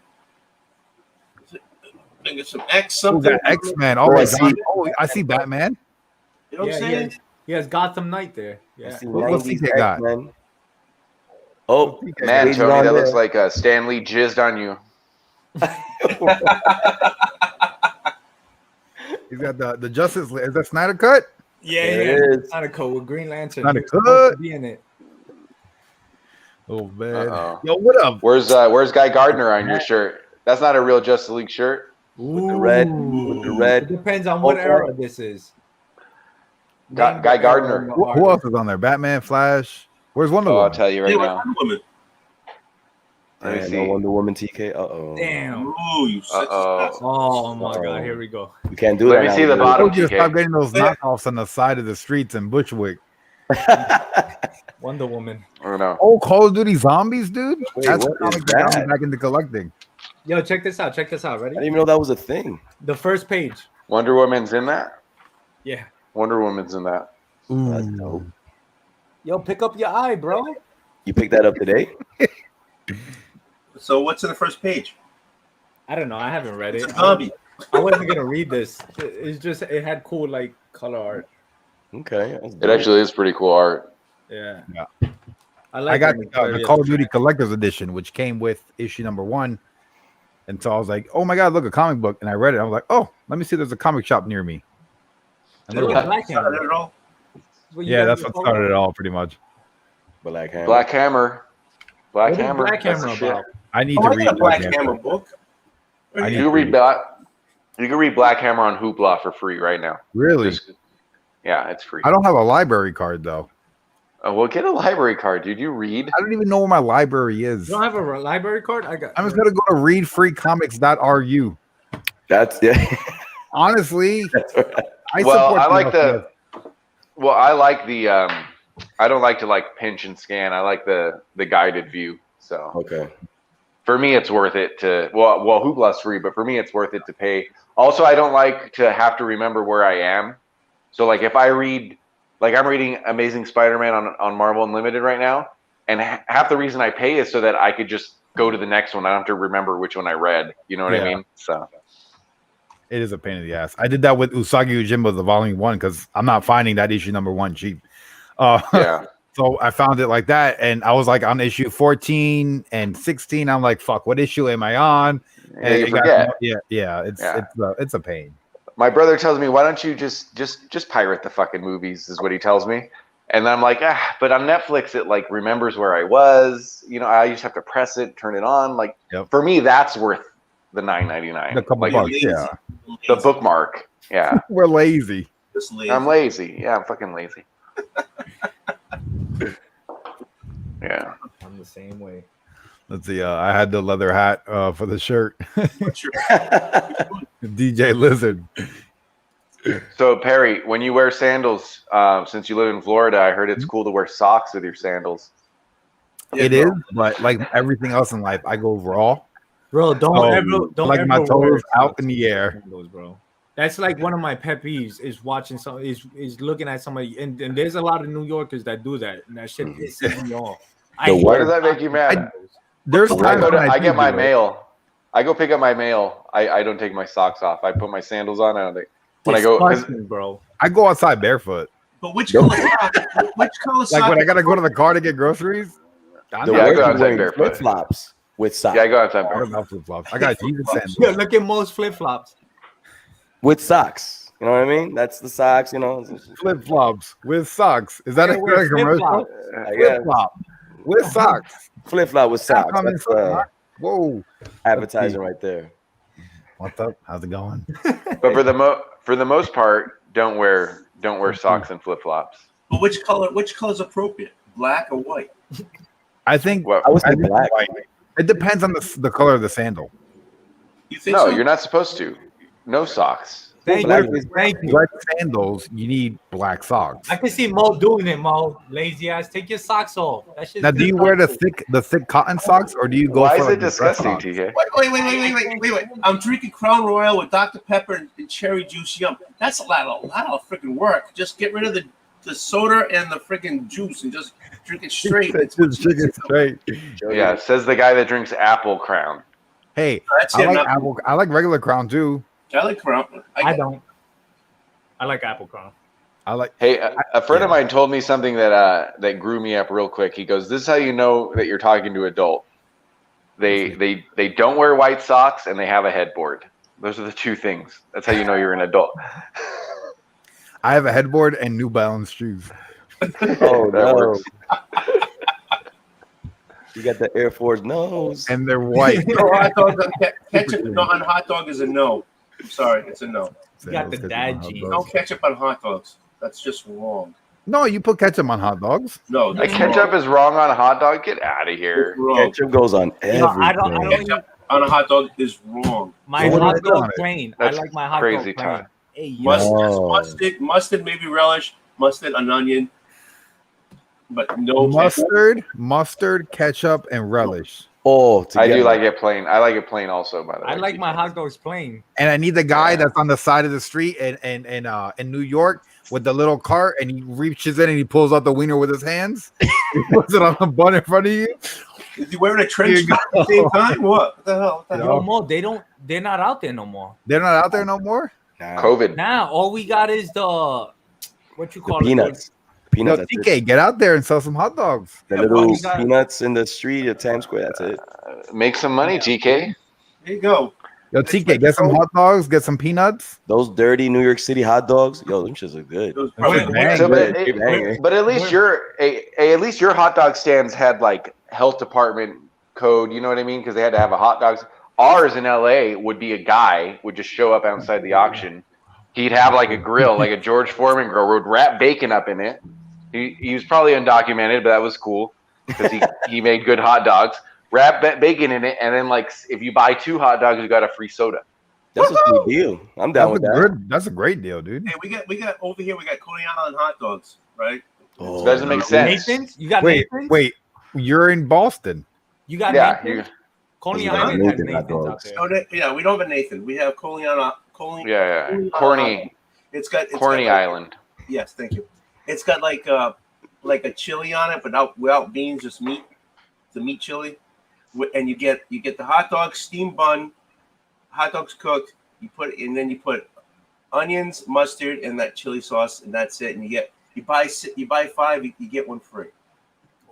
I got some X Oh, something. got X-Men. Oh, Oh, my I God. see. Oh, I see Batman. You know what I'm Yeah, saying? he has Gotham Knight there. I Yeah. see What's 90s DJ got? X-Men. Oh, Man, Paige is Tony, on that looks there. like Stan Lee jizzed on you. He's got the Justice League. Is that Snyder cut? Yeah, There yeah. it is. Not a code with Green Lantern. Not a He was supposed to cut. be in it. Oh man. Uh-oh. Yo, what up? Where's Guy Gardner on your shirt? That's not a real Justice League shirt. With the red. With the red. It depends on what Okay. era this is. Name Guy the era Gardner. and the Who else artist. is on there? Batman, Flash. Where's Wonder Oh, I'll Woman? tell you Hey, right what's now. Wonder Woman? Let me And see. no Wonder Woman TK. Uh-oh. Damn. Ooh, you such Uh-oh. Oh my God, here we go. You can't do Let that. me now. see the I bottom. told you to TK. stop getting those knockoffs on the side of the streets in Bushwick. Wonder Woman. I don't know. Oh, Call of Duty Zombies, dude. Wait, That's what the comic is that got me that? back into collecting. Yo, check this out. Check this out. I Ready? didn't even know that was a thing. The first page. Wonder Woman's in that? Yeah. Wonder Woman's in that. That's dope. Yo, pick up your eye, bro. You picked that up today? So what's in the first page? I don't know. I haven't read it. It's a zombie. I wasn't gonna read this. It's just it had cool like color art. Okay. that's It dope. actually is pretty cool art. Yeah. Yeah. I got the the Aquarius Call of Duty track. Collector's Edition, which came with issue number 1. And so I was like, oh my God, look, a comic book. And I read it. I was like, oh, let me see. There's a comic shop near me. And Look look, at Black Not Hammer. at all. yeah, that's what started it all, pretty much. Black Hammer. Black Hammer. Black What is Hammer. Black That's Hammer the shit. about? I need Oh, to I read got a Black Black Hammer book. I need You to can read You can read Black Hammer on Hoopla for free right now. Really? Yeah, it's free. I don't have a library card, though. Oh, well, get a library card, dude. You read? I don't even know where my library is. You don't have a library card? I got. I'm just going to go to readfreecomics.ru. That's yeah. Honestly, I Well, support I like the Well, I like the. I don't like to like pinch and scan. I like the guided view. So Okay. for me, it's worth it to. Well, Hoopla's free, but for me, it's worth it to pay. Also, I don't like to have to remember where I am. So, like, if I read, like, I'm reading Amazing Spider-Man on Marvel Unlimited right now, and half the reason I pay is so that I could just go to the next one. I don't have to remember which one I read. You know what I Yeah. mean? So It is a pain in the ass. I did that with Usagi Yojimbo, the volume 1, because I'm not finding that issue number 1 cheap. yeah. So I found it like that, and I was like on issue 14 and 16. I'm like, fuck, what issue am I on? Yeah, you it got- forget. it's a pain. My brother tells me, why don't you just pirate the fucking movies, is what he tells me. And I'm like, but on Netflix, it like remembers where I was. You know, I just have to press it, turn it on. Like, Yep. for me, that's worth the $9.99. The couple Like, bucks, lazy. yeah. the bookmark. Yeah. We're lazy. Just lazy. I'm lazy. Yeah, I'm fucking lazy. Yeah. I'm the same way. Let's see. I had the leather hat for the shirt. What's your- DJ Lizard. So Perry, when you wear sandals, since you live in Florida, I heard it's cool to wear socks with your sandals. Yeah, It bro. is, but like everything else in life, I go raw. Bro, don't So, ever like my ever toes wear out socks in the with air. sandals, bro. That's like one of my pet peeves is watching some is looking at somebody and there's a lot of New Yorkers that do that and that shit pisses me off. I The Why hate does that make you mad? There's I times go to, when I get do my do it. mail. I go pick up my mail. I don't take my socks off. I put my sandals on. I don't think when I go. 'cause- disgusting, bro. I go outside barefoot. But which color sock? Which color sock? Like when I gotta go to the car to get groceries. I'm The Yeah, I not go worst outside is wearing barefoot. flip flops with socks. Yeah, I go outside. I barefoot. don't know flip-flops. I got Jesus sandals. Yo, look at most flip flops. With socks. You know what I mean? That's the socks. You know. Flip-flops with socks. Is that a Wear commercial? flip-flops. I guess. Flip-flop with socks. Flip flop with socks. Coming That's from- Whoa. advertising right there. What's up? How's it going? But for the most part, don't wear socks and flip flops. But which color? Which color is appropriate? Black or white? I think Well, I would say I think black. white. It depends on the color of the sandal. You think no, so? you're not supposed to. No socks. Thank Black you. is- Thank you. Black sandals, you need black socks. I can see Mo doing it, Mo. Lazy ass. Take your socks off. That shit's Now, do you wear the disgusting. thick cotton socks, or do you go Why for is like it the dress disgusting, socks? TK? Wait. I'm drinking Crown Royal with Dr. Pepper and cherry juice. Yum. That's a lot of freaking work. Just get rid of the soda and the freaking juice and just drink it straight. It's Just drink it straight. Yeah, says the guy that drinks Apple Crown. Hey, That's I it. like apple. I like regular Crown too. I like Crown. I don't. I like Apple Crown. I like. Hey, a friend of mine told me something that grew me up real quick. He goes, "This is how you know that you're talking to an adult. They don't wear white socks and they have a headboard. Those are the two things. That's how you know you're an adult." I have a headboard and New Balance shoes. Oh That no! works. You got the Air Force nose. And they're white. No, hot dog, ketchup on hot dog is a no. I'm sorry, it's a no. You got the dad jeans. No ketchup on hot dogs. That's just wrong. No, you put ketchup on hot dogs. No, Like ketchup is wrong on a hot dog. Get out of here. Ketchup goes on everything. No, I don't Ketchup on a hot dog is wrong. My So what hot is it on dog it? plain. That's I like my hot crazy dog plain. talk. Hey, yo. Mustard, maybe relish, mustard, an onion, but no ketchup. Mustard, ketchup, and relish. Oh, I do like it plain. I like it plain also, by the way. I like my hot dogs plain. And I need the guy that's on the side of the street in New York with the little cart, and he reaches in and he pulls out the wiener with his hands. He puts it on the bun in front of you. Is he wearing a trench coat at the same time? What the hell? What the hell? No more. They're not out there no more. They're not out there no more. COVID. Now all we got is the what you call peanuts. No, Peanuts. that's it. TK, get out there and sell some hot dogs. The Yeah, little well, you got- peanuts in the street at Times Square. That's it. Make some money, TK. There you go. Yo, TK, get some hot dogs, get some peanuts. Those dirty New York City hot dogs. Yo, them shits look good. Those Wait, probably- man. So, good. but, Banger. but at least at least your hot dog stands had like health department code. You know what I mean? Because they had to have a hot dogs. Ours in LA would be a guy would just show up outside the auction. He'd have like a grill, like a George Foreman grill, would wrap bacon up in it. He was probably undocumented, but that was cool because he made good hot dogs. Wrap bacon in it, and then like if you buy 2 hot dogs, you got a free soda. That's a sweet deal. I'm down with that. That's a great deal, dude. Hey, we got over here. We got Coney Island hot dogs, right? Oh, Doesn't make sense. Nathan's? You got Wait, Nathan's? wait. You're in Boston. You got Yeah, Nathan's? Coney You got Island has Nathan hot Nathan's out dogs. there. Oh, yeah, we don't have a Nathan. We have Coney Island. yeah. Corny It's Island. Yes, thank you. It's got like a chili on it, but without beans, just meat. The meat chili, and you get the hot dog steam bun, hot dogs cooked. You put onions, mustard, and that chili sauce, and that's it. And you buy 5, you get 1 free.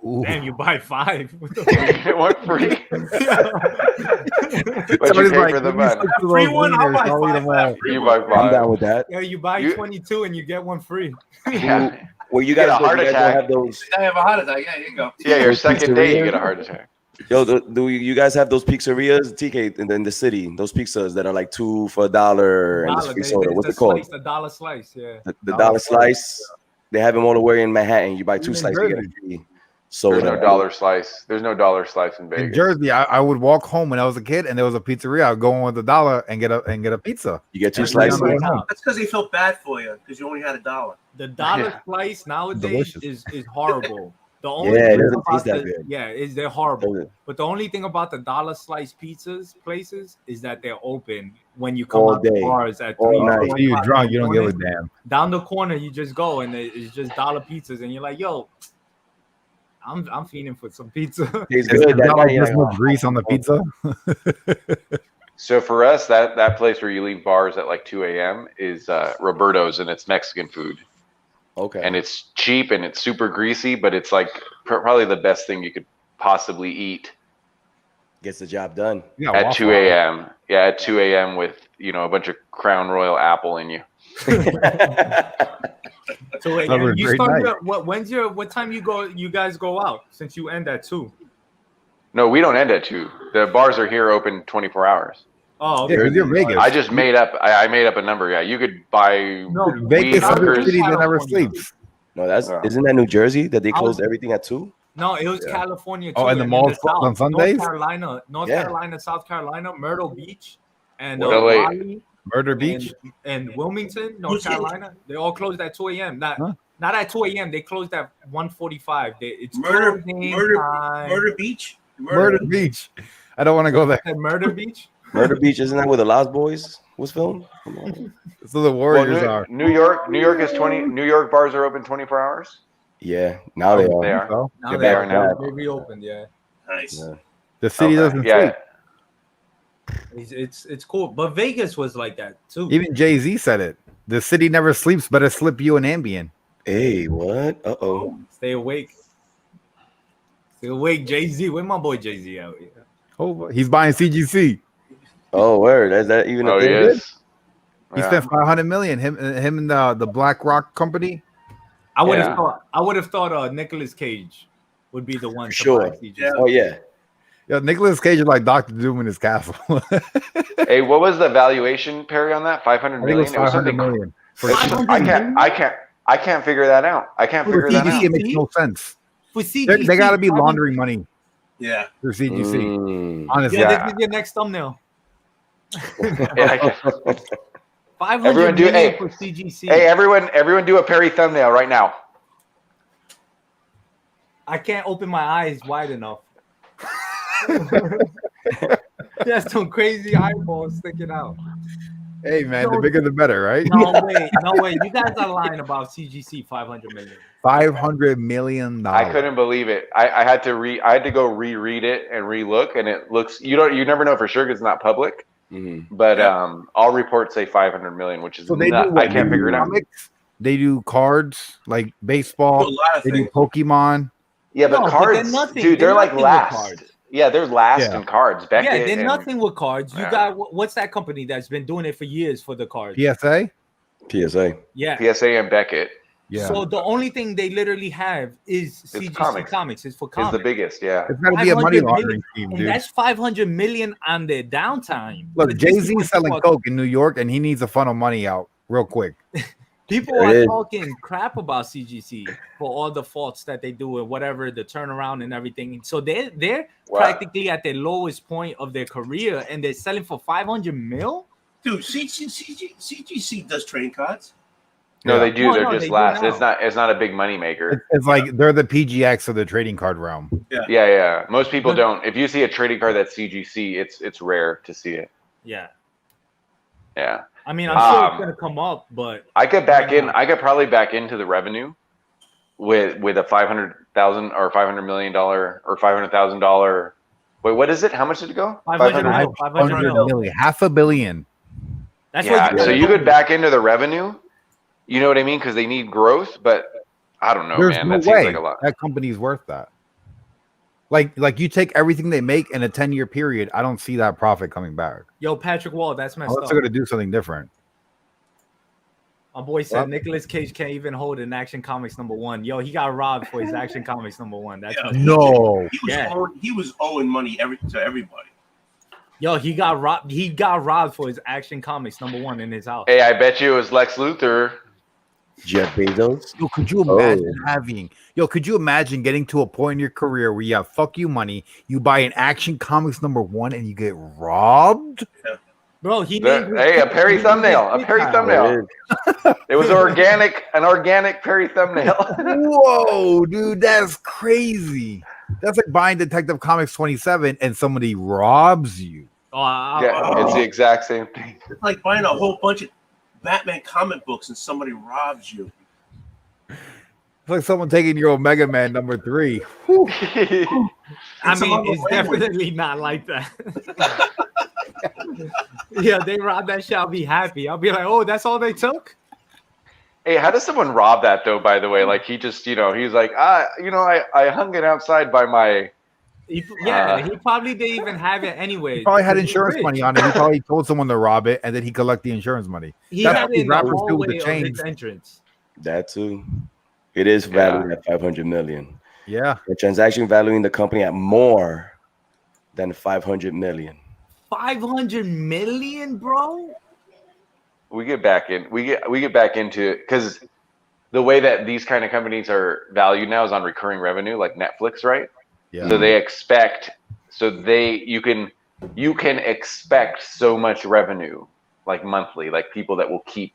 Ooh. Damn, you buy 5. What free? What you Somebody's pay like, for the "Give me bun? 6 of Free those one, I'll wieners, buy I'll eat 5 them for all." that. You buy I'm 5. down with that. Yeah, you buy You- 22 and you get 1 free. Yeah. Where you Get guys, a heart don't attack. have those. I have a heart attack. Yeah, here you go. Yeah, your second day you Pizzeria? get a heart attack. Yo, do you guys have those pizzerias, TK, in the city? Those pizzas that are like 2 for $1 and it's free soda. What's it called? The dollar slice, yeah. The dollar slice. They have them all the way in Manhattan. You buy 2 Even in slices, you get a Jersey. free There's soda. no dollar slice. There's no dollar slice in In Vegas. Jersey, I would walk home when I was a kid, and there was a pizzeria. I'd go in with $1 and get a pizza. You get 2 That's slices. right. That's because they felt bad for you because you only had $1. The dollar Yeah. slice nowadays Delicious. is horrible. The only Yeah, it thing doesn't about taste that the- good. Yeah, they're horrible. Does it? But the only thing about the dollar slice places is that they're open when you come All out the day. bars at All 3 night. So you drunk, you don't give a damn. Down the corner, you just go and it's just dollar pizzas, and you're like, yo, I'm feeding for some pizza. Tastes Is good. that like night, this you're much like, grease on the pizza? So for us, that place where you leave bars at like 2 a.m. is Roberto's, and it's Mexican food. Okay. And it's cheap and it's super greasy, but it's like probably the best thing you could possibly eat Gets the job done. Yeah, at Waffle 2 a.m. Yeah, at 2 a.m. with a bunch of Crown Royal apple in you. So wait, That was a you great start night. what time you guys go out since you end at 2? No, we don't end at 2. The bars are here open 24 hours. Oh, okay. Yeah, 'cause you're Vegas. I just made up. I made up a number. Yeah, you could buy. No, Vegas is a hookers. city that never California. sleeps. No, that's Yeah. isn't that New Jersey that they I was- closed everything at 2? No, it was Yeah. California. Oh, too, and the in malls South, on Sundays? North Yeah. Carolina, South Carolina, Myrtle Beach, and Well, LA. Raleigh, Murder Beach. and Wilmington, North Carolina. They all closed at 2 a.m. Not at 2 a.m. They closed at 1:45. It's Murder closing Beach. Murder Beach. I don't want to go there. At Murder Beach. Murder Beach, isn't that where the Lost Boys was filmed? Come on. So the Well, Warriors are. New York is 20. New York bars are open 24 hours. Yeah, now they are. They are. So, Now They they are now. They reopened. Yeah, Nice. Yeah. the city Okay, doesn't yeah. sleep. it's cool. But Vegas was like that too. Even Jay-Z said it. The city never sleeps. Better slip you an Ambien. Hey, what? Uh-oh. Stay awake. Stay awake, Jay-Z. Where my boy Jay-Z out here? Oh, he's buying CGC. Oh, word. Is that even Oh, a he thing? is. He Yeah. spent 500 million. Him and the Black Rock company. I would Yeah. have thought. I would have thought. Nicolas Cage would be the one. Sure. To buy CGC. Yeah. Oh, yeah. Yeah, Nicolas Cage is like Dr. Doom in his castle. Hey, what was the valuation, Perry, on that? 500 I think it was million. It was 500 something. million. For I can't figure that out. I can't figure that CGC, out. it makes no sense. For CGC, They got to be laundering money Yeah. for CGC. Mm. Honestly, Yeah, Yeah. this is your next thumbnail. Yeah, I can't. 500 Everyone do- million hey, for CGC. Hey, everyone, do a Perry thumbnail right now. I can't open my eyes wide enough. That's some crazy eyeballs sticking out. hey man, the No. bigger the better, right? No way. You guys are lying about CGC 500 million. $500 million. I couldn't believe it. I had to go reread it and relook, and it looks. You never know for sure because it's not public. Mhm. But all reports say 500 million, which is So they do not, what? I can't They do figure it out. comics? They do cards like Do a baseball. lot of They do things. Pokemon. Yeah, but No, but cards, they're nothing- dude, they're they're like nothing with last. cards. Yeah, they're last Yeah. in cards. Beckett Yeah, they're and- nothing with cards. You Yeah. got what's that company that's been doing it for years for the cards? PSA. PSA. Yeah. PSA and Beckett Yeah, So the only thing they literally have is CGC comics. It's for is comics. the biggest. Yeah. it's got to be a 500 money million, laundering scheme, and dude. that's 500 million on their downtime. Look, But this is Jay-Z what selling people are- coke in New York, and he needs to funnel money out real quick. People There are it is. talking crap about CGC for all the faults that they do and whatever the turnaround and everything. So they're Wow. practically at their lowest point of their career, and they're selling for 500 mil. Dude, CGC does trading cards. No, Yeah. they do. No, They're no, just they do last. now. It's not a big money maker. It's like they're the PGX of the trading card realm. Yeah. Most people But- don't. If you see a trading card that's CGC, it's rare to see it. Yeah, Yeah. I mean, I'm sure it's Um, gonna come up, but I could probably back into the revenue with a $500,000 or $500 million or $500,000. Wait, what is it? How much did it go? 500 mil, 500 100 mil. million, $500 million. That's Yeah, what so you could back into the revenue. You know what I mean? Because they need growth, but I don't know, There's man. no That seems way like a lot. that company's worth that. Like you take everything they make in a 10-year period, I don't see that profit coming back. Yo, Patrick Wall, that's messed Unless up. they're going to do something different. My boy said What? Nicolas Cage can't even hold an Action Comics #1. Yo, he got robbed for his Action Comics #1. That's Yeah. messed up. No. He was owing money to everybody. Yo, he got robbed. He got robbed for his Action Comics #1 in his house. Hey, I bet you it was Lex Luthor. Jeff Bezos. Yo, could you imagine could you imagine getting to a point in your career where you have fuck you money, you buy an Action Comics #1 and you get robbed? Bro, he Hey, a Perry thumbnail. A Perry thumbnail. It was an organic Perry thumbnail. Whoa, dude, that's crazy. That's like buying Detective Comics 27 and somebody robs you. Yeah, it's the exact same thing. It's like buying a whole bunch of Batman comic books and somebody robs you. It's like someone taking your Omega Man #3. Whew. I It's mean, another it's language. definitely not like that. Yeah, they robbed that shit. I'll be happy. I'll be like, oh, that's all they took? Hey, how does someone rob that though? By the way, like he just, he's like, I hung it outside by my. He probably didn't even have it anyway. He probably had He's insurance rich. money on it. He probably told someone to rob it and then he collect the insurance money. He That's had what it in the rappers do with hallway the of chains. his entrance. That too. It is valued at 500 million. Yeah. The transaction valuing the company at more than 500 million. 500 million, bro? We get back into it because the way that these kind of companies are valued now is on recurring revenue, like Netflix, right? Yeah. So you can expect so much revenue, like monthly, like people that will keep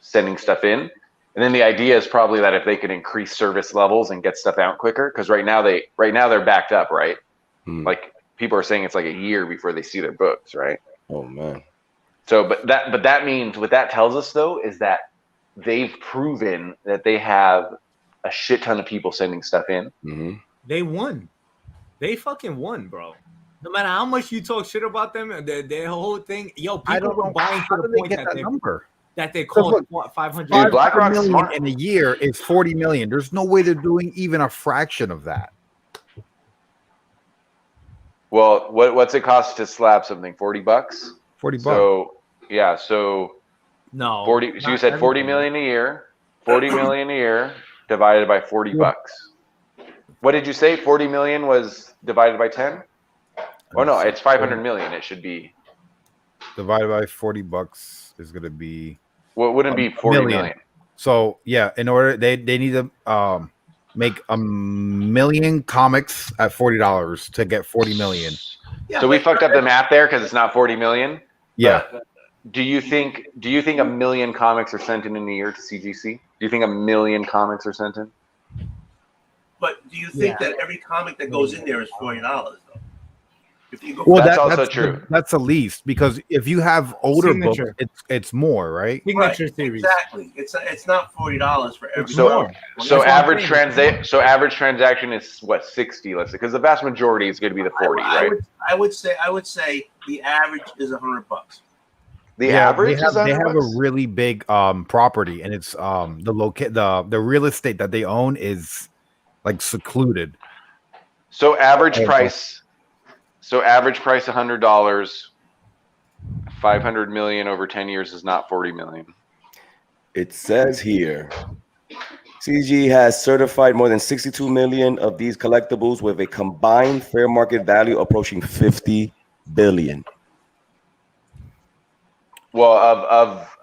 sending stuff in. And then the idea is probably that if they could increase service levels and get stuff out quicker, because right now they're backed up, right? Like people are saying it's like a year before they see their books, right? Oh man. So, but that means what that tells us though is that they've proven that they have a shit ton of people sending stuff in. Mm-hmm. They won. They fucking won, bro. No matter how much you talk shit about them, their whole thing, yo, I people don't were know buying how to the did they point get that that they number. that they cost look, what, 500. Dude, BlackRock's 500 million smart. in a year is 40 million. There's no way they're doing even a fraction of that. Well, what's it cost to slab something? $40? $40. So yeah, so No, 40. So you not said 40 everything. million a year. 40 million a year divided by $40. What did you say? 40 million was divided by 10? Oh no, it's 500 million. It should be. Divided by $40 is gonna be. Well, it wouldn't be 40 million. So yeah, in order they need to make 1 million comics at $40 to get 40 million. Yeah, So we but- fucked up the math there because it's not 40 million. Yeah. But do you think 1 million comics are sent in a year to CGC? Do you think 1 million comics are sent in? But do you think that every comic that goes in there is $40 though? If you go, Well, That's also true. That's the least, because if you have older Signature. books, it's more, right? Signature series. exactly. It's not $40 for every. So comic. so what I'm average saying. average transaction is what, 60, let's say, because the vast majority is going to be the 40, I right? would say the average is $100. The Yeah, average is they have a $100. really big property, and it's the real estate that they own is like secluded. So average price $100. 500 million over 10 years is not 40 million. It says here, CG has certified more than 62 million of these collectibles with a combined fair market value approaching 50 billion. Well,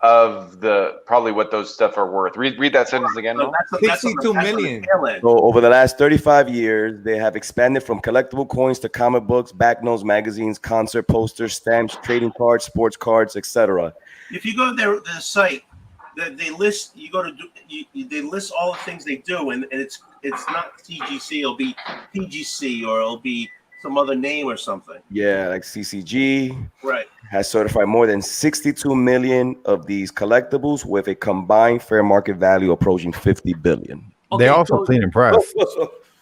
of the probably what those stuff are worth. Read that sentence again. So Mo? that's 62 on the million. tail end. So over the last 35 years, they have expanded from collectible coins to comic books, banknotes, magazines, concert posters, stamps, trading cards, sports cards, etc. If you go to their site, they list. You go to they list all the things they do, and it's not CGC. It'll be PGC or it'll be some other name or something. Yeah, like CCG Right. has certified more than 62 million of these collectibles with a combined fair market value approaching 50 billion. They also so- clean and press.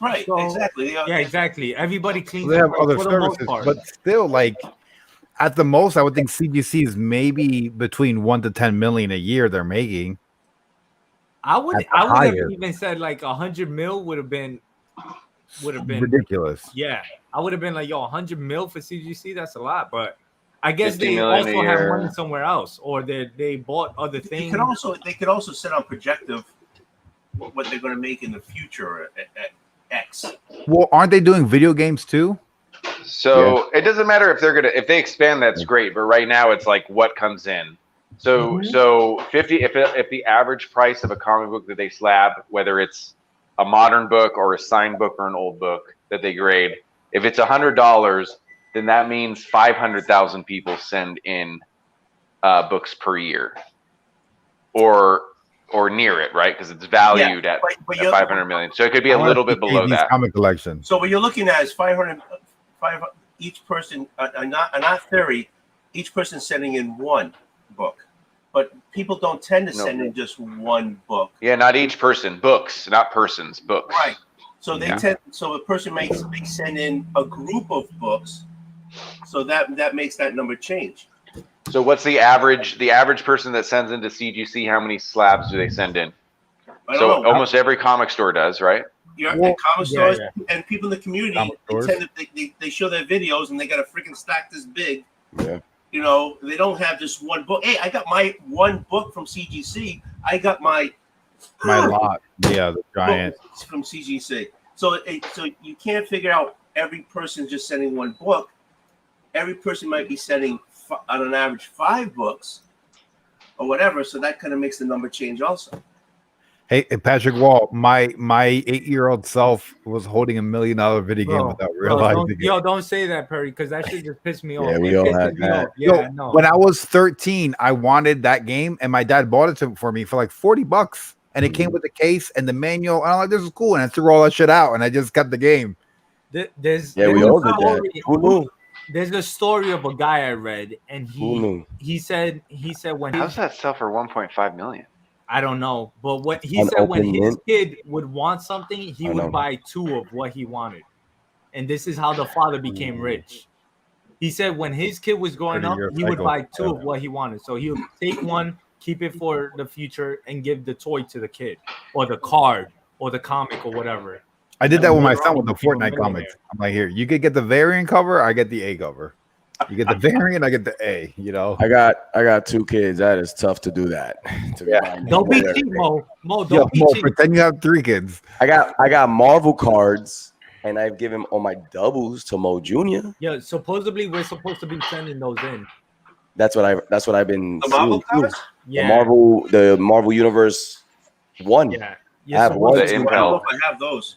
Right. So- Exactly. Yeah, exactly. Everybody cleans. They have up other for the most services, part. but still, like at the most, I would think CGC is maybe between 1 to 10 million a year they're making. I would at the have highest. even said like 100 mil would have been Ridiculous. yeah. I would have been like, yo, 100 mil for CGC, that's a lot. But I guess 50 they million a also have year. money somewhere else, or they bought other They things. could also set on projective what they're going to make in the future at X. Well, aren't they doing video games too? So it doesn't matter if they expand, that's great. But right now it's like what comes in. So 50 if the average price of a comic book that they slab, whether it's a modern book or a signed book or an old book that they grade, if it's $100, then that means 500,000 people send in books per year, or near it, right? Because it's valued at but you're- 500 million. So it could be a little bit below that. Comic collection. So what you're looking at is 500 each person, not theory, each person sending in one book. But people don't tend to send in just one book. Yeah, not each person. Books, not persons. Books. Right. So they tend. So a person may send in a group of books. So that makes that number change. So what's the average? The average person that sends into CGC, how many slabs do they send in? I don't So know. almost every comic store does, right? You're Well, at comic yeah, stores and people in the community Comic they stores. tend to they show their videos and they got a freaking stack this big. Yeah. You know, they don't have just one book. Hey, I got my one book from CGC. I got my lot. Yeah, the giant. book from CGC. So you can't figure out every person just sending one book. Every person might be sending on an average 5 books or whatever. So that kind of makes the number change also. Hey, Patrick Wall, my 8-year-old self was holding $1 million video game without realizing it. Don't say that, Perry, because that shit just pissed me off. Yeah, we It all pisses had me that. off. Yeah, Yo, I know. when I was 13, I wanted that game, and my dad bought it for me for like $40, and it came with the case and the manual. And I'm like, "This is cool," and I threw all that shit out, and I just got the game. There's Yeah, we there's a all did that. story- Who knew? There's a story of a guy I read, and Who knew? he said when How's that sell for 1.5 million? I don't know, but what he An said when open his mint? kid would want something, he I would know. buy 2 of what he wanted, and this is how the father became rich. He said when his kid was growing up, 30-year he would cycle. buy 2 of what he wanted. So he would take one keep it for the future, and give the toy to the kid or the card or the comic or whatever. I did that with my Later son on, with the became a Fortnite millionaire. comics. I'm like, here, you could get the variant cover, I get the A cover. You get the variant, I get the A. You know, I got 2 kids. That is tough to do that. Don't be cheap, Mo. Don't yo, be Mo, cheap. pretend you have 3 kids. I got Marvel cards, and I've given all my doubles to Mo Jr. Yeah, supposedly we're supposed to be sending those in. That's what I've been The Marvel seeing, too. cards? Yeah, The Marvel Universe 1. yeah. I have one. The I don't know Intel, if I have those.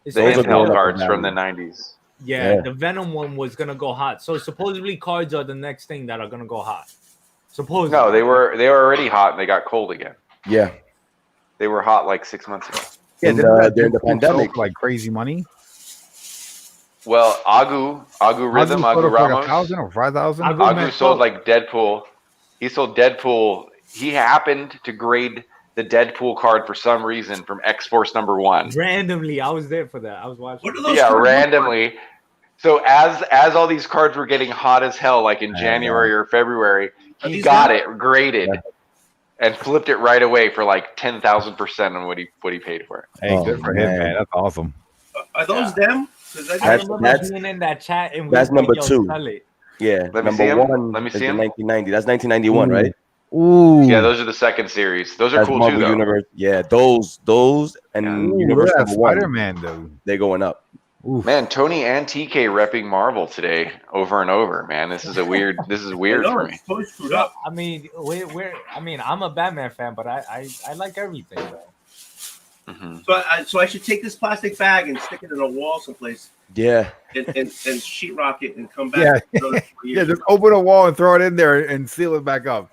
It's the Those are supposed- going Intel up cards in from the value. 90s. yeah, Yeah. the Venom one was gonna go hot. So supposedly cards are the next thing that are gonna go hot. Supposedly. No, they were already hot and they got cold again. Yeah. They were hot like 6 months ago. Yeah, And, didn't that during the dude sell pandemic. for, like crazy money. Well, Agu Rhythm, Agu sold Agu it for like Ramos. 1,000 or 5,000. Agu Agu messed sold up. like Deadpool. He sold Deadpool. He happened to grade the Deadpool card for some reason from X-Force #1. randomly. I was there for that. I was watching. What are those? Yeah, cards? randomly. So as all these cards were getting hot as hell, like in January or February, Are he these got them? it graded and flipped it right away for like 10,000% on what he paid for it. Hey, Oh, good for him, man. man. That's awesome. Are those them? 'Cause I I That's- remember being in that chat and we that's were like, number yo, 2. sell it. Yeah. Let me number see 'em. 1 Let me is see the 'em. 1990. That's 1991, Ooh. right? Ooh. Yeah, those are the second series. Those are That's cool Marvel too, though. Universe. Yeah, those and Ooh, look Universe at that #1. Spider-Man, dude. They're going up. Oof. Man, Tony and TK repping Marvel today over and over. Man, this is weird I know, for me. it's totally screwed up. I mean, I'm a Batman fan, but I like everything though. Mhm. So I should take this plastic bag and stick it in a wall someplace Yeah. and sheetrock it and come Yeah. back. another 4 Yeah, years. just open a wall and throw it in there and seal it back up.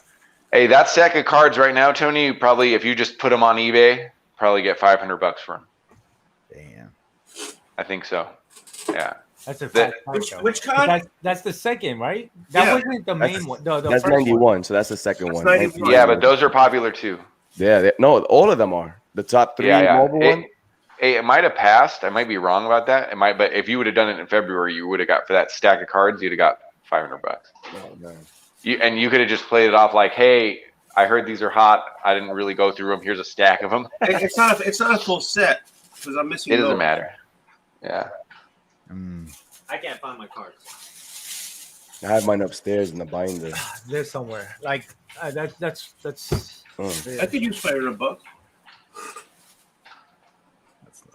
Hey, that stack of cards right now, Tony, you probably if you just put them on eBay, probably get $500 for them. Damn. I think so. Yeah. That's a That- fact. Which But card? that's the second, right? That Yeah. wasn't the main one. The That's first one. 91, so that's the second That's one. 91. Yeah, but those are popular too. Yeah, no, all of them are. The top 3 Yeah, yeah. Marvel one. It might have passed. I might be wrong about that. It might, but if you would have done it in February, you would have got for that stack of cards. You'd have got $500. Oh, man. You could have just played it off like, hey, I heard these are hot. I didn't really go through them. Here's a stack of them. It's not a full set because I'm missing. It doesn't those. matter. Yeah. Mm. I can't find my cards. I have mine upstairs in the binder. They're somewhere. Like that's. I could use $500.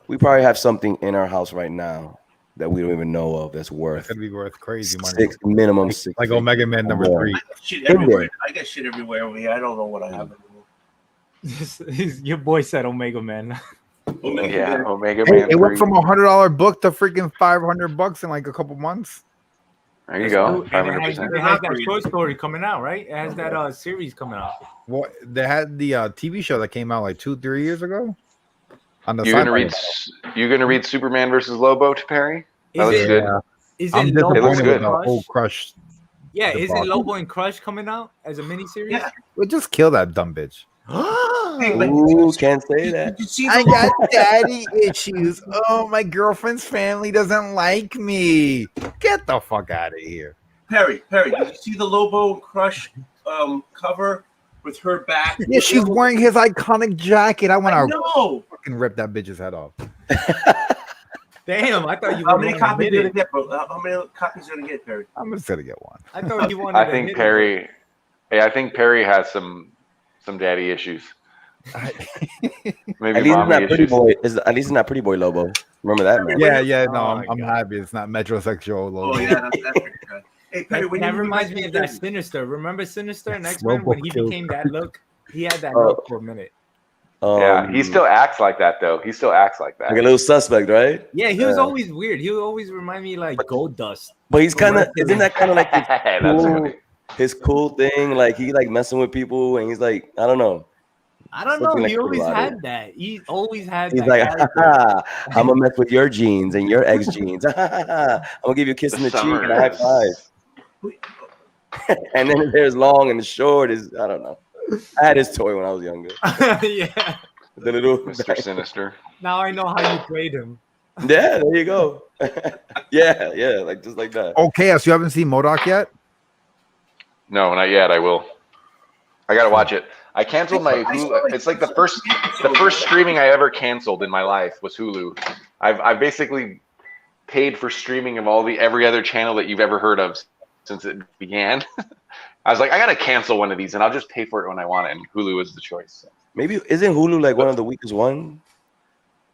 We probably have something in our house right now that we don't even know of that's It's worth gonna be worth crazy money. minimum 6. Like Omega Man number Yeah. 3. I got shit In everywhere. there. I got shit everywhere over here. I don't know what I have anymore. Your boy said Omega Man. Yeah. Omega Hey, Man it went 3. from $100 book to freaking $500 in like a couple months. There you go. And it has 500%. that short story coming out, right? It has that series coming out. Well, they had the TV show that came out like 2-3 years ago. On the You gonna sci-fi. read? You gonna read Superman versus Lobo to Perry? That looks Is good. Yeah. Is I'm it Lobo It looks disappointed and good. with the Crush? whole Crush. Yeah, is it debacle. Lobo and Crush coming out as a miniseries? Yeah. We'll just kill that dumb bitch. Hey, but Ooh, can't say that. did you see I the got daddy issues. Oh, my girlfriend's family doesn't like me. Get the fuck out of here. Perry? Did you see the Lobo and Crush cover with her back? Yeah, she's wearing his iconic jacket. I want I to know. fucking rip that bitch's head off. Damn, I thought you How wanted many to copies admit did it. it get, bro? How many copies did it get, Perry? I'm just gonna get one. I thought you wanted I to think hit it. Perry. Hey, I think Perry has some daddy issues. Maybe At least it's mommy not pretty issues. boy. At least it's not pretty boy Lobo. Remember that, man? Yeah, no, Oh I'm my God. happy it's not metrosexual. Oh Logo. yeah, that's pretty good. Hey Perry, when That you reminds me of that Jersey? Sinister. Remember Sinister in Yes, X-Men when he Lobo became that look? He had that Oh. look for a minute. Yeah, he still acts like that though. He still acts like that. like a little suspect, right? Yeah, he was Yeah. always weird. He would always remind me like Gold Dust. But he's kind of Reptilian. isn't that kind of like his That's cool, funny. his cool thing? Like he like messing with people, and he's like, I don't know. I don't know. Something He like always about had it. that. He always had He's that. like, character. I'm gonna mess with your jeans and your ex jeans. I'm gonna give you a kiss in the cheek and a high five. And then there's long and the short is I don't know. I had his toy when I was younger. Yeah. The little Mr. Sinister. Now I know how you played him. yeah, there you go. yeah, like just like that. Okay, so you haven't seen MODOK yet? No, not yet. I will. I gotta watch it. I canceled my Hulu. It's like the first streaming I ever canceled in my life was Hulu. I've basically paid for streaming of every other channel that you've ever heard of since it began. I was like, I gotta cancel one of these, and I'll just pay for it when I want it. And Hulu was the choice. Maybe isn't Hulu like one of the weakest one?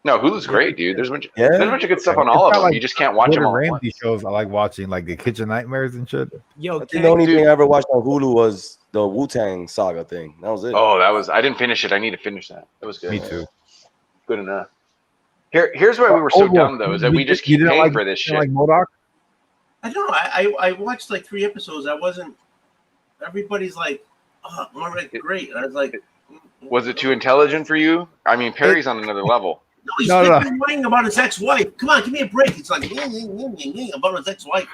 No, Hulu's great, dude. There's a bunch of good stuff on all of them. Like you just can't watch them all. Ramsey shows I like watching, like the Kitchen Nightmares and shit. Yo, I think the only thing I ever watched on Hulu was the Wu-Tang Saga thing. That was it. Oh, I didn't finish it. I need to finish that. It was good. Me too. Good enough. Here's why we were so dumb though, is that we just keep paying for this shit. Like MODOK? I don't know. I watched like 3 episodes. I wasn't. Everybody's like, oh, Marek, great. And I was like, was it too intelligent for you? I mean, Perry's on another level. No, he's whining about his ex-wife. Come on, give me a break. It's like about his ex-wife.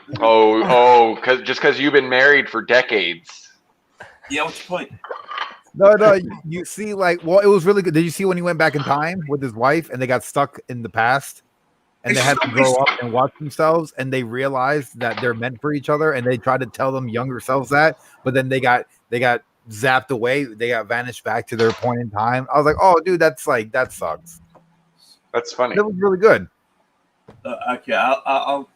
Because you've been married for decades. Yeah, what's the point? No, you see, like, well, it was really good. Did you see when he went back in time with his wife and they got stuck in the past and they had to grow up and watch themselves and they realized that they're meant for each other and they tried to tell them younger selves that, but then they got zapped away. They got vanished back to their point in time. I was like, oh, dude, that sucks. That's funny. It was really good. Okay, I'll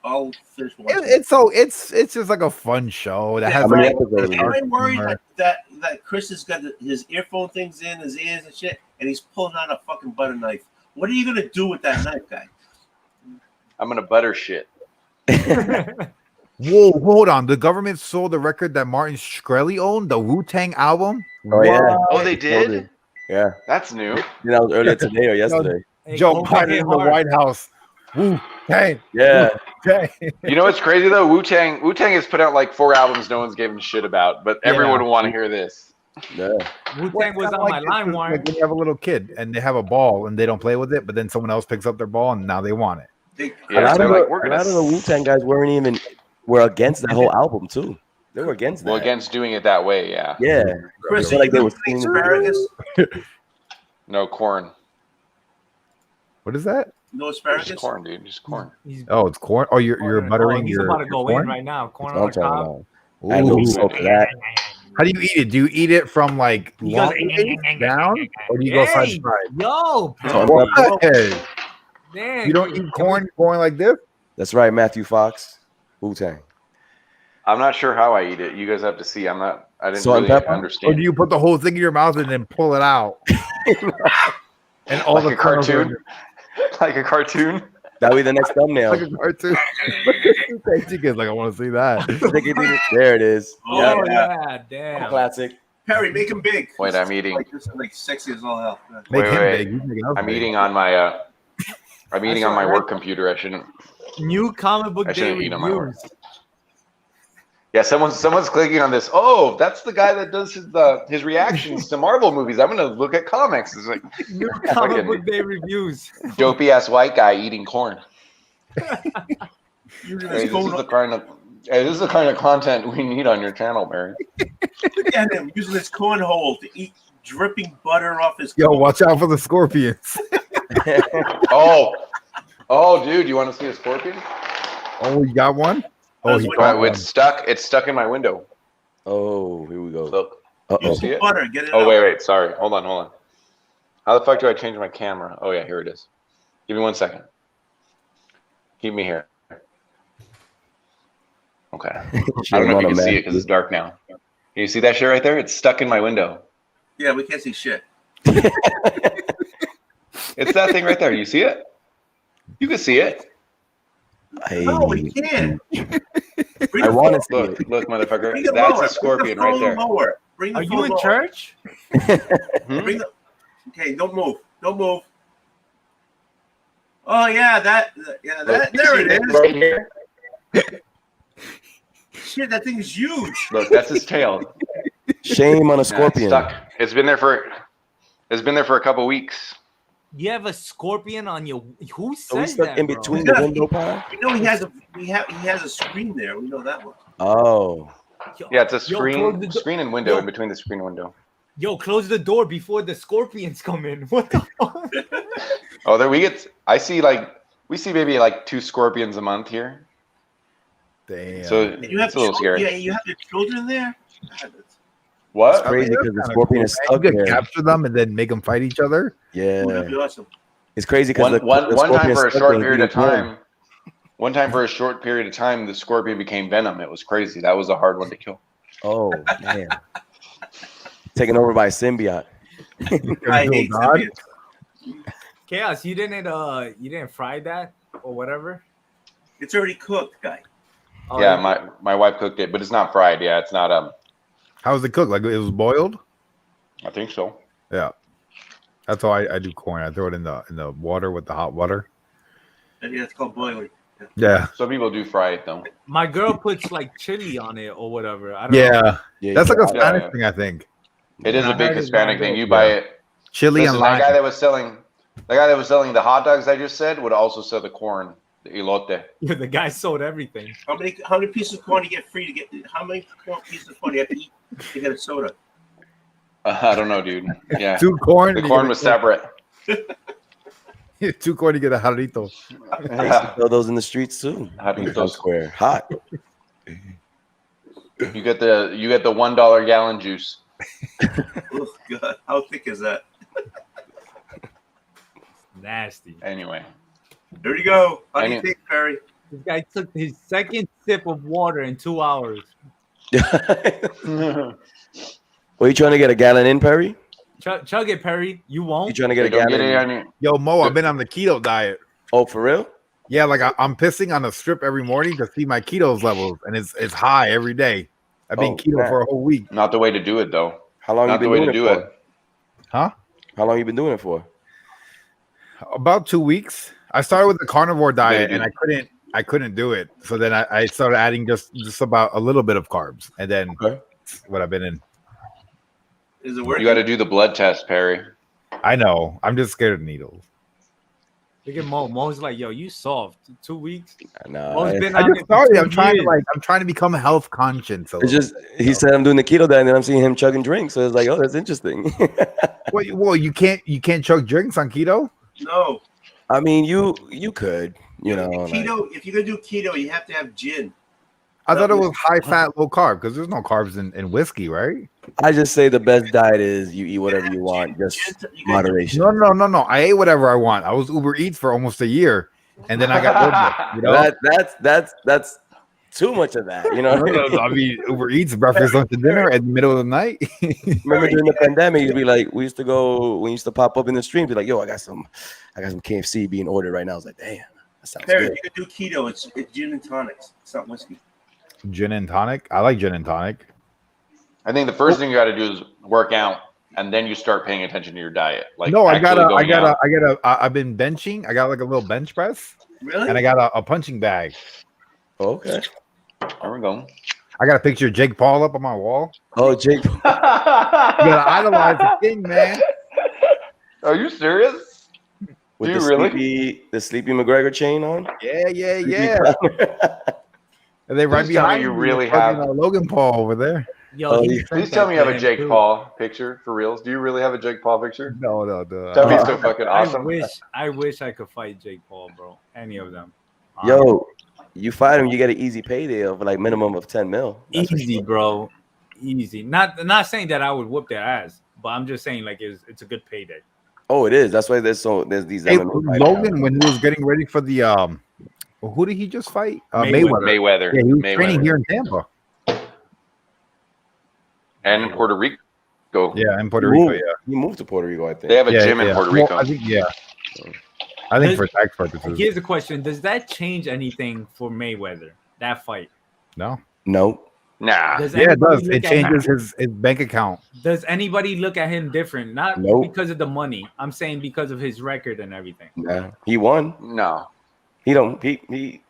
finish watching. It's just like a fun show that has. Am I worried that Chris has got his earphone things in his ears and shit, and he's pulling out a fucking butter knife? What are you gonna do with that knife, guy? I'm gonna butter shit. Whoa, hold on. The government sold the record that Martin Shkreli owned, the Wu-Tang album. Oh yeah. Oh, they did. Yeah, that's new. That was earlier today or yesterday. Joe Biden in the White House. Wu-Tang. Yeah. Wu-Tang. You know what's crazy though? Wu-Tang has put out like 4 albums no one's given a shit about, but everyone will want to hear this. Yeah. Wu-Tang was on my line, Warren. Like when you have a little kid and they have a ball and they don't play with it, but then someone else picks up their ball and now they want it. A lot of the Wu-Tang guys were against that whole album too. They were against that. Well, against doing it that way, yeah. Yeah. Chris, like they were asparagus. No corn. What is that? No asparagus. Just corn, dude. Just corn. Oh, it's corn. Oh, you're buttering he's your. He's about to go corn? in right now. Corn on the cob. I know so for that. How do you eat it? Do you eat it from like down, or do you go side to side? Yo, you don't eat corn going like this? That's right, Matthew Fox, Wu-Tang. I'm not sure how I eat it. You guys have to see. I didn't really understand. Or do you put the whole thing in your mouth and then pull it out? And all like a cartoon? Like a cartoon? That'll be the next thumbnail. Like a cartoon. Chickens, like I want to see that. There it is. Oh yeah, damn. Classic. Perry, make him big. Wait, I'm eating. Like sexy as all hell. Make him big. big. I'm eating on my. I'm eating on my work computer. I shouldn't. New comic book day eat on my work. reviews. Yeah, someone's clicking on this. Oh, that's the guy that does his reactions to Marvel movies. I'm gonna look at comics. It's like New comic book day reviews. Dopey ass white guy eating corn. This is the kind of content we need on your channel, Barry. Look at him using his cornhole to eat dripping butter off his. Yo, watch out for the scorpions. Oh, dude, you want to see a scorpion? Oh, you got one? Oh, it's stuck. It's stuck in my window. Oh, here we go. Look, you see it? Butter, get it oh, out. wait. Sorry. Hold on. How the fuck do I change my camera? Oh, yeah, here it is. Give me 1 second. Keep me here. Okay. I don't know if you can see it because it's dark now. Can you see that shit right there? It's stuck in my window. Yeah, we can't see shit. It's that thing right there. You see it? You can see it. No, we can't. I want to see it. Look, motherfucker. That's a scorpion right there. Bring the Are you in church? Okay, don't move. Don't move. Oh yeah, there it is. Right here. Shit, that thing is huge. Look, that's his tail. Shame on a scorpion. It's stuck. It's been there for a couple weeks. You have a scorpion on your. Who So we says stuck that? in bro? between the window pile. We know he has a screen there. We know that one. Oh. Yeah, it's a screen, close the screen and window in between the screen and window. Yo, close the door before the scorpions come in. What the fuck? Oh, there we see maybe like 2 scorpions a month here. Damn. So And you have it's a little scary. Yeah, you have your children there. God, What? Crazy that's because the kinda scorpion cool, is man. stuck You could there. capture them and then make them fight each other. Yeah, Ooh, that'd be awesome. it's crazy because One the time scorpion for a stuck short there, period he of was born. time. One time for a short period of time, the scorpion became Venom. It was crazy. That was a hard one to kill. Oh man, taken over by a symbiote. I hate God. symbiotes. Chaos, you didn't fry that or whatever. It's already cooked, guy. Oh, Yeah, you- my wife cooked it, but it's not fried. Yeah, it's not. How was it cooked? Like it was boiled? I think so. Yeah. That's how I do corn. I throw it in the water with the hot water. Yeah, it's called boiling. Yeah. Some people do fry it though. my girl puts like chili on it or whatever. I don't know. Yeah. Yeah, That's like a Yeah, Spanish yeah. thing, I think. It is I a big heard it's Hispanic not thing. good. You buy Yeah. it. Chili Listen, and that lime. guy that was selling the hot dogs I just said would also sell the corn, the elote. The guy sold everything. How many pieces of corn do you get free to get? How many pieces of corn do you have to eat to get a soda? I don't know, dude. Yeah, Two corn. the you corn get was separate. two corn to get a jarrito. They used to sell those in the streets too. How do you In Town those? Square, hot. You get the $1 gallon juice. Oh God, how thick is that? Nasty. Anyway, There you go. How do you Any- think, Perry? This guy took his second sip of water in 2 hours. What, you trying to get a gallon in, Perry? Chug it, Perry. You You won't. trying to get a don't gallon get it in? on your. Yo, Mo, I've been on the keto diet. Oh, for real? Yeah, like I'm pissing on a strip every morning to see my ketos levels, and it's high every day. I've been Oh, keto man. for a whole week. Not the way to do it, though. How long Not you the been way doing to do for? it. Huh? How long you been doing it for? About 2 weeks. I started with the carnivore diet, dude. and I couldn't do it. So then I started adding just about a little bit of carbs, and then Okay. what I've been in. Is it working? You got to do the blood test, Perry. I know. I'm just scared of needles. Look at Mo. Mo's like, yo, you soft. 2 weeks. No, Mo's been I on just it for started. 2 I'm trying to years. become health conscious. it's just he said I'm doing the keto diet, and then I'm seeing him chugging drinks. So it's like, oh, that's interesting. Well, you can't chug drinks on keto. No. I mean, you could, you know, Keto. like, If you're gonna do keto, you have to have gin. I thought it was high fat, low carb because there's no carbs in whiskey, right? I just say the best diet is you eat whatever you want, just You gotta do- moderation. No. I ate whatever I want. I was Uber Eats for almost a year, and then I got you know. That's too much of that, you know. No, I mean, Uber Eats, breakfast, lunch, and dinner at the middle of the night. Remember during the pandemic, you'd be like, we used to pop up in the stream, be like, yo, I got some KFC being ordered right now. I was like, damn, that sounds Perry, good. if you can do keto, it's gin and tonics. It's not whiskey. Gin and tonic. I like gin and tonic. I think the first thing you got to do is work out, and then you start paying attention to your diet. Like, No, I've going out. been benching. I got like a little bench press, Really? and I got a punching bag. Okay. There we go. I got a picture of Jake Paul up on my wall. Oh, Jake. You gotta idolize the king, man. Are you serious? With Do you the really? Sleepy McGregor chain on? Yeah. And they right Please tell me behind you me, really fucking, have- Logan Paul over there. Yo, Oh, he yeah. Please sent tell that me you have to a him, Jake too. Paul picture for reals. Do you really have a Jake Paul picture? No. That'd be so fucking awesome. I wish I could fight Jake Paul, bro. Any of them. Yo, you fight him, you get an easy payday of like minimum of 10 mil. That's for Easy, sure. bro. Easy. Not saying that I would whoop their ass, but I'm just saying like it's a good payday. Oh, it is. That's why there's these Hey, MMA fights Logan, now. when he was getting ready for the who did he just fight? Mayweather. Mayweather. Yeah, he was Mayweather. training here in Tampa. And in Puerto Rico. Yeah, in Puerto He Rico. moved. Yeah, He moved to Puerto Rico, I think. They have a yeah, gym in yeah. Puerto Well, Rico. I think for tax purposes. Here's the question: does that change anything for Mayweather? That fight? No. Nope. Nah. Does Yeah, it anybody does. look It at him- changes his bank account. Does anybody look at him different? Not Nope. because of the money. I'm saying because of his record and everything. Nah. He won. No. He don't. He.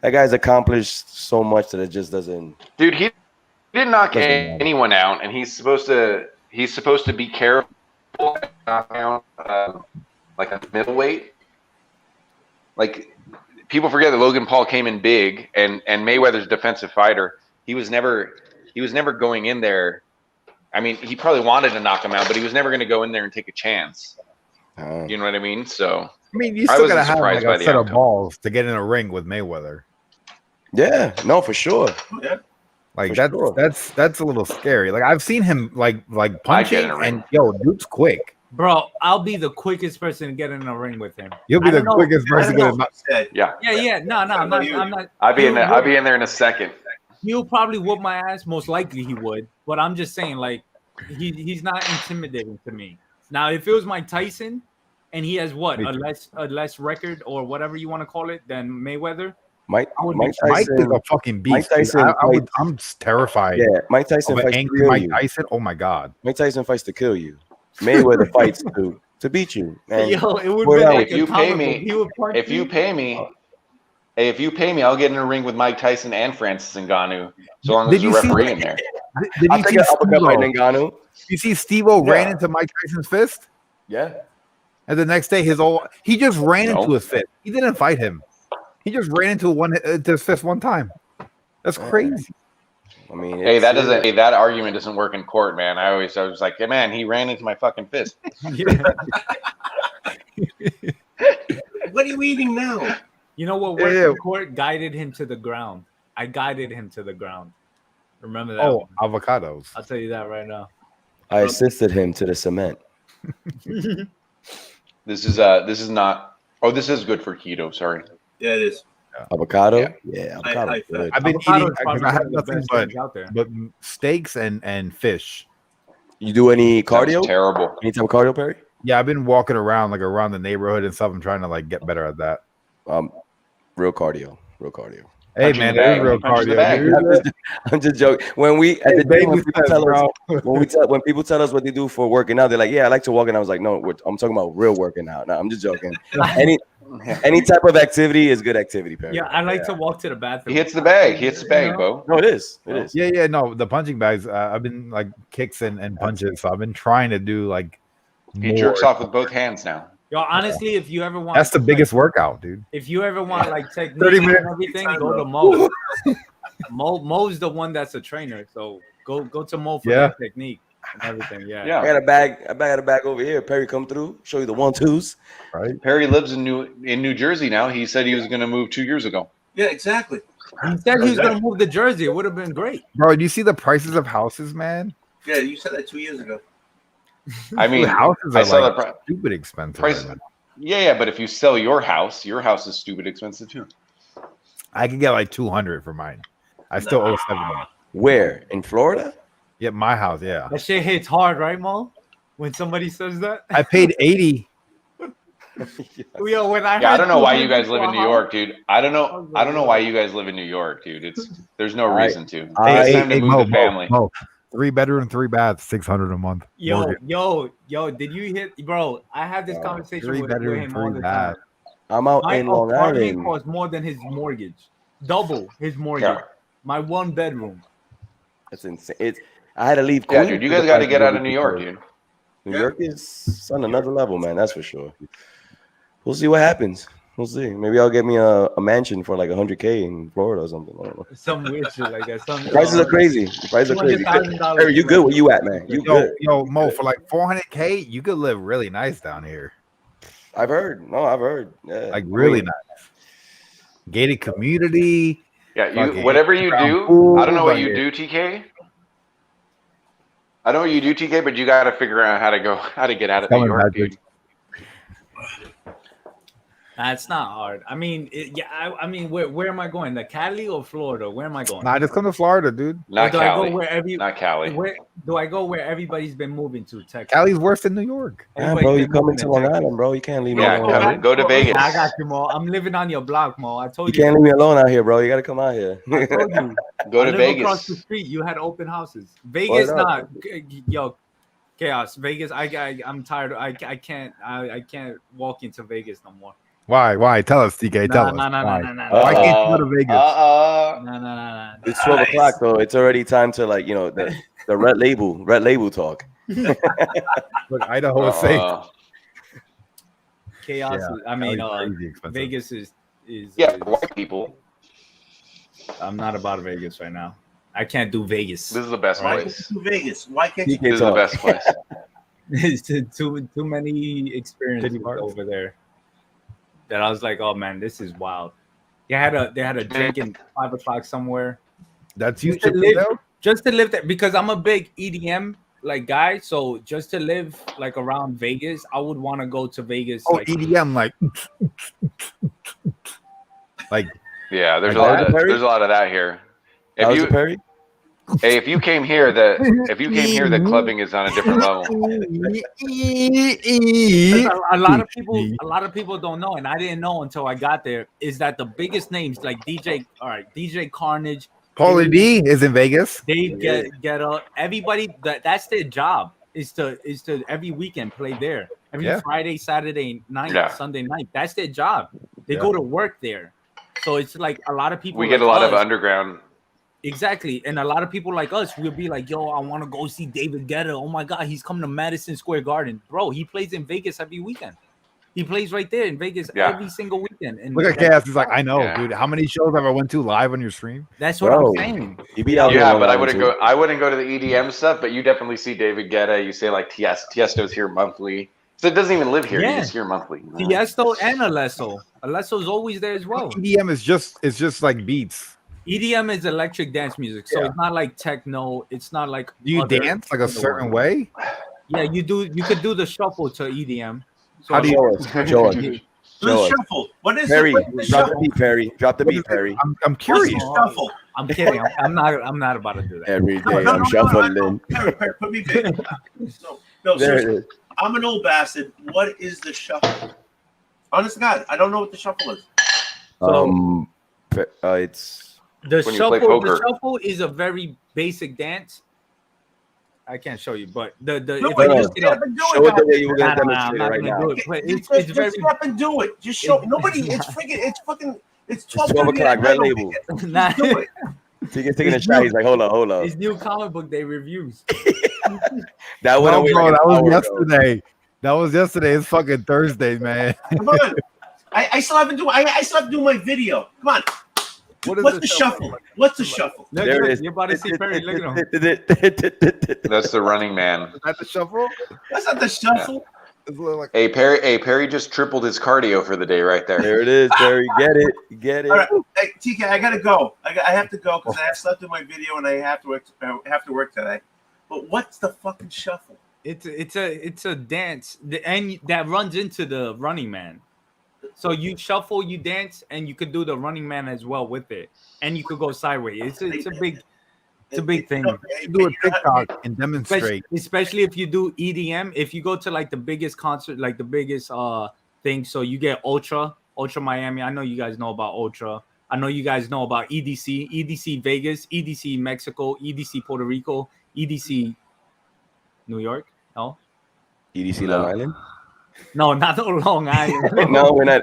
That guy's accomplished so much that it just doesn't. Dude, he didn't knock Doesn't matter. anyone out, and he's supposed to be careful and knock out like a middleweight. Like, people forget that Logan Paul came in big, and Mayweather's a defensive fighter. He was never going in there. I mean, he probably wanted to knock him out, but he was never going to go in there and take a chance. You know what I mean? So I mean, you I still wasn't gotta have surprised like by a the set of outcome. balls to get in a ring with Mayweather. Yeah. No, for sure. Yeah. Like For that's a little scary. Like I've seen him like I get punching, in a ring. and yo, dude's quick. Bro, I'll be the quickest person to get in a ring with him. You'll be I the don't know. quickest I person don't to know get what you said. Yeah. No, I'm not. I'd be in there in a second. He'll probably whoop my ass. Most likely he would. But I'm just saying, like, he's not intimidating to me. Now, if it was Mike Tyson, and he has what a less record or whatever you want to call it than Mayweather. Mike Mike Tyson is a fucking beast. Mike Tyson I'm terrified. Yeah, Mike Tyson of an fights to angry kill Mike you. Tyson. Oh my god. Mike Tyson fights to kill you. Mayweather fights to beat you. Man. Yo, it would Well, be yeah, like If you a pay comic me, book. He would punch if you pay me, I'll get in a ring with Mike Tyson and Francis Ngannou, so long as Did there's a you see- referee in there. Did I'll you take see an uppercut by Steve-O? Ngannou. You see Steve-O ran Yeah. into Mike Tyson's fist, Yeah. and the next day he just ran No. into his fist. He didn't fight him. He just ran into his fist one time. That's crazy. I mean, Hey, it's- that argument doesn't work in court, man. I was like, hey, man, he ran into my fucking fist. What are you eating now? You know what? Yeah. Court guided him to the ground. I guided him to the ground. Remember that? Oh, one. avocados. I'll tell you that right now. I assisted him to the cement. This is not. Oh, this is good for keto. Sorry. Yeah, it is. Avocado? Yeah, avocado. I- good. I've been Avocado eating is probably because I one have of the nothing best things out there. but steaks and fish. You do any cardio? Sounds terrible. Any type of cardio, Perry? Yeah, I've been walking around around the neighborhood and stuff. I'm trying to get better at that. Real cardio. Real cardio. Hey Punching man, the it is bag. real Punching the cardio. bag. Dude. I'm just joking. When we at the gym, when people tell us, when people tell us what they do for working out, they're like, "Yeah, I like to walk." And I was like, "No, I'm talking about real working out." No, I'm just joking. Any type of activity is good activity, Perry. Yeah, I like to walk to the bathroom. He hits the bag. He hits the bag, Bo. No, it is. It is. Yeah, no, the punching bags. I've been kicks and punches, so I've been trying to do He more. jerks off with both hands now. Yo, honestly, if you ever want, That's the biggest workout, dude. If you ever want technique 30 and minutes. everything, go to Mo. Mo's the one that's a trainer, so go to Mo for that technique and everything. Yeah. I got a bag. I got a bag over here. Perry, come through. Show you the 1-2s. Right. Perry lives in New Jersey now. He said he was going to move 2 years ago. Yeah, exactly. He said he was gonna move to Jersey. It would have been great. Bro, do you see the prices of houses, man? Yeah, you said that 2 years ago. I mean, Dude, houses I are saw the stupid expensive. price. right now. Yeah, but if you sell your house is stupid expensive too. I could get 200 for mine. I still owe 70. Where? In Florida? Yeah, my house. Yeah, That shit hits hard, right, Mo? When somebody says that. I paid 80. Yo, when I Yeah, I don't know why you 200 guys live in for a New house- York, dude. I don't know why you guys live in New York, dude. There's no reason to. It's time to move the family. Mo, 3 bedroom, 3 baths, 600 a month. Yo, Mortgage. yo, did you hit, bro? I had this conversation 3 with bedroom, him all 3 the bath. time. I'm out My in Long apartment Island. costs more than his mortgage, double his mortgage. Yeah. My 1 bedroom. That's insane. I had to leave. Yeah, Queens dude, you because guys got to I get out of live New in York, Florida. dude. New York is on another level, man. That's for sure. We'll see what happens. We'll see. Maybe I'll get me a mansion for $100K in Florida or something. I don't know. Some weird shit like that. Some, Prices are crazy. The prices are crazy. $200,000. Hey, you good? Where you at, man? You good? Yo, Mo, for 400K, you could live really nice down here. I've heard. No, I've heard. Yeah. Really nice. Gated community. Yeah, Fucking whatever you do, pool, I don't know what you fucking- do, TK. I know what you do, TK, but you got to figure out how to get out of New Coming York, back, dude. That's not hard. I mean, I mean, where am I going? The Cali or Florida? Where am I going? Nah, just come to Florida, dude. Not Or do I go Cali. where Not Cali. do I go where everybody's been moving to? Texas. Cali's worse than New York. Yeah, Everybody's bro, you been coming moving to to Long Texas. Island, bro. You can't leave me Yeah, alone. go to Vegas. I got you, Mo. I'm living on your block, Mo. I told You you. can't leave me alone out here, bro. You got to come out here. I told you. Go I to live across the Vegas. street. You had open houses. Vegas, Word not up. yo, chaos. Vegas. I'm tired. I can't walk into Vegas no more. Why? Tell us, TK. Tell us. No. Why can't you go to Vegas? No. It's 12 o'clock, though. It's already time to the red label talk. Look, Idaho is safe. Chaos. Yeah, I mean, Cali's crazy expensive. Vegas is Yeah, for white people. I'm not about Vegas right now. I can't do Vegas. This is the best Why place. can't you do Vegas? Why can't you? TK This is the talk. best place. It's too many experiences Titty bars. over there that I was like, oh man, this is wild. They had a drink in 5 o'clock somewhere. That's you, Just to Chippendale? live, just to live there, because I'm a big EDM like guy. So just to live like around Vegas, I would want to go to Vegas. Oh, Like EDM, like Yeah, there's a Like lot. Tyler Perry? There's a lot of that here. If How's you it, Perry? hey, if you came here, the clubbing is on a different level. a lot of people don't know, and I didn't know until I got there, is that the biggest names like DJ Carnage, Paulie D is in Vegas. they get everybody that's their job is to every weekend play there. Every Yeah. Friday, Saturday night, Yeah. Sunday night. That's their job. They Yeah. go to work there. So it's like a lot of people We get a like lot of us- underground. Exactly. And a lot of people like us, we'll be like, yo, I want to go see David Guetta. Oh my God, he's coming to Madison Square Garden. Bro, he plays in Vegas every weekend. He plays right there in Vegas Yeah. every single weekend. And Look at Chaos. He's like, I know, Yeah. dude. How many shows have I went to live on your stream? that's what Bro. I'm saying. You be out there Yeah, Long but I Island, wouldn't too. go. I wouldn't go to the EDM stuff. But you definitely see David Guetta. You say like Tiesto's here monthly. So it doesn't even live here. Yeah. He's just here monthly. Tiesto and Alesso. Alesso's always there as well. EDM is just like beats. EDM is electric dance music. So Yeah. it's not like techno. It's not like Do you other- dance like a certain way? Yeah, you do. You could do the shuffle to EDM. So How do you- Show us. Show us. The Show us. shuffle. What is Perry, it? What is the drop the shuffle? beat, Perry. Drop the beat, Perry. I'm What's curious. the shuffle? I'm kidding. I'm not about to do that. Every day I'm shuffling. Perry, put me big. No, There it seriously. is. I'm an old bastard. What is the shuffle? Honest to God, I don't know what the shuffle is. It's The When you play shuffle, poker. is a very basic dance. I can't show you, but the No, if but I no. just look it get up, up and do show it. it the way you were nah, gonna nah, I'm demonstrate not right gonna now. do it. But Just, it's just very get up and do it. Just show nobody. It's freaking. It's fucking. It's 12 12:30 o'clock, at red night. label. nah, Do it. Taking a shot. He's like, hold up. it's new comic book day reviews. That went No, away. bro, like an that was hour ago. yesterday. That was yesterday. It's fucking Thursday, man. Come on. I still haven't do. I still have to do my video. Come on. What is What's the shuffle? What's the shuffle? Look, There look, it is. you're about to see Perry. Look at him. That's the Running Man. Is that the shuffle? That's not the shuffle. It's like, Hey Perry just tripled his cardio for the day right there. There it is, Perry. Get it. Get it. All right, hey, TK, I gotta go. I have to go because I have slept in my video and I have to work today. But what's the fucking shuffle? It's a dance, and that runs into the Running Man. So you shuffle, you dance, and you could do the Running Man as well with it, and you could go sideways. It's a big thing. do a TikTok and demonstrate. Especially if you do EDM. If you go to like the biggest concert, like the biggest thing, so you get Ultra Miami. I know you guys know about Ultra. I know you guys know about EDC Vegas, EDC Mexico, EDC Puerto Rico, EDC New York. No, EDC Long Island? no, not the Long Island. No, we're not.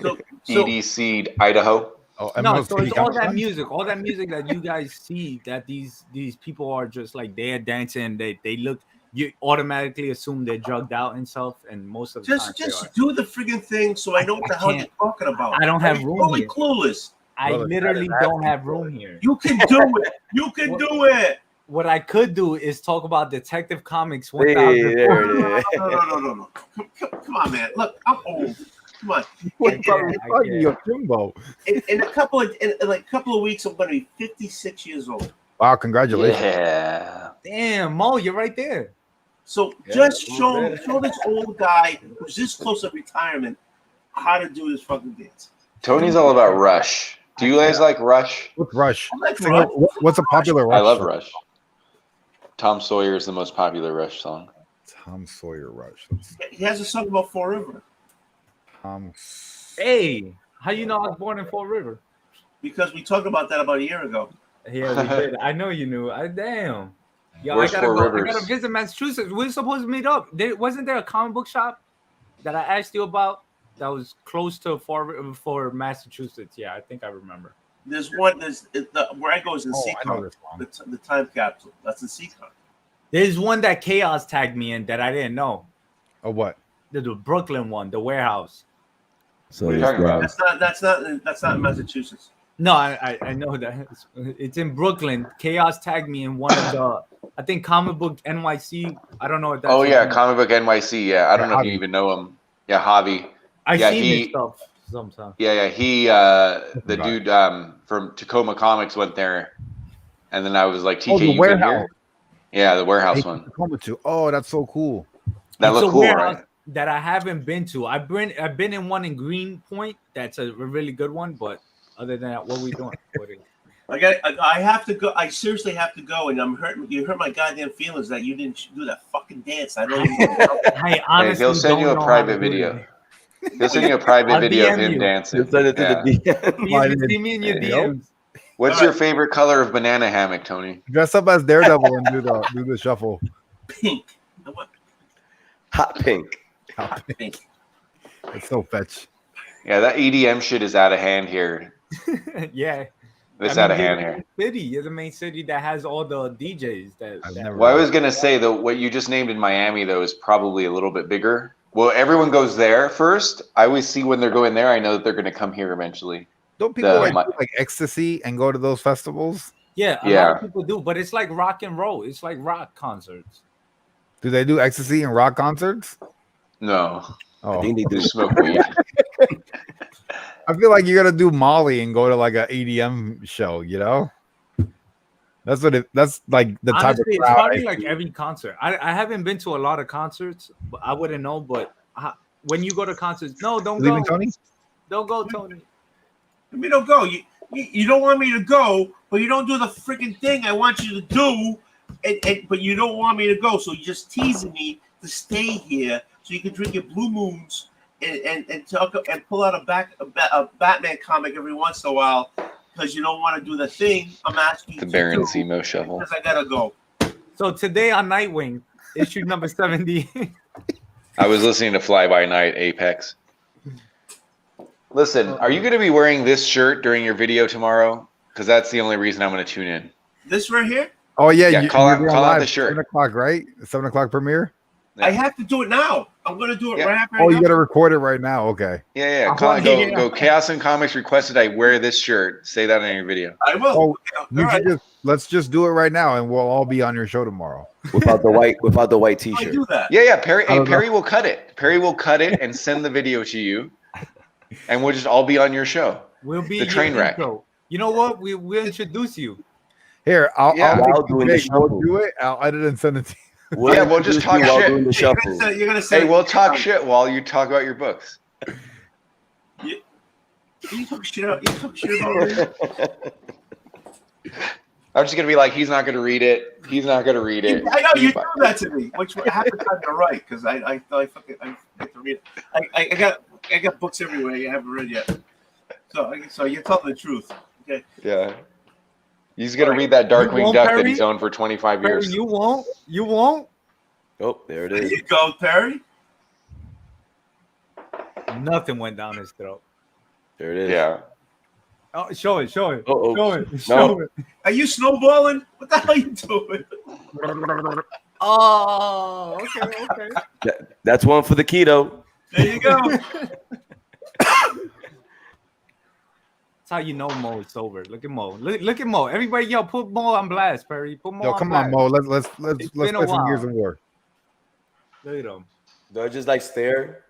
So, EDC Idaho. Oh, No, Emerald so City it's all that Country? all that music that you guys see that these people are just like they're dancing, they look, you automatically assume they're drugged out and stuff, and most of the time they are. just do the friggin' thing so I know what the hell you're can't. talking about. I don't have I'm room totally here. clueless. I Brother, literally that is don't have room here. You can do it. You can do it. What I could do is talk about Detective Comics Hey, 1000. there it is. No. Come on, man. Look, I'm old. Come on. What In, the fuck, can't. you Jimbo? in a couple of weeks, I'm going to be 56 years old. Wow, congratulations. Yeah. Damn, Mo, you're right there. So Yeah, just a show little bit. this old guy who's this close to retirement how to do this fucking dance. Tony's all about Rush. Do you guys like Rush? What's Rush? I like Sing Rush. What's a popular Rush? I love song? Rush. Tom Sawyer is the most popular Rush song. Tom Sawyer Rush. He has a song about Fall River Tom. Hey, how you know I was born in Fall River? because we talked about that about a year ago. Yeah, we did. I know you knew. Damn. Yo, Where's I gotta Four go. Rivers? I gotta visit Massachusetts. We were supposed to meet up. Wasn't there a comic book shop that I asked you about that was close to for Massachusetts? Yeah, I think I remember. There's one. Where I go is in Oh, I know Seacon. this song. The time capsule. That's in Seacon. There's one that Chaos tagged me in that I didn't know. Oh, what? The Brooklyn one, the warehouse. So What are you talking about? That's not in Massachusetts. No, I know that it's in Brooklyn. Chaos tagged me in one of the, I think Comic Book NYC. I don't know if that's. Oh his yeah, name. Comic Book NYC. Yeah, I don't know if you Javi. even know him. Yeah, Javi. I yeah, seen he- his stuff. sometimes. Yeah. He, the dude from Tacoma Comics went there, and then I was like, TK, Oh, the you been warehouse. here? Yeah, the warehouse Hey, one. Tacoma too. Oh, that's so cool. That It's looked a cool, warehouse right? that I haven't been to. I've been in one in Greenpoint. That's a really good one. But other than that, what are we doing? I have to go. I seriously have to go, and I'm hurting. You hurt my goddamn feelings that you didn't do that fucking dance. I don't even know. I honestly He'll send don't you a know how private to do video. it. He'll send you a private I'll video of DM him you. dancing. Send it to Yeah. the DM. You see me in your DMs. What's All your right. favorite color of banana hammock, Tony? Dress up as Daredevil and do the shuffle. Pink. I want Hot pink. pink. It's so fetch. Yeah, that EDM shit is out of hand here. Yeah. It's I out of mean, hand you're here. the city. You're the main city that has all the DJs. I've never. Well, I was gonna say though, what you just named in Miami though is probably a little bit bigger. Well, everyone goes there first. I always see when they're going there. I know that they're gonna come here eventually. Don't people The- like, my- do, like ecstasy and go to those festivals? Yeah, a lot of people do, but it's like rock and roll. It's like rock concerts. Do they do ecstasy and rock concerts? No, Oh, I think they do. just smoke weed. I feel like you're gonna do Molly and go to like a EDM show. You know, that's what it. That's like the type Honestly, of it's crowd. probably I like see. every concert. I haven't been to a lot of concerts, but I wouldn't know. But when you go to concerts, no, don't Leaving go. Tony? Don't go, Tony. Let me don't go. You don't want me to go, but you don't do the freaking thing I want you to do, but you don't want me to go. So you're just teasing me to stay here so you can drink your Blue Moons and talk and pull out a Batman comic every once in a while because you don't want to do the thing I'm asking you The to Baron do Zemo shuffle. because I gotta go. So today on Nightwing, issue number 70. I was listening to Fly By Night Apex. Listen, are you going to be wearing this shirt during your video tomorrow? Because that's the only reason I'm going to tune in. This right here, Oh yeah, Yeah, you, call you're out- going call out live the shirt. 7:00, right? 7:00 premiere. Yeah. I have to do it now. I'm gonna do it Yeah. right Oh, you now. got to record it right now. Okay. Yeah. Oh, Call it, yeah. go Chaos and Comics requested I wear this shirt. Say that in your video. I will. Oh, All we right. should let's just do it right now, and we'll all be on your show tomorrow. Without the white I T-shirt. do that. Yeah. Perry. I Hey, don't know. Perry will cut it. Perry will cut it and send the video to you, and we'll just all be on your show. We'll be The your train wreck. intro. You know what? We'll introduce you. Here, I'll Yeah. While make doing you the big. We'll shuffle. do it. I'll edit and send it to you. Yeah, we'll just introduce talk you while shit. doing the You're shuffle. gonna say, Hey, we'll talk shit while you talk about your books. You talk shit about. You talk shit about me. I'm just gonna be like, he's not gonna read it. He's not gonna read it. I know you do that to me, which half the time you're right because I like to read. I got books everywhere I haven't read yet. So you're telling the truth. Okay. Yeah. He's gonna read that Darkwing won't, Duck that Perry? he's owned for 25 Perry, years. you won't. You won't. Oh, there it There is. you go, Perry. Nothing went down his throat. There it is. Yeah. Oh, show it. Uh-oh. Show it. No. Show it. Are you snowballing? What the hell are you doing? Oh, okay. That's one for the keto. There you go. That's how you know Mo is sober. Look at Mo. Look at Mo. Everybody, yo, put Mo on blast, Perry. Put Mo Yo, on come blast. on, Mo. Let's It's play been a some while. Gears of War. Look at him. Do I just like stare?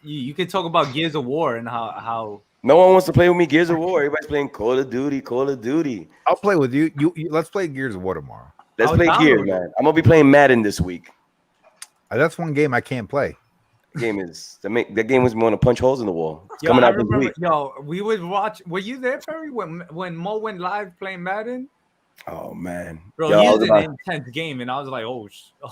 You can talk about Gears of War and how No one wants to play with me Gears of War. Everybody's playing Call of Duty. I'll play with you. You let's play Gears of War tomorrow. Let's I'll play download Gears, it. man. I'm gonna be playing Madden this week. That's one game I can't play. That game was me want to punch holes in the wall. It's yo, coming I out this remember, week. yo, we would watch. Were you there, Perry, when Mo went live playing Madden? Oh man, Bro, Yo, I he was was about- an intense game, and I was like, oh.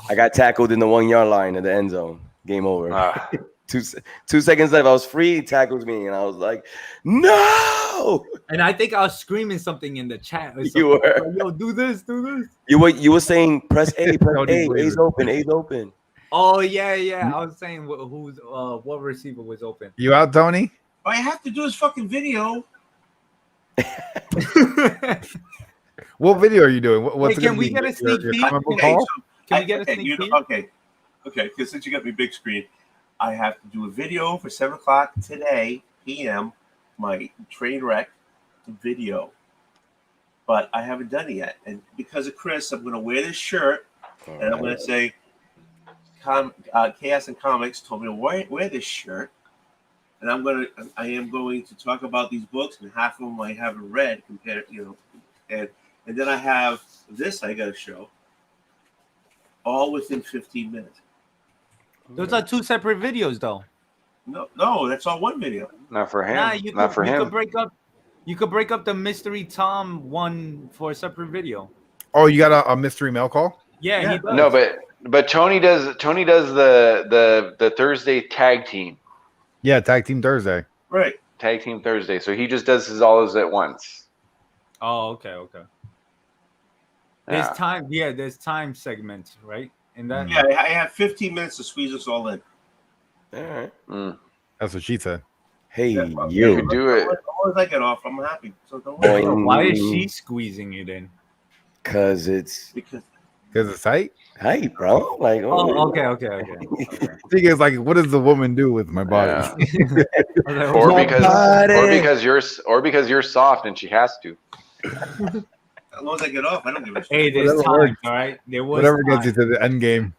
I got tackled in the 1 yard line of the end zone. Game over. Ah. 2 seconds left. I was free. He tackles me, and I was like, "No!" And I think I was screaming something in the chat. Or You were. Like, yo, do this. You were saying press A, press Don't A. even believe A's it. open. A's open. Oh yeah. I was saying what receiver was open. You out, Tony? All I have to do is fucking video. What video are you doing? What's Hey, it can gonna we be? get a sneak Your peek? comic book Okay, haul? so Can we get a sneak peek? Okay, because since you got me big screen, I have to do a video for 7:00 today p.m. My train wreck video, but I haven't done it yet. And because of Chris, I'm going to wear this shirt and I'm going to say, Chaos and Comics told me to wear this shirt and I am going to talk about these books, and half of them I haven't read compared, and then I have this I got to show, all within 15 minutes. Those are 2 separate videos, though. No, that's all one video. Not for him. Nah, Not for him. You could break up the Mystery Tom one for a separate video. Oh, you got a mystery mail call? Yeah. He does. No, but Tony does the Thursday tag team. Yeah, Tag Team Thursday. Right. Tag team Thursday. So he just does all his at once. Oh, okay. There's time. Yeah, there's time segments, right? In that. Yeah, I have 15 minutes to squeeze us all in. All right. That's what she said. Hey, You you. could do it. As long as I get off, I'm happy. So don't worry. Why is she squeezing it in? Because it's Because It's tight. hey, bro. Like, Oh, okay. Thing is, like, what does the woman do with my body? Yeah. or because you're soft and she has to. as long as I get off, I don't give a shit. Hey, there's Whatever time, works. all right? There was Whatever gets time. you to the end game.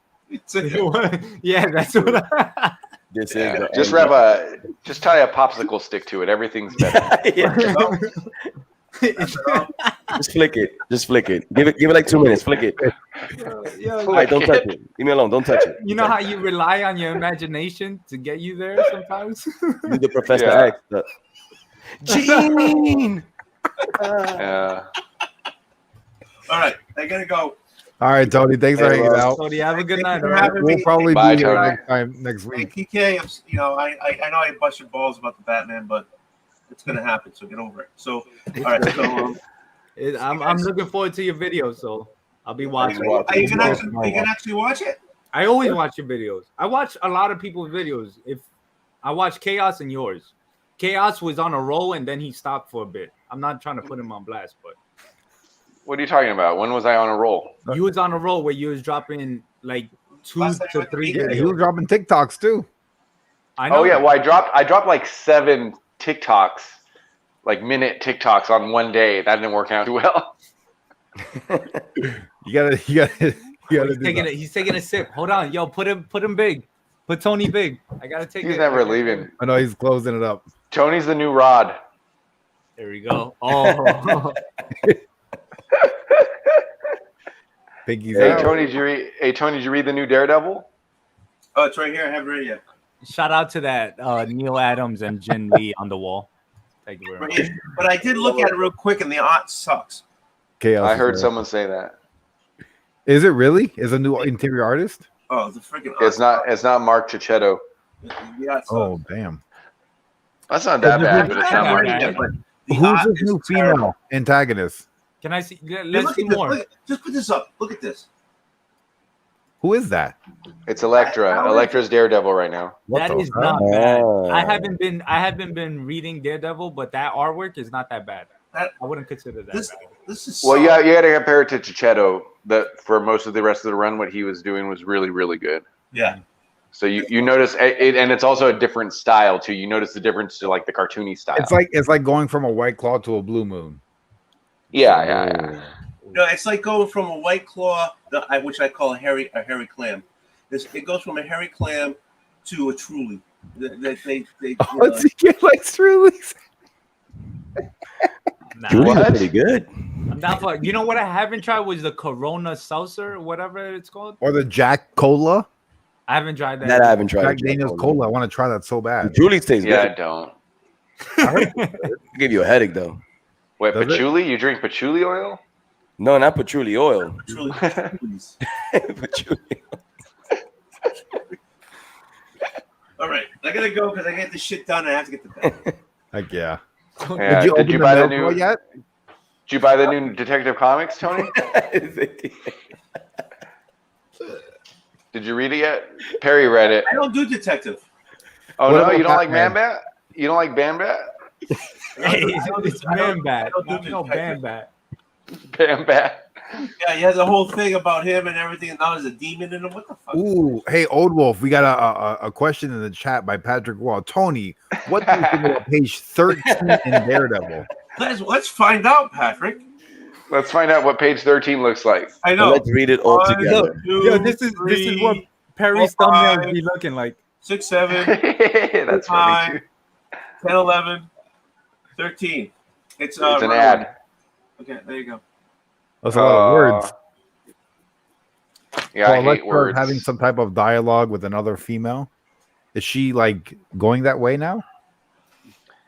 Yeah, that's what this Yeah. is the Just just tie a popsicle stick to it. Everything's better. Yeah. Just flick it. Just flick it. Give it like 2 minutes. Flick it. All right, don't touch it. Leave me alone. Don't touch it. You know how you rely on your imagination to get you there sometimes? You the Professor Yeah. X. Gene. Yeah. All right, I gotta go. All right, Tony. Thanks for Hey, hanging Ross. out. Tony, have a good night. for all right? having We'll me. probably Bye, be here Tony. next time next Hey, week. PK, I know I bust your balls about the Batman, but it's gonna happen. So get over it. So, all right. So, I'm looking forward to your video, so I'll be watching. are you gonna actually watch it? I always watch your videos. I watch a lot of people's videos. If I watch Chaos and yours, Chaos was on a roll and then he stopped for a bit. I'm not trying to put him on blast, but What are you talking about? When was I on a roll? you was on a roll where you was dropping like 2 Last time to I 3 went to Yeah, he was videos. dropping TikToks too. I know. Oh yeah, well I dropped like 7 TikToks, like minute TikToks on one day. That didn't work out too well. You gotta He's do taking that. He's taking a sip. Hold on, yo, put him big. Put Tony big. I gotta take He's it. never leaving. I know he's closing it up. Tony's the new Rod. There we go. Oh, Pinky's Hey out. Tony, did you read the new Daredevil? Oh, it's right here. I have it right here. shout out to that Neil Adams and Jen Lee on the wall. Thank you very Right much. here. But I did look at it real quick, and the art sucks. Chaos. I is heard there. someone say that. Is it really? Is a new interior artist? Oh, the freaking It's not Mark Cicchetto. Yeah, it Oh, sucks. damn. That's not that bad, but it's not Mark bad. Cicchetto. The Who's art this is new terrible. female antagonist? Can I see? Hey, Let's look see at this. more. Look, just put this up. Look at this. Who is that? It's Elektra. Elektra's Daredevil right now. What That the is fuck? not bad. Oh. I haven't been reading Daredevil, but that artwork is not that bad. I wouldn't consider that This bad. this is Well, so- yeah, you got to compare it to Cicchetto. That for most of the rest of the run, what he was doing was really, really good. yeah. So you notice it, and it's also a different style too. You notice the difference to like the cartoony style. It's like going from a white claw to a blue moon. yeah. No, it's like going from a white claw, which I call a hairy clam. It goes from a hairy clam to a truly. They What's he get like Truly's? Nah, Julie's What? pretty good. I'm down for. You know what I haven't tried was the Corona Seltzer, whatever it's called. Or the Jack Cola? I haven't tried that. That I haven't tried. Jack Daniels Cola. I want to try that so bad. Julie's tastes Yeah, I good. don't. It'll give you a headache though. Wait, Does it? patchouli? You drink patchouli oil? No, not patchouli oil. truly. Trulies. Patchouli. All right, I gotta go because I get this shit done. And I have to get to bed. Heck yeah. Yeah. Did you open Did you the buy the mail new? drawer yet? Did you buy the new Detective Comics, Tony? Did you read it yet? Perry read it. I don't do detective. Oh What no, about you don't like Batman? Man Bat? You don't like Bam Bat? Hey, it's Man Bat. I don't do No, detective. Man Bat. Bam Bat. Yeah, he has a whole thing about him and everything, and now there's a demon in him. What the fuck? Ooh, hey, Old Wolf, we got a question in the chat by Patrick Wall. Tony, what do you think about page 13 in Daredevil? Let's find out, Patrick. Let's find out what page 13 looks like. I know. Let's read it all One, together. Yo, this is what Perry's four, thumbnail five. be looking like. 6, 7, That's funny 9, too. 10, 11, 13. It's It's an runaway. ad. Okay, there you go. That's a lot of words. Yeah, I Unless hate you're words. having some type of dialogue with another female. Is she like going that way now?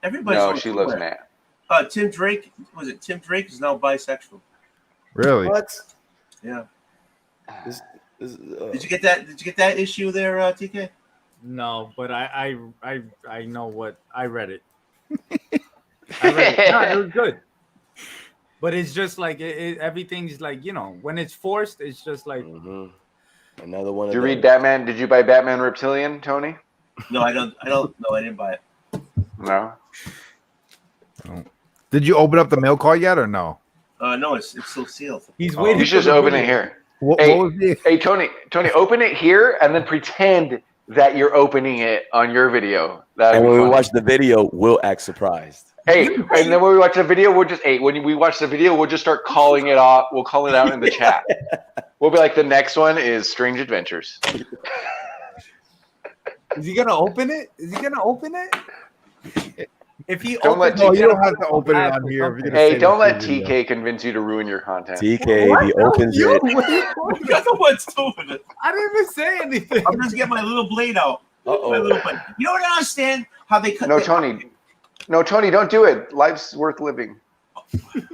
Everybody's No, going she somewhere. loves Matt. Tim Drake, was it Tim Drake is now bisexual? Really? What? Yeah. This, Did you get that? Did you get that issue there, TK? No, but I know what I read it. I read it. No, it was good. But it's just like everything's like, you know, when it's forced, it's just like Another one. Did you read Batman? Did you buy Batman Reptilian, Tony? No, I don't. No, I didn't buy it. No. Did you open up the mail call yet or no? No, it's still sealed. He's waiting. You should just open it here. What Hey, was the hey, Tony, open it here and then pretend that you're opening it on your video. That'd And be when we funny. watch the video, we'll act surprised. Hey, and then when we watch the video, when we watch the video, we'll just start calling it off. We'll call it out in the chat. We'll be like, the next one is Strange Adventures. Is he gonna open it? Is he gonna open it? If he Don't let opens No, it, you don't have to open it on here. If you're gonna Hey, say don't this let video. TK convince you to ruin your content. TK, he opens it. You're the one's doing it. I didn't even say anything. I'm just getting my little blade out. My little blade. You don't understand how they cut. No, Tony. No, Tony, don't do it. Life's worth living. You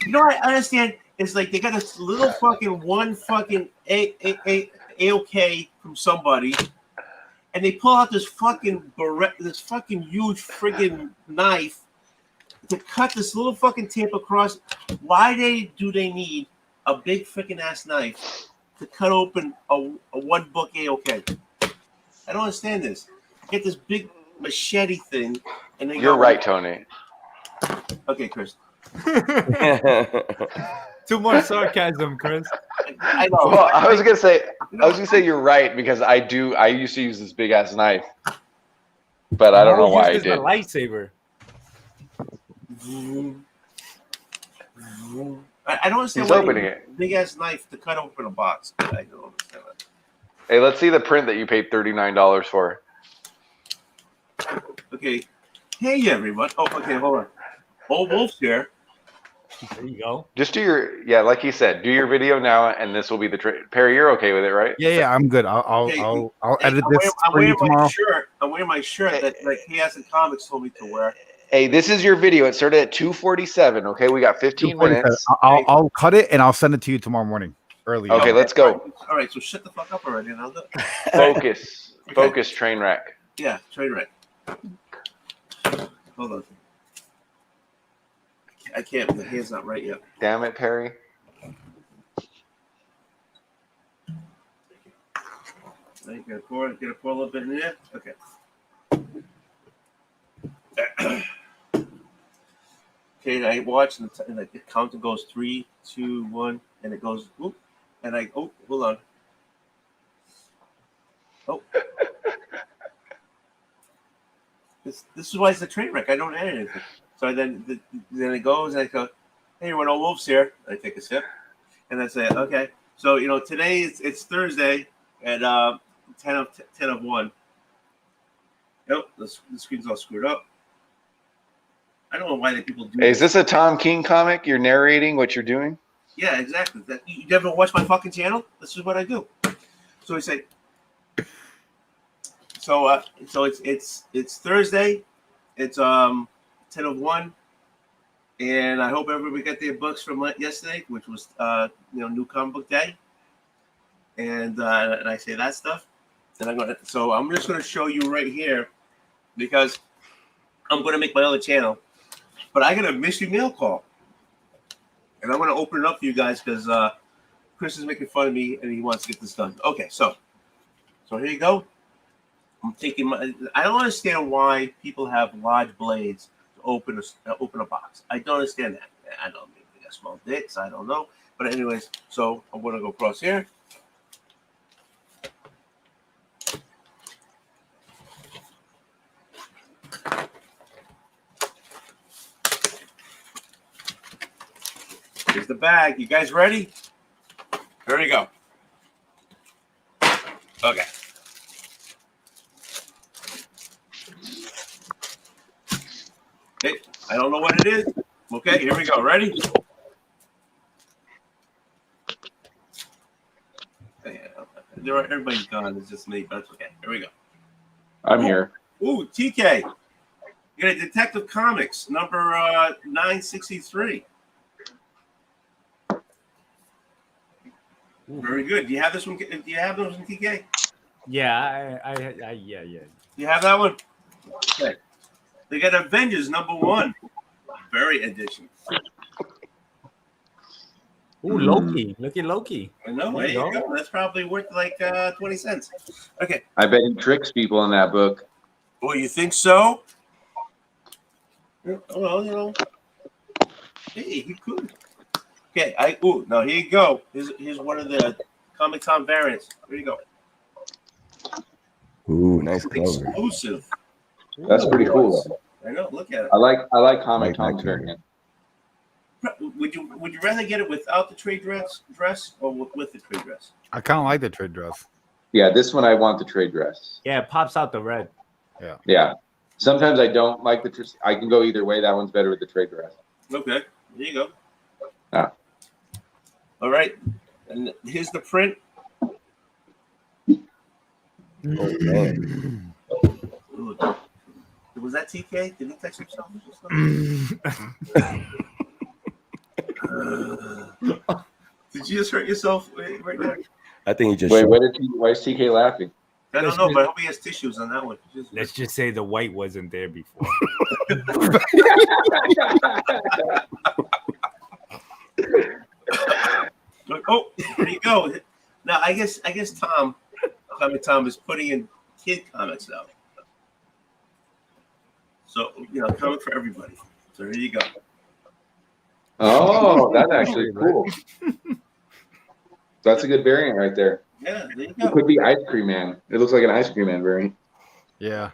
know what I understand? It's like they got this little fucking one fucking AOK from somebody, and they pull out this fucking this fucking huge friggin' knife to cut this little fucking tape across. Why do they need a big freaking ass knife to cut open a one book AOK? I don't understand this. Get this big machete thing, and then You're right, Tony. Okay, Chris. Too much sarcasm, Chris. I know. Well, I was gonna say you're right because I used to use this big ass knife, but I don't know why I Use did. a lightsaber. I don't understand He's why opening they it. big ass knife to cut open a box. I don't understand that. Hey, let's see the print that you paid $39 for. Okay. Hey everyone. Oh, okay, hold on. Old Wolf's here. There you go. Just do like he said, do your video now, and this will be the Perry. You're okay with it, right? Yeah, I'm good. I'll edit this I'm for you wearing tomorrow. my shirt. I'm wearing my shirt that like he has in comics told me to wear. Hey, this is your video. It started at 2:47. Okay, we got 15 minutes. I'll cut it and I'll send it to you tomorrow morning early. Okay, let's go. All right, so shut the fuck up already, and I'll do it. Focus, focus, train wreck. Yeah, train wreck. Hold on. I can't. The hand's not right yet. Damn it, Perry. Now you gotta pour a little bit in there. Okay. Okay, and I watch, and the counter goes 3, 2, 1, and it goes, whoop, and hold on. Oh. This is why it's a train wreck. I don't add anything. So then it goes, and I go, hey, everyone, Old Wolf's here. I take a sip, and I say, okay. So, today it's Thursday at 10 of 1. Nope, the screen's all screwed up. I don't know why the people do Hey, is this a Tom King comic? You're narrating what you're doing? Yeah, exactly. You never watch my fucking channel? This is what I do. So we say. So it's Thursday. It's 10 of 1, and I hope everybody got their books from yesterday, which was New Comic Book Day. And I say that stuff. And I'm just gonna show you right here because I'm gonna make my other channel. But I got a mystery mail call, and I'm going to open it up for you guys because Chris is making fun of me and he wants to get this done. Okay, so here you go. I'm taking I don't understand why people have large blades to open a box. I don't understand that. I don't maybe they got small dicks. I don't know. But anyways, so I'm going to go across here. Here's the bag. You guys ready? Here we go. Okay. Okay, I don't know what it is. Okay, here we go. Ready? Everybody's gone. It's just me, but it's okay. Here we go. I'm here. Ooh, TK. You got a Detective Comics number 963. Very good. Do you have this one? Do you have those in TK? Yeah, yeah. You have that one? Okay. They got Avengers number 1. Very edition. Ooh, Loki. Look at Loki. I know. There you go. That's probably worth like 20 cents. Okay. I bet he tricks people in that book. Oh, you think so? Well, you know. Hey, he could. Okay. Now here you go. Here's one of the Comic Con variants. Here you go. Ooh, nice cover. Exclusive. That's pretty cool. I know. Look at it. I like Comic Tom's variant. Would you rather get it without the trade dress or with the trade dress? I kind of like the trade dress. Yeah, this one I want the trade dress. Yeah, it pops out the red. Yeah. Sometimes I don't like the. I can go either way. That one's better with the trade dress. Okay. There you go. Ah. All right. And here's the print. Oh man. Was that TK? Did he text himself? Did you just hurt yourself right there? I think he just. Wait, why is TK laughing? I don't know, but I hope he has tissues on that one. Let's just say the white wasn't there before. Oh, there you go. Now I guess Tom is putting in kid comics out. So comic for everybody. So here you go. Oh, that's actually cool. That's a good variant right there. Yeah, there you go. It could be Ice Cream Man. It looks like an Ice Cream Man variant. Yeah.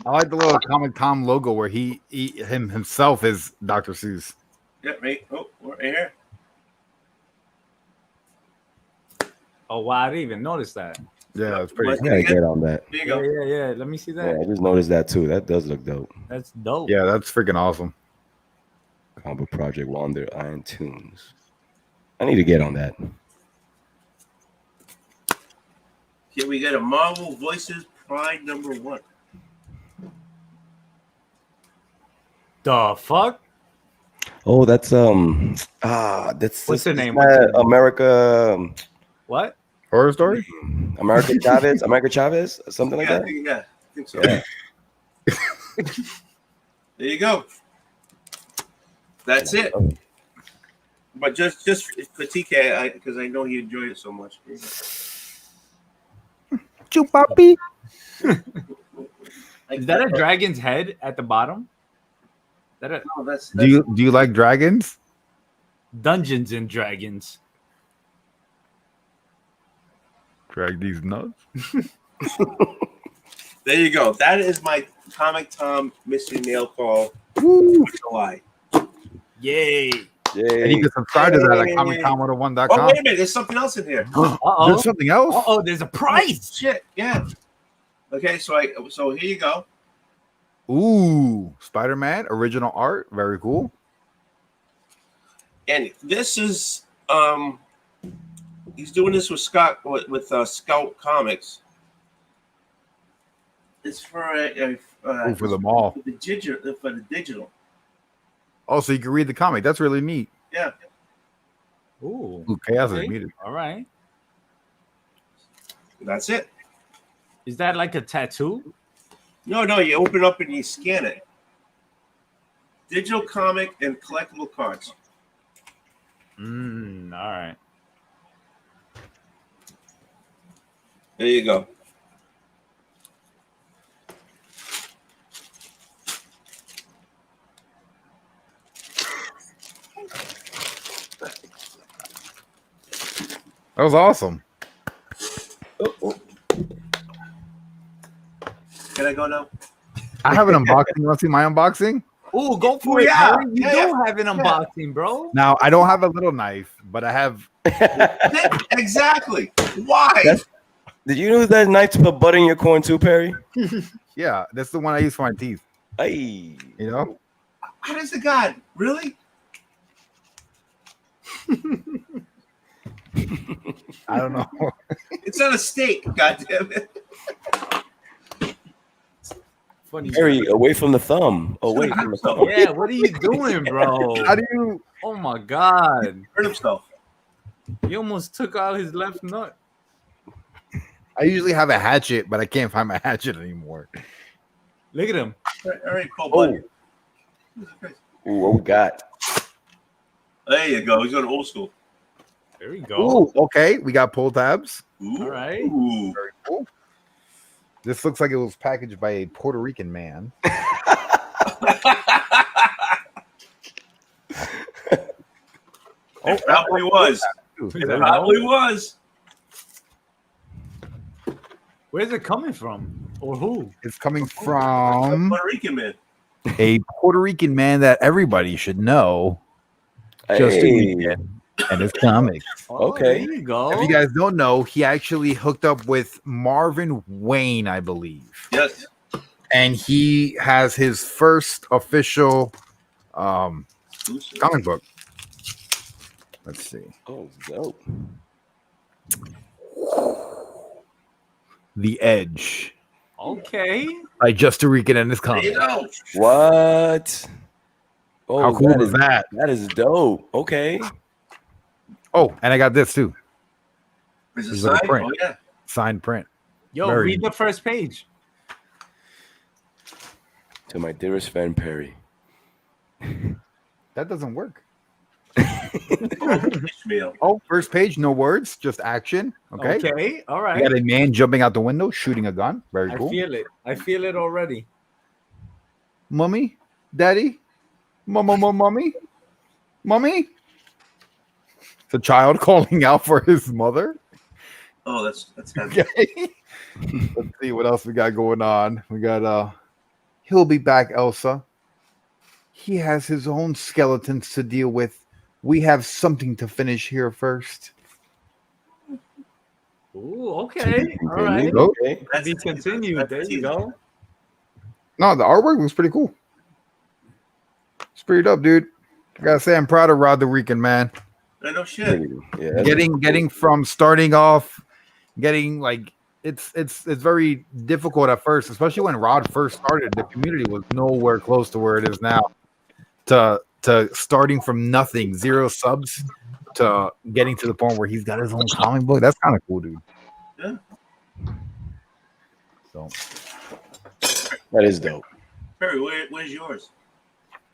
I like the little Comic Tom logo where he himself is Dr. Seuss. Yeah, right. Oh, right here. Oh wow, I didn't even notice that. Yeah, it's pretty. I gotta get on that. There you go. Yeah. Let me see that. Yeah, I just noticed that too. That does look dope. That's dope. Yeah, that's freaking awesome. Combo Project Wander Iron Tunes. I need to get on that. Here we got a Marvel Voices Pride number 1. The fuck? Oh, that's that's What's the name? America. What? Horror Story? America Chavez, something like that. I think so. Yeah. There you go. That's it. But just for TK, because I know he enjoyed it so much. Chupapi. Is that a dragon's head at the bottom? No, that's Do you like dragons? Dungeons and Dragons? Drag these nuts. There you go. That is my Comic Tom mystery mail call for July. Yay! And you can subscribe to that at ComicTom101.com. Oh, wait a minute. There's something else in here. There's something else? Oh, there's a prize. Oh, shit. Yeah. Okay, so here you go. Ooh, Spider-Man original art, very cool. And this is he's doing this with Scout Comics. It's for for the mall. For the digital. Oh, so you can read the comic. That's really neat. Yeah. Ooh, Chaos okay. is muted. All right. That's it. Is that like a tattoo? No, you open it up and you scan it. Digital comic and collectible cards. All right. There you go. That was awesome. Can I go now? I have an unboxing. You want to see my unboxing? Ooh, go for it. Yeah. Harry. You do have an unboxing, bro. Now, I don't have a little knife, but I have. Exactly. Why? Did you use that knife to put butter in your corn too, Perry? Yeah, that's the one I use for my teeth. Hey. You know, Honest to God, really? I don't know. It's on a steak. God damn it. Funny. Perry, away from the thumb. Away from the thumb. Yeah, what are you doing, bro? How do you? Oh my god. Hurt himself. He almost took out his left nut. I usually have a hatchet, but I can't find my hatchet anymore. Look at him. All right, Paul, buddy. Ooh, what we got? There you go. He's going old school. There we go. Oh, okay. We got pull tabs. Ooh. All right. Ooh. Very cool. This looks like it was packaged by a Puerto Rican man. It probably was. It probably was. Where's it coming from? Or who? It's coming from Puerto Rican man. a Puerto Rican man that everybody should know. Just Hey. weekend and his comics. Oh, Okay. There you go. If you guys don't know, he actually hooked up with Marvin Wayne, I believe. Yes. And he has his first official comic book. Let's see. Oh, dope. The Edge Okay. by Just a Rican and his There you comics. go. What? Oh, How cool is that? That is dope. Okay. Oh, and I got this too. Is it He's like a signed? print. Oh, yeah. Signed print. Yo, Very read the first page. To my dearest friend Perry. That doesn't work. Ishmael. Oh, first page, no words, just action. Okay. Okay. All You right. got a man jumping out the window, shooting a gun. Very I cool. feel it. I feel it already. Mummy, daddy, mummy, mummy. It's a child calling out for his mother. Oh, that's heavy. Okay. Let's see what else we got going on. We got he'll be back, Elsa. He has his own skeletons to deal with. We have something to finish here first. Ooh, okay. All right. Go. Okay. To be continued. There you go. No, the artwork was pretty cool. It's pretty dope, dude. I gotta say, I'm proud of Rod the Rican, man. No shit. Yeah. that's- Getting from starting off, getting like it's very difficult at first, especially when Rod first started. The community was nowhere close to where it is now. To starting from nothing, 0 subs, to getting to the point where he's got his own comic book. That's kind of cool, dude. Yeah. So That is dope. Perry, where's yours?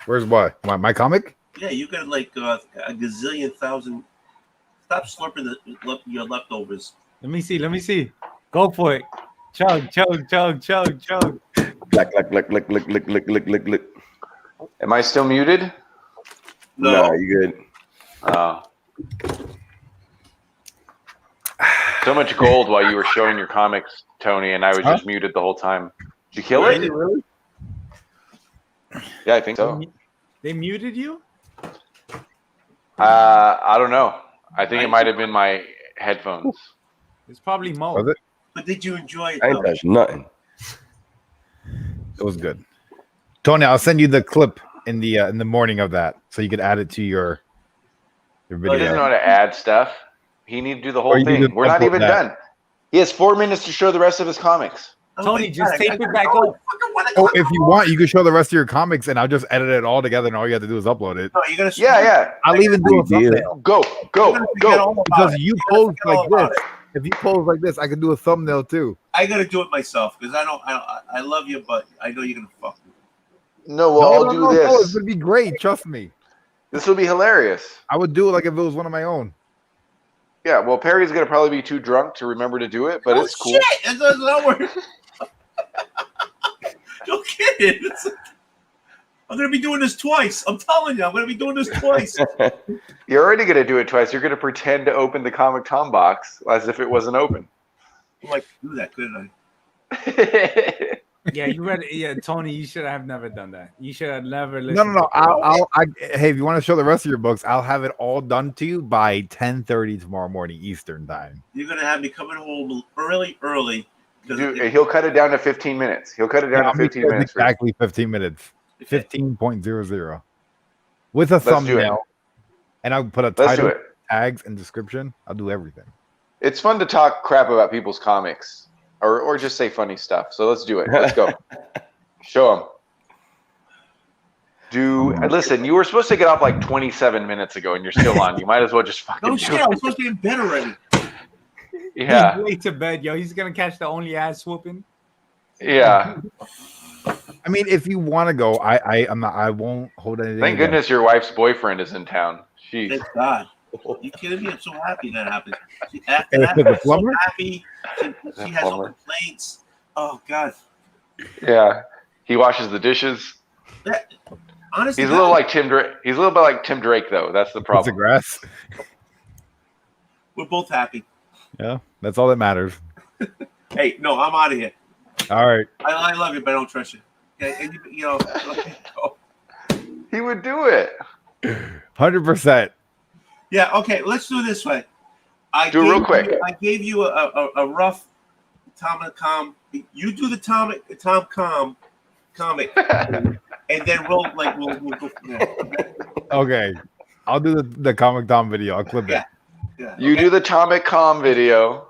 where's what? My comic? Yeah, you got like a gazillion thousand. Stop slurping your leftovers. Let me see. Let me see. Go for it. Chug, chug, chug, chug, chug. Lick. Am I still muted? No. Nah, you good. So much gold while you were showing your comics, Tony, and I was just muted the whole time. Did you kill it? Really? Yeah, I think so. They muted you? I don't know. I think it might have been my headphones. It's probably Mo. Was it? But did you enjoy it? I ain't though? touched nothing. It was good. Tony, I'll send you the clip in the morning of that, so you can add it to your He doesn't know video. how to add stuff. He need to do the Or whole you need thing. to We're not upload even that. done. He has 4 minutes to show the rest of his comics. Oh Tony, my just God, tape I it back don't up. fucking wanna Oh, go. if you want, you can show the rest of your comics, and I'll just edit it all together, and all you have to do is upload it. No, you're gonna. Yeah. I'll even do a Big deal. thumbnail Go. because you pose Forget all like about this. If you pose like this, I can do a thumbnail too. I gotta do it myself because I love you, but I know you're gonna fuck me. No, we'll all do no, this. it's gonna be great. Trust me. This will be hilarious. I would do it like if it was one of my own. Yeah, well, Perry's going to probably be too drunk to remember to do it, but Oh, it's cool. Shit, it's not working. No kidding. I'm gonna be doing this twice. I'm telling you, I'm gonna be doing this twice. You're already going to do it twice. You're going to pretend to open the Comic Tom box as if it wasn't open. I'm like, do that, couldn't I? Yeah, you read it. Yeah, Tony, you should have never done that. You should have never listened. No. Hey, if you want to show the rest of your books, I'll have it all done to you by 10:30 tomorrow morning Eastern time. You're gonna have me coming home early Dude, he'll cut it down to 15 minutes. He'll cut it down to 15 minutes. Exactly 15 minutes. 15.00 with a Let's do it. thumbnail, and I'll put a Let's do title, it. tags, and description. I'll do everything. It's fun to talk crap about people's comics, or just say funny stuff. So let's do it. Let's go. Show them. Listen, you were supposed to get off like 27 minutes ago, and you're still on. You might as well just fucking. No do shit, it. I was supposed to be in bed already. Yeah. He's late to bed, yo. He's gonna catch the only ass whooping. Yeah. I mean, if you want to go, I won't hold anything. Thank goodness your wife's boyfriend is in town. Jeez. Thank God. You kidding me? I'm so happy that happened. After that, I'm so happy. She has no complaints. Oh God. Yeah. He washes the dishes. Honestly, He's a little like Tim Drake. He's a little bit like Tim Drake, though. That's the problem. It's the grass. We're both happy. Yeah, that's all that matters. Hey, no, I'm out of here. All right. I love you, but I don't trust you. Okay, and you know. He would do it. 100%. Yeah. Okay. Let's do it this way. Do it real quick. I gave you a rough Tom and Com. You do the Tom Com comic, and then we'll go from there. Okay. I'll do the Comic Tom video. I'll clip it. Yeah, You do the Tomic Com video.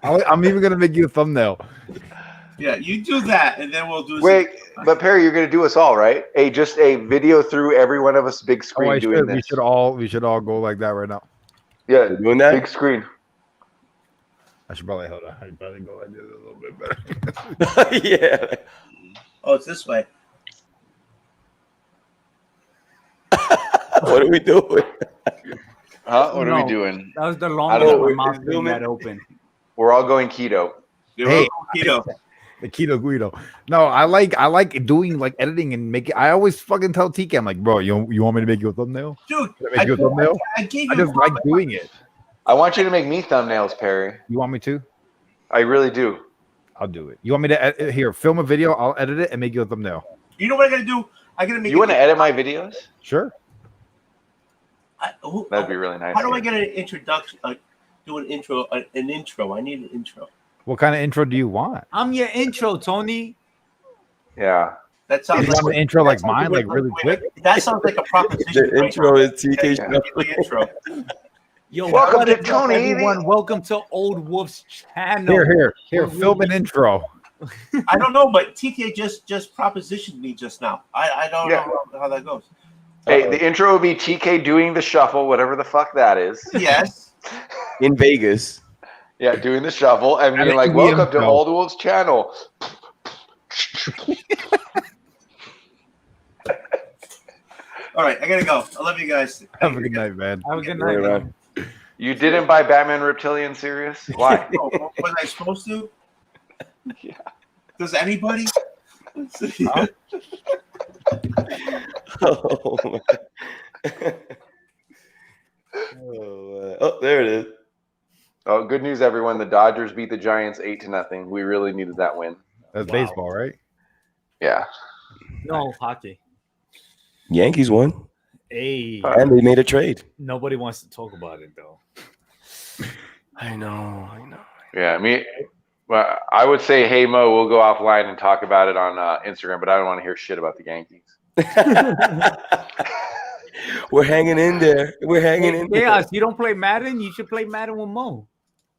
I'm even gonna make you a thumbnail. Yeah, you do that, and then we'll do. Wait, but Perry, you're gonna do us all, right? Just a video through every one of us, big screen doing this. We should all go like that right now. Yeah, doing that. big screen. I should probably hold on. I should probably go like this a little bit better. Yeah. Oh, it's this way. What are we doing? Huh? What are No. we doing? That was the I longest don't know. my mouth been Zoom in. that open. We're all going keto. Hey. Keto. The Keto Guido. No, I like doing like editing and making. I always fucking tell TK, I'm like, bro, you want me to make you a thumbnail? Dude, Can I make you a thumbnail? I gave I you. just like doing it. I want you to make me thumbnails, Perry. You want me to? I really do. I'll do it. You want me to here film a video? I'll edit it and make you a thumbnail. You know what I'm gonna do? I'm gonna make. You want to edit my videos? Sure. That'd be really nice. How do I get an introduction? Do an intro. An intro. I need an intro. What kind of intro do you want? I'm your intro, Tony. Yeah. That sounds You like want an intro like mine, like really quick? That sounds like a proposition. The intro is TK. The intro. Yo, Welcome what to is up, Tony. everyone? Welcome to Old Wolf's channel. Here, film an intro. I don't know, but TK just propositioned me just now. I don't know how that goes. Hey, the intro would be TK doing the shuffle, whatever the fuck that is. Yes. In Vegas. Yeah, doing the shuffle and being And like, the welcome to intro. Old Wolf's channel. All right, I gotta go. I love you guys. Have a good night, man. Have a good Right, night. right. You didn't buy Batman Reptilian series? Why? Oh, was I supposed to? Yeah. Does anybody? Oh, man. Oh, there it is. Oh, good news, everyone. The Dodgers beat the Giants 8-0. We really needed that win. That's baseball, right? Yeah. No, hockey. Yankees won, Hey, and they made a trade. nobody wants to talk about it, though. I know. Yeah, well, I would say, hey, Mo, we'll go offline and talk about it on Instagram, but I don't want to hear shit about the Yankees. We're hanging in there. We're hanging in there. Chaos, you don't play Madden? You should play Madden with Mo.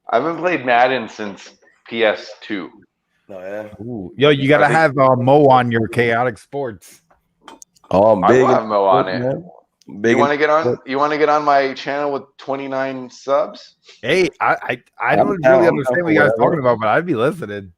I haven't played Madden since PS2. Oh, yeah. Ooh. Yo, you gotta have Mo on your chaotic sports. Oh, I'm I big. will have Mo on it. Man. Big. You want to get on? You want to get on my channel with 29 subs? Hey, I I'm don't down, really I'm understand down what you guys for are talking about, but I'd be listening.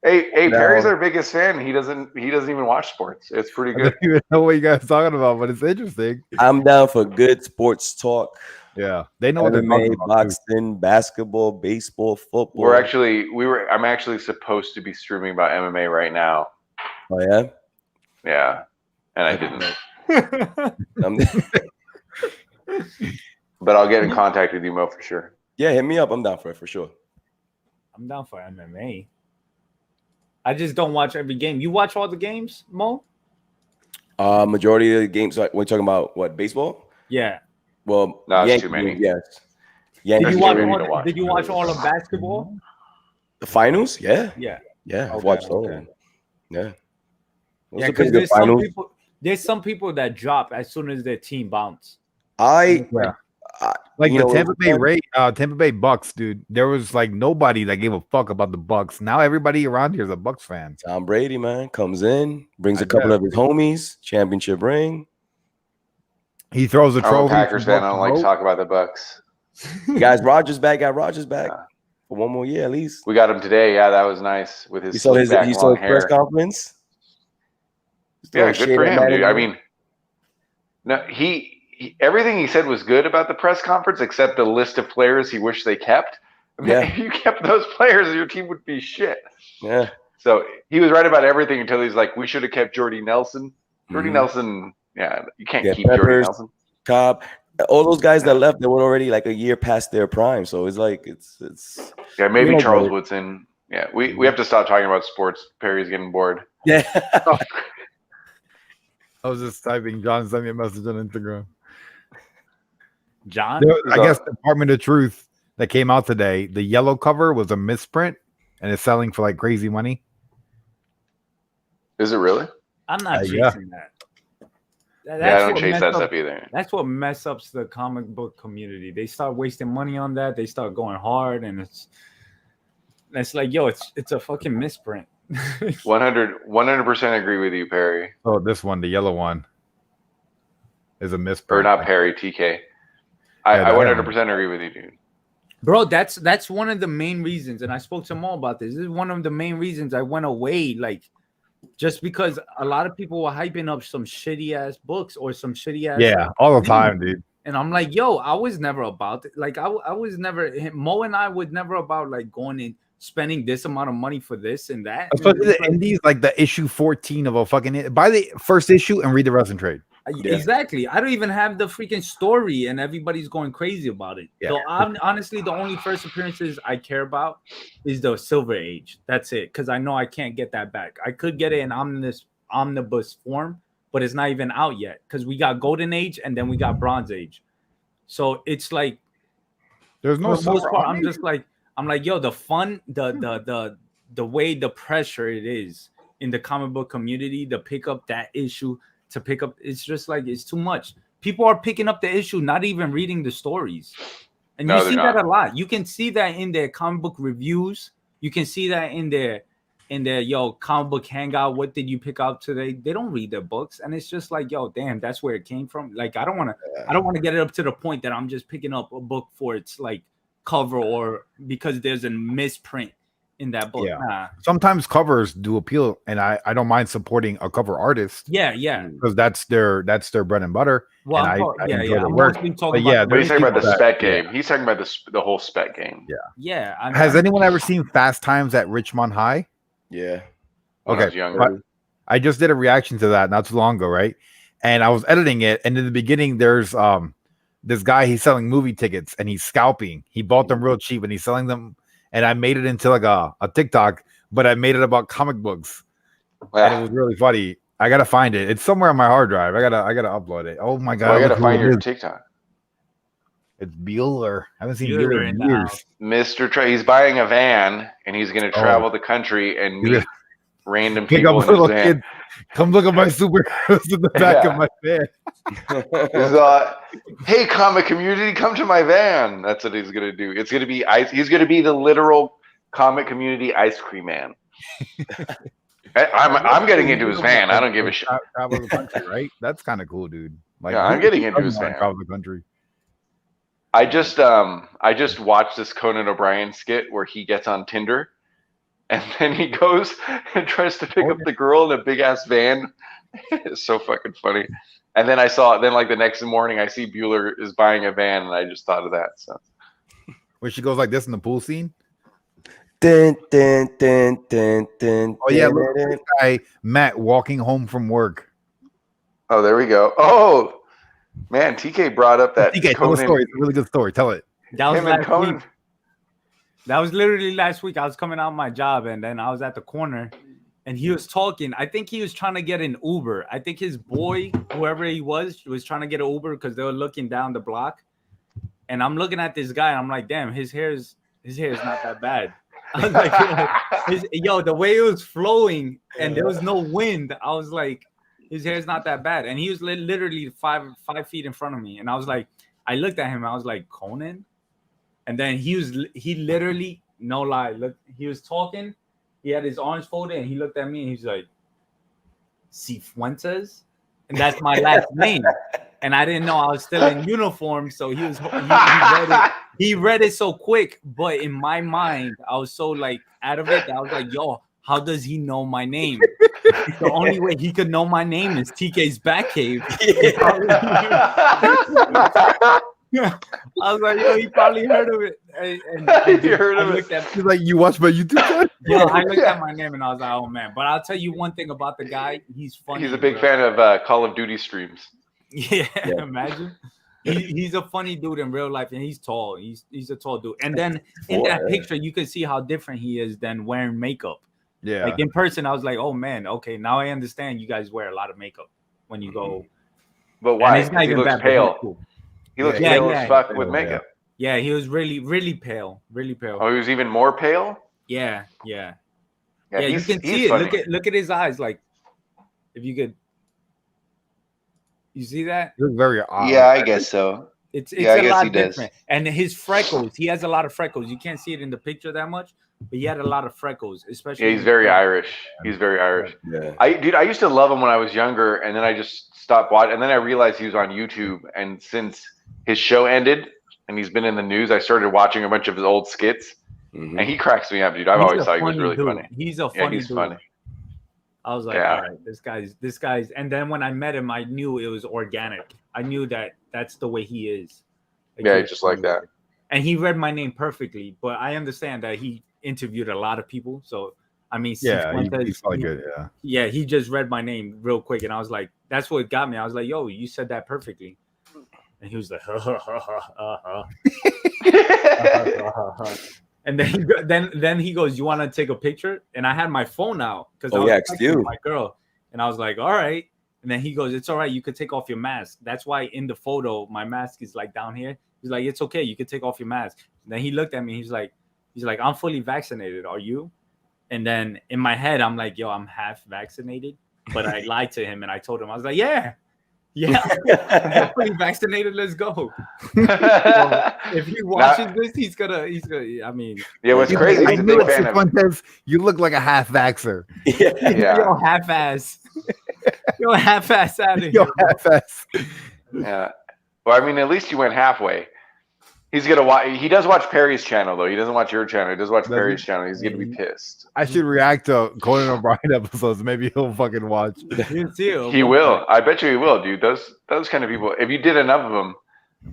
Hey, No. Perry's our biggest fan. He doesn't even watch sports. It's pretty I good. don't even know what you guys are talking about, but it's interesting. I'm down for good sports talk. Yeah, they know what they're MMA, talking about. too. boxing, basketball, baseball, football. I'm actually supposed to be streaming about MMA right now. Oh yeah. Yeah, and I didn't. I'm- But I'll get in contact with you, Mo, for sure. yeah, hit me up. I'm down for it for sure. I'm down for MMA. I just don't watch every game. You watch all the games, Mo? Majority of the games. Like, we're talking about what, baseball? Yeah. Well, No, it's Yankee too many. games, yes. Yeah. Did you That's watch scary all? to watch. Did you watch all of basketball? The finals? Yeah. Yeah. Yeah. I've Okay, watched all of okay. them. Yeah. Those Yeah, are pretty because good finals. there's some people that drop as soon as their team bounce. I Like you the know, Tampa Bay Bucks, dude. There was like nobody that gave a fuck about the Bucks. Now everybody around here is a Bucks fan. Tom Brady, man, comes in, brings I a couple guess. of his homies, championship ring. He throws a I'm a trophy. Packers from fan. I don't like to Buffalo. talk about the Bucks. Guys, Rogers back. Got Rogers back Yeah. for one more year at least. We got him today. Yeah, that was nice with his You saw his back long press hair. conference. Yeah, Throwing good shade for at him, dude. I management. mean, no, he everything he said was good about the press conference, except the list of players he wished they kept. I mean, Yeah. if you kept those players, your team would be shit. Yeah. So he was right about everything until he's like, we should have kept Jordy Nelson. Jordy Mhm. Nelson, yeah, you can't Yeah, keep Jordy Peppers. Nelson. Cobb, all those guys that left, they were already like a year past their prime. So it's like it's Yeah, maybe You know, Charles but- Woodson. Yeah, we have to stop talking about sports. Perry's getting bored. yeah. I was just typing. John sent me a message on Instagram. John, I guess the Department of Truth that came out today, the yellow cover was a misprint and it's selling for like crazy money. Is it really? I'm not chasing yeah. that. Yeah, I That's don't what chase mess that up- stuff either. That's what mess ups the comic book community. They start wasting money on that. They start going hard, and it's like, yo, it's a fucking misprint. 100% agree with you, Perry. Oh, this one, the yellow one, is a misprint. Or not Perry, TK. Yeah, I that 100% agree with you, dude. Bro, that's one of the main reasons, and I spoke to Mo about this. This is one of the main reasons I went away, like, just because a lot of people were hyping up some shitty ass books or some shitty ass. Yeah, all the time, dude. And I'm like, yo, I was never about it. Like, I was never, Mo and I was never about like going and spending this amount of money for this and that. Especially the indies, like the issue 14 of a fucking. Buy the first issue and read the rest and trade. Yeah. Exactly. I don't even have the freaking story, and everybody's going crazy about it. Yeah. So honestly, the only first appearances I care about is the Silver Age. That's it, because I know I can't get that back. I could get it in omnibus form, but it's not even out yet because we got Golden Age and then we got Bronze Age. So it's like, There's no for the most summer part, omni- I'm like, yo, the fun, the way, the pressure it is in the comic book community to pick up that issue, to pick up, it's just like, it's too much. People are picking up the issue, not even reading the stories. And No, you they're see that not. a lot. You can see that in their comic book reviews. You can see that in their yo comic book hangout. What did you pick up today? They don't read their books, and it's just like, yo, damn, that's where it came from. Like, I don't want to get it up to the point that I'm just picking up a book for its like cover or because there's a misprint in that book. Yeah. Nah. Sometimes covers do appeal, and I don't mind supporting a cover artist Yeah. because that's their bread and butter. Well, And I enjoy the I'm work. mostly talking But yeah, about But he's talking about the that- spec yeah. game. He's talking about the whole spec game. yeah. Has anyone ever seen Fast Times at Richmond High? Yeah. When I was Okay, younger. but I just did a reaction to that not too long ago, right? And I was editing it, and in the beginning, there's this guy, he's selling movie tickets and he's scalping. He bought them real cheap and he's selling them. And I made it into like a TikTok, but I made it about comic books. And it was really funny. I gotta find it. It's somewhere on my hard drive. I gotta upload it. Oh my god! Well, I look gotta who find it your is. TikTok. It's Bueller. I haven't seen Bueller Bueller in in the years. house. Mr. Trey, he's buying a van and he's going to travel the country and meet random people in his van. kid. Come look at my superheroes in the back of my van. He's hey, comic community, come to my van. That's what he's going to do. It's going to be ice. He's going to be the literal comic community ice cream man. I'm getting into his van. I don't give a shit. Travel the country, right? That's kind of cool, dude. Like, Yeah, I'm getting into his van. Travel the country. I just watched this Conan O'Brien skit where he gets on Tinder and then he goes and tries to pick up the girl in a big ass van. It's so fucking funny. And then like the next morning I see Bueller is buying a van and I just thought of that. So Where she goes like this in the pool scene. Dun, dun, dun, dun, dun, Oh yeah, dun, look at dun. this guy Matt walking home from work. oh, there we go. Oh man, TK brought up that TK, tell a story. It's a really good story. Tell it. That was him and last Conan. week. That was literally last week. I was coming out of my job, and then I was at the corner, and he was talking. I think he was trying to get an Uber. I think his boy, whoever he was trying to get an Uber because they were looking down the block. And I'm looking at this guy, and I'm like, damn, his hair is not that bad. I was like, yo, the way it was flowing and there was no wind, I was like, his hair's not that bad. And he was literally 5 feet in front of me. And I was like, I looked at him, I was like, Conan? And then he literally, no lie, look, he was talking, he had his arms folded, and he looked at me and he's like, Cifuentes? And that's my last name. And I didn't know I was still in uniform, so he read it so quick. But in my mind, I was so like out of it that I was like, yo, how does he know my name? The only way he could know my name is TK's Batcave. I was like, yo, he probably heard of it. And You heard of it? He's like, you watch my YouTube channel? Yeah, I looked at my name and I was like, oh man. But I'll tell you one thing about the guy, he's funny. He's a big fan of Call of Duty streams. Yeah. Imagine. He's a funny dude in real life, and he's tall. He's a tall dude. And then in that picture, you can see how different he is than wearing makeup. Yeah. Like in person, I was like, oh man, okay, now I understand you guys wear a lot of makeup when you go. But why? And it's not He even looks bad, but pale. he's cool. He looks Yeah, pale yeah, as fuck yeah. with makeup. Yeah, he was really, really pale. Really pale. Oh, he was even more pale? Yeah. Yeah, You can see it. funny. Look at his eyes. Like, if you could, you see that? He looks very odd. Yeah, I guess so. It's Yeah, I a guess lot he does. different. And his freckles, he has a lot of freckles. You can't see it in the picture that much, but he had a lot of freckles, especially. Yeah, he's very Irish. He's very Irish. Yeah. I used to love him when I was younger, and then I just stopped watching. And then I realized he was on YouTube. And since his show ended, and he's been in the news, I started watching a bunch of his old skits, and he cracks me up, dude. I've He's always a thought he was funny really dude. funny. He's a Yeah, funny he's dude. funny. I was like, Yeah. all right, this guy's. And then when I met him, I knew it was organic. I knew that that's the way he is. Yeah, he's just like that. And he read my name perfectly. But I understand that he interviewed a lot of people. So I mean, Yeah, Cifuentes, he's probably good. Yeah. yeah, he just read my name real quick, and I was like, that's what got me. I was like, yo, you said that perfectly. And he was like, and then he goes, you want to take a picture? And I had my phone out because I was texting my girl, and I was like, all right. And then he goes, it's all right, you could take off your mask. That's why in the photo my mask is like down here. He's like, it's okay, you could take off your mask. And then he looked at me, he's like, I'm fully vaccinated, are you? And then in my head, I'm like, yo, I'm half vaccinated. But I lied to him and I told him, I was like, yeah, I'm fully vaccinated. Let's go. So if he watches this, he's gonna. I mean, yeah. What's crazy? I He's a knew big it, fan of. Cifuentes. You look like a half vaxxer. Yeah. Yo, half-ass. Yo, half-ass out of here. Yo, half-ass. Yeah. Well, I mean, at least you went halfway. He's gonna watch. He does watch Perry's channel though. He doesn't watch your channel. He does watch Perry's channel. He's gonna be pissed. I should react to Conan O'Brien episodes. Maybe he'll fucking watch. He will. I bet you he will, dude. Those kind of people. If you did enough of them,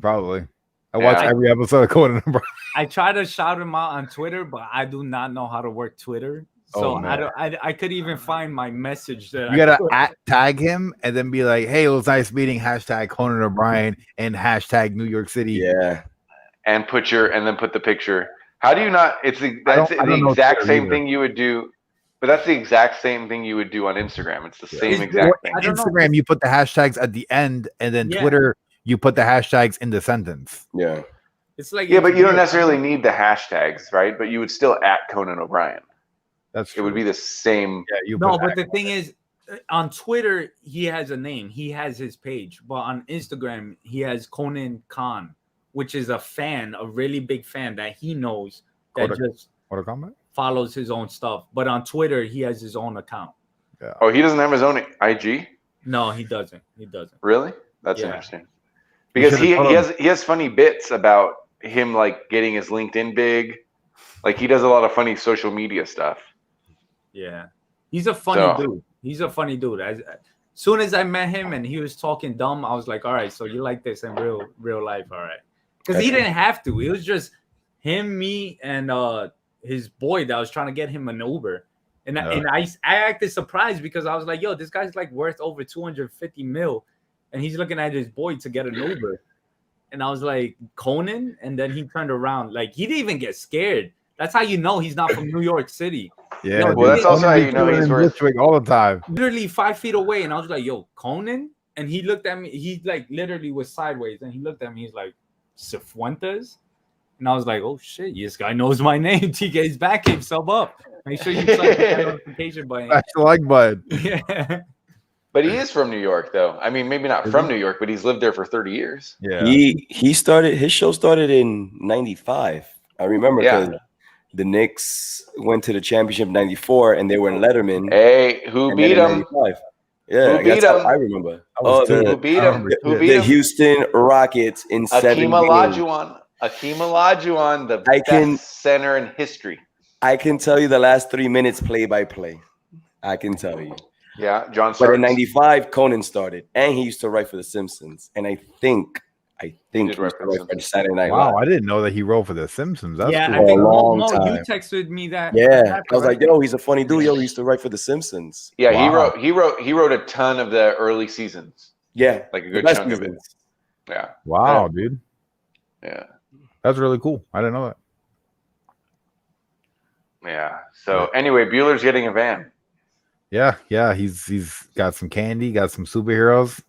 Probably. I watch every episode of Conan O'Brien. I try to shout him out on Twitter, but I do not know how to work Twitter. So I could even find my message that You gotta tag him and then be like, "Hey, it was nice meeting." # Conan O'Brien and # New York City. Yeah. and put the picture. How do you not? It's the exact same thing you would do, but that's the exact same thing you would do on Instagram. It's the same exact thing. On Instagram, you put the hashtags at the end, and then Twitter, you put the hashtags in the sentence. Yeah. It's like but you don't necessarily need the hashtags, right? But you would still @Conan O'Brien. That's true. It would be the same. Yeah, but the thing is, on Twitter he has a name, he has his page, but on Instagram he has Conan Khan, which is a really big fan that he knows that just follows his own stuff. But on Twitter he has his own account. Yeah. Oh, he doesn't have his own IG? No, he doesn't. Really? That's interesting. Because he has funny bits about him like getting his LinkedIn big. Like he does a lot of funny social media stuff. Yeah. He's a funny dude. He's a funny dude. As soon as I met him and he was talking dumb, I was like, all right, so you like this in real life, all right. Because he didn't have to. It was just him, me, and his boy that was trying to get him an Uber. And I acted surprised because I was like, yo, this guy's like worth over 250 mil. And he's looking at his boy to get an Uber. And I was like, Conan? And then he turned around. Like, he didn't even get scared. That's how you know he's not from New York City. Yeah. Well, that's also how you know he's worth all the time. Literally 5 feet away. And I was like, yo, Conan? And he looked at me. He like literally was sideways. And he looked at me. He's like, Cifuentes. And I was like, oh shit, this guy knows my name. TK's backing himself up. Make sure you click the notification button. That's the like button. Yeah. But he is from New York, though. I mean, maybe not from New York, but he's lived there for 30 years. Yeah. He started, his show started in 95. I remember because the Knicks went to the championship in 94 and they were in Letterman. Hey, who beat him? Yeah, who beat him? I remember. Who beat him? Who beat the him? Houston Rockets in 7 games. Akeem Olajuwon, the best center in history. I can tell you the last 3 minutes play by play. I can tell you. Yeah, John Starks. But in 95, Conan started. And he used to write for The Simpsons. And I think he used to write for Saturday Night Live. Wow, I didn't know that he wrote for The Simpsons. That's yeah, cool. I think long Mo, time. you texted me that. Yeah, I was like, yo, he's a funny dude. Yo, he used to write for The Simpsons. Yeah, Wow. he wrote a ton of the early seasons. Yeah, Like a good best chunk of it. seasons. Yeah. Wow, dude. Yeah. That's really cool. I didn't know that. Yeah. So anyway, Bueller's getting a van. Yeah. He's got some candy, got some superheroes.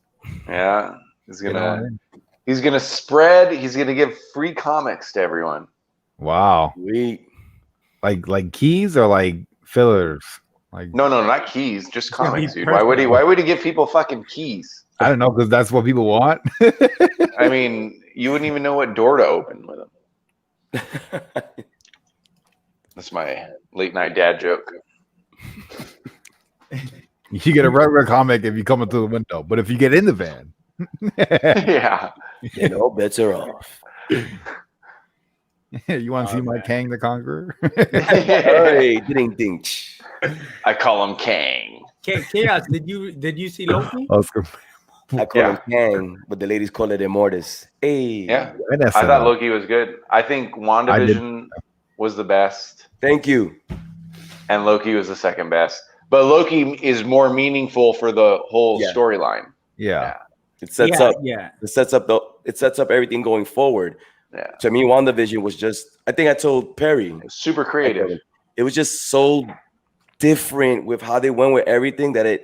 Yeah. He's gonna spread. He's gonna give free comics to everyone. Wow. Sweet. Like keys or like fillers? Like No, not keys, just gonna be comics, dude. Why would he give people fucking keys? I don't know, because that's what people want. I mean, you wouldn't even know what door to open with them. That's my late night dad joke. You get a regular comic if you come into the window, but if you get in the van, Yeah. You know, bets are off. you want to see my Kang the Conqueror? Hey, ding. I call him Kang. Chaos, did you see Loki? Oscar. I call him Kang, but the ladies call it Immortus. Hey. Yeah. I thought Loki was good. I think WandaVision was the best. Thank you. And Loki was the second best. But Loki is more meaningful for the whole storyline. Yeah. It sets up. Yeah. It sets up everything going forward. Yeah. To me, WandaVision was just. I think I told Perry. Super creative. It was just so different with how they went with everything that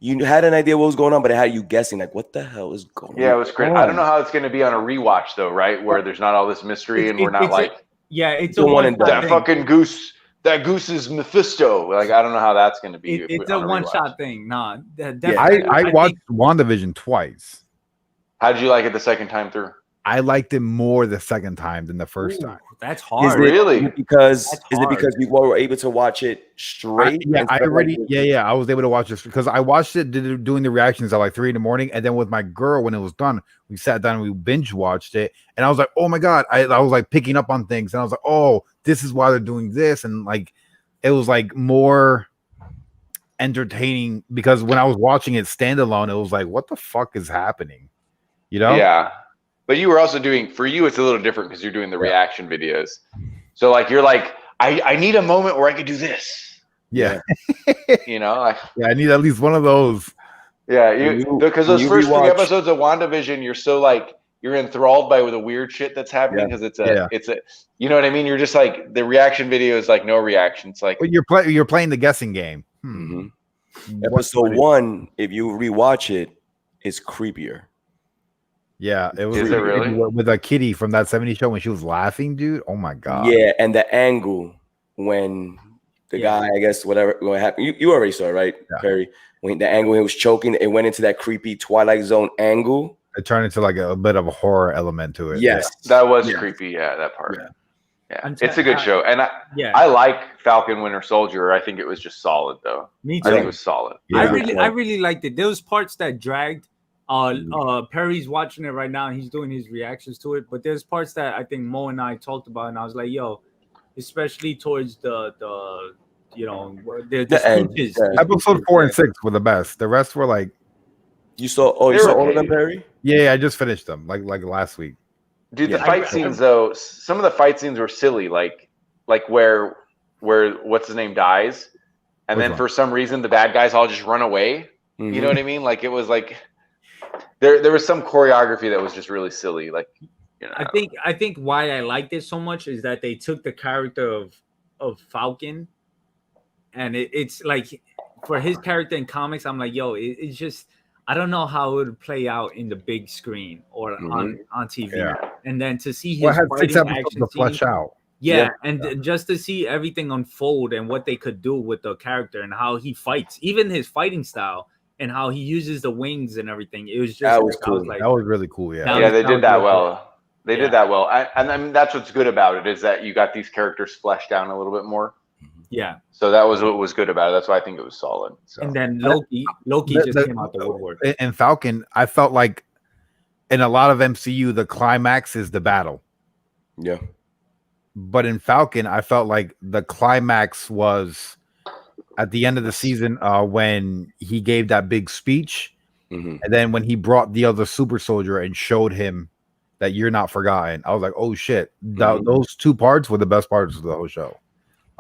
you had an idea what was going on, but it had you guessing like, what the hell is going on? Yeah, it was great. I don't know how it's going to be on a rewatch though, right? Where there's not all this mystery and we're not like, it's a one and done. that fucking goose. That goose is Mephisto. Like, I don't know how that's going to be. It's a one-shot thing. Nah, I watched WandaVision twice. How did you like it the second time through? I liked it more the second time than the first time. That's hard. Really? Is it because you were able to watch it straight? I was able to watch this because I watched it doing the reactions at like 3 a.m, and then with my girl when it was done, we sat down and we binge watched it, and I was like, oh my god, I was like picking up on things, and I was like, oh, this is why they're doing this, and like it was like more entertaining because when I was watching it standalone, it was like, what the fuck is happening, you know? Yeah. But you were also doing, for you, it's a little different because you're doing the reaction videos. So like, you're like, I need a moment where I could do this. Yeah. You know? Like, yeah, I need at least one of those. Yeah. Because those first 3 episodes of WandaVision, you're so like, you're enthralled by the weird shit that's happening because it's a, you know what I mean? You're just like, the reaction video is like no reaction. It's like, well, you're playing the guessing game. Episode 1, if you rewatch it, is creepier. Yeah, it was. Is it really? With a kitty from that 70s show when she was laughing, dude. Oh my god. Yeah, and the angle when the guy, I guess, whatever what happened. You already saw it, right, Perry? When the angle he was choking, it went into that creepy Twilight Zone angle. It turned into like a bit of a horror element to it. Yes, that was creepy. Yeah, that part. Yeah, it's a good show, and I like Falcon Winter Soldier. I think it was just solid, though. Me too. I think it was solid. Yeah. I really liked it. There was parts that dragged. Perry's watching it right now and he's doing his reactions to it, but there's parts that I think Mo and I talked about and I was like, yo, especially towards the speeches. Episode 4 and 6 were the best. The rest were like, you saw all of them, Perry? Yeah, I just finished them like last week. Dude, the fight scenes though, some of the fight scenes were silly, like where what's his name dies, and then for some reason the bad guys all just run away. You know what I mean? Like it was like there was some choreography that was just really silly. Like, you know. I think why I liked it so much is that they took the character of Falcon, and it's like for his character in comics, I'm like, yo, it's just I don't know how it would play out in the big screen or on TV. Yeah. And then to see his Well, it had 6 fighting episodes action to flesh scene, out. and just to see everything unfold and what they could do with the character and how he fights, even his fighting style and how he uses the wings and everything. It was just That was I was cool. like, That was really cool. Yeah. That Yeah, was- they that did was that really well. They Yeah. did that well. And I mean, that's what's good about it is that you got these characters fleshed down a little bit more. yeah. So that was what was good about it. That's why I think it was solid. So. And then Loki just came out the woodwork. In Falcon, I felt like in a lot of MCU, the climax is the battle. Yeah. But in Falcon, I felt like the climax was at the end of the season when he gave that big speech. Mhm. And then when he brought the other super soldier and showed him that you're not forgotten, I was like, oh shit. Those 2 parts were the best parts of the whole show.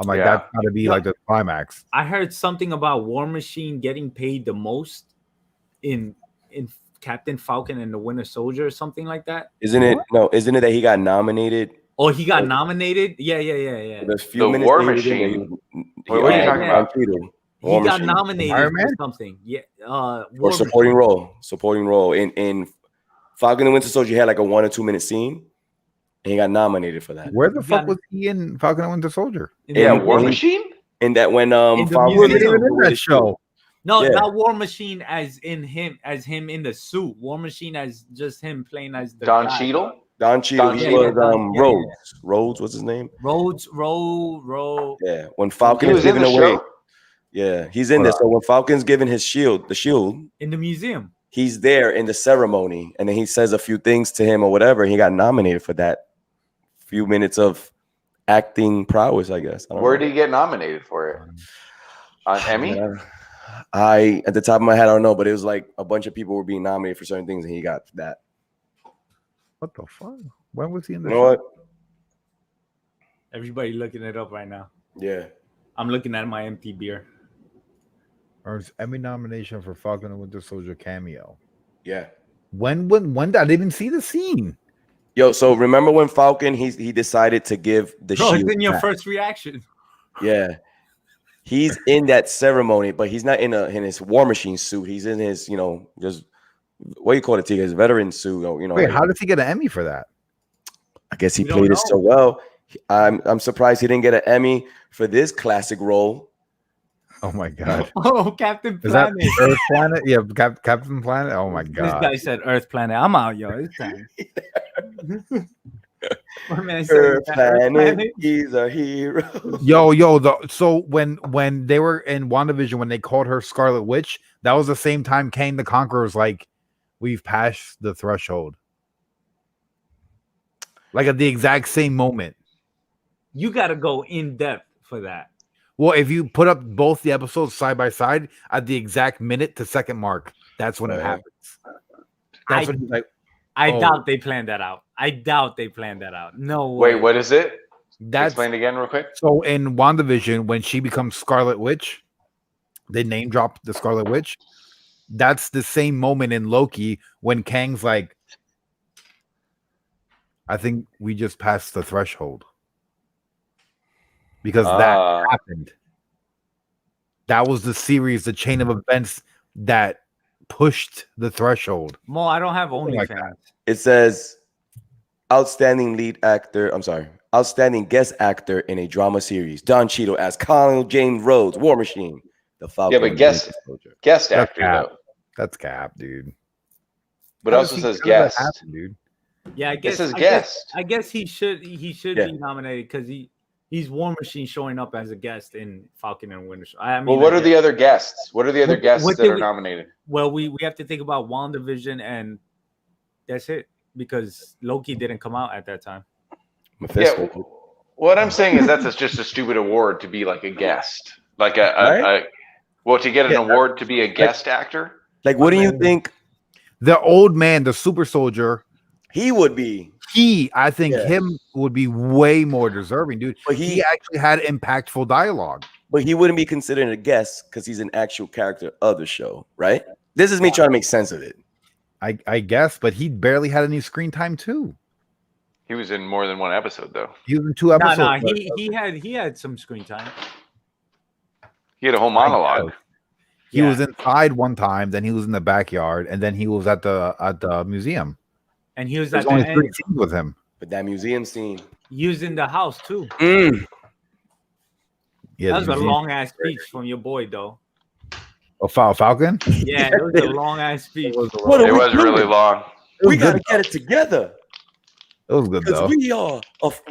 I'm like, Yeah. that's got to be like the climax. I heard something about War Machine getting paid the most in Captain Falcon and the Winter Soldier or something like that. Isn't it that he got nominated? Oh, he got nominated? Yeah. The few The minutes War that he was in there, Machine? he What are you talking about? War He got Machine. nominated Iron for Man? something. Yeah. Or War supporting Machine. role in Falcon and Winter Soldier. He had like a 1 or 2 minute scene, and he got nominated for that. Where the He fuck got- was he in Falcon and Winter Soldier? Yeah, And- War and- Machine? And that when the Falcon He wasn't museum. even in that show. No, Yeah. not War Machine as him in the suit. War Machine as just him playing as the Don guy. Cheadle? Don Cheadle, he Cheadle. was Yeah. Rhodes, what's his name? Rhodes, Row. Yeah, when Falcon He is was in giving the away. show? Yeah, he's in there. So when Falcon's giving his shield, In the museum. he's there in the ceremony, and then he says a few things to him or whatever. He got nominated for that few minutes of acting prowess, I guess. I don't Where know. did he get nominated for it? On Emmy? I at the top of my head, I don't know, but it was like a bunch of people were being nominated for certain things, and he got that. What the fuck? When was he in the You know what? Everybody looking it up right now. Yeah. I'm looking at my empty beer. Earns Emmy nomination for Falcon and Winter Soldier cameo. Yeah. When I didn't even see the scene. Yo, so remember when Falcon he decided to give the Bro, shield it's in your back? first reaction. Yeah. He's in that ceremony, but he's not in his War Machine suit. He's in his, just what do you call it, Tigger? His veteran suit. Wait, like, how does he get an Emmy for that? I guess he We don't played it know. so well. I'm surprised he didn't get an Emmy for this classic role. Oh my god. Oh, Captain Is that Planet. Earth Planet? Yeah, Captain Planet. Oh my This god. guy said Earth Planet. I'm out, yo. It's time. My man said Earth Earth Planet, he's a hero. Yo, so when they were in WandaVision, when they called her Scarlet Witch, that was the same time Kang the Conqueror was like, we've passed the threshold. Like at the exact same moment. You got to go in depth for that. Well, if you put up both the episodes side by side at the exact minute to second mark, that's when it Right. happens. That's when he's like, I Oh. doubt they planned that out. No way. Wait, what is it? that's Explain again real quick. so in WandaVision, when she becomes Scarlet Witch, they name drop the Scarlet Witch. That's the same moment in Loki when Kang's like, I think we just passed the threshold. Because that happened. That was the series, the chain of events that pushed the threshold. Mo, I don't have Something like OnlyFans. It says outstanding guest actor in a drama series. Don Cheadle as Colonel James Rhodes, War Machine. The Falcon. Yeah, but and guest Winter Soldier. guest That's actor cap. though. That's cap, dude. But How also does he- says how does that guest. happen, dude. Yeah, I This guess is I guest. guess he should Yeah. be nominated because he's War Machine showing up as a guest in Falcon and Winter Soldier. I mean, Well, what I are guess- the other guests? What are the other What- guests what that did are we- nominated? Well, we have to think about WandaVision and that's it because Loki didn't come out at that time. Mephisto. Yeah, what I'm saying is that's just a stupid award to be like a guest, like to get an award to be a guest actor. Like, what do you think The old man, the super soldier, he would be? I think Yeah. him would be way more deserving, dude. But He actually had impactful dialogue. But he wouldn't be considered a guest because he's an actual character of the show, right? This is me trying to make sense of it. I guess, but he barely had any screen time too. He was in more than one episode though. He was in 2 episodes. No, but- he had some screen time. He had a whole monologue. He was inside one time, then he was in the backyard, and then he was at the museum. And he was There's at the only 3 end scenes with him. But that museum scene. using the house too. Yeah, That the was a museum. long ass speech from your boy, though. Oh, Falcon. Yeah, it was a long ass speech. What It are we was really doing? long. We gotta get it together. It was good Because though. we are.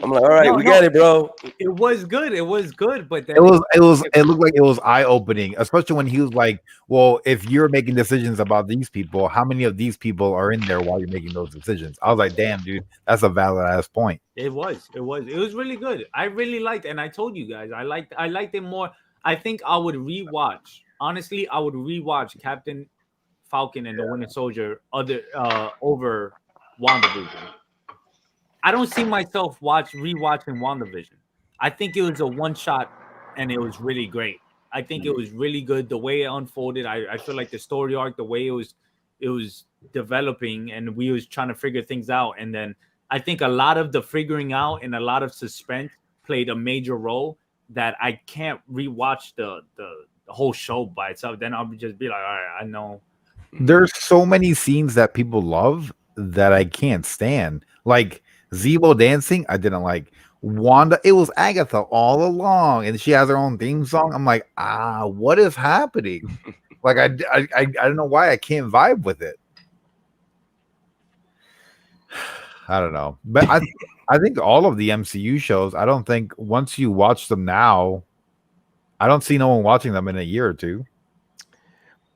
I'm like, all right, No, we no. got it, bro. It was good. It was good, but then It looked like it was eye-opening, especially when he was like, well, if you're making decisions about these people, how many of these people are in there while you're making those decisions? I was like, damn, dude, that's a valid ass point. It was really good. I really liked it, and I told you guys I liked it more. I think I would rewatch. Honestly, I would rewatch Captain Falcon and the Winter Soldier over WandaVision. I don't see myself rewatching WandaVision. I think it was a one shot and it was really great. I think it was really good the way it unfolded. I feel like the story arc, the way it was developing, and we was trying to figure things out. And then I think a lot of the figuring out and a lot of suspense played a major role that I can't rewatch the whole show by itself. Then I'll just be like, all right, I know. There's so many scenes that people love that I can't stand. Like Zebo dancing, I didn't like. Wanda, it was Agatha all along, and she has her own theme song. I'm like, what is happening? Like, I don't know why I can't vibe with it. I don't know, but I think all of the MCU shows. I don't think once you watch them now, I don't see no one watching them in a year or two.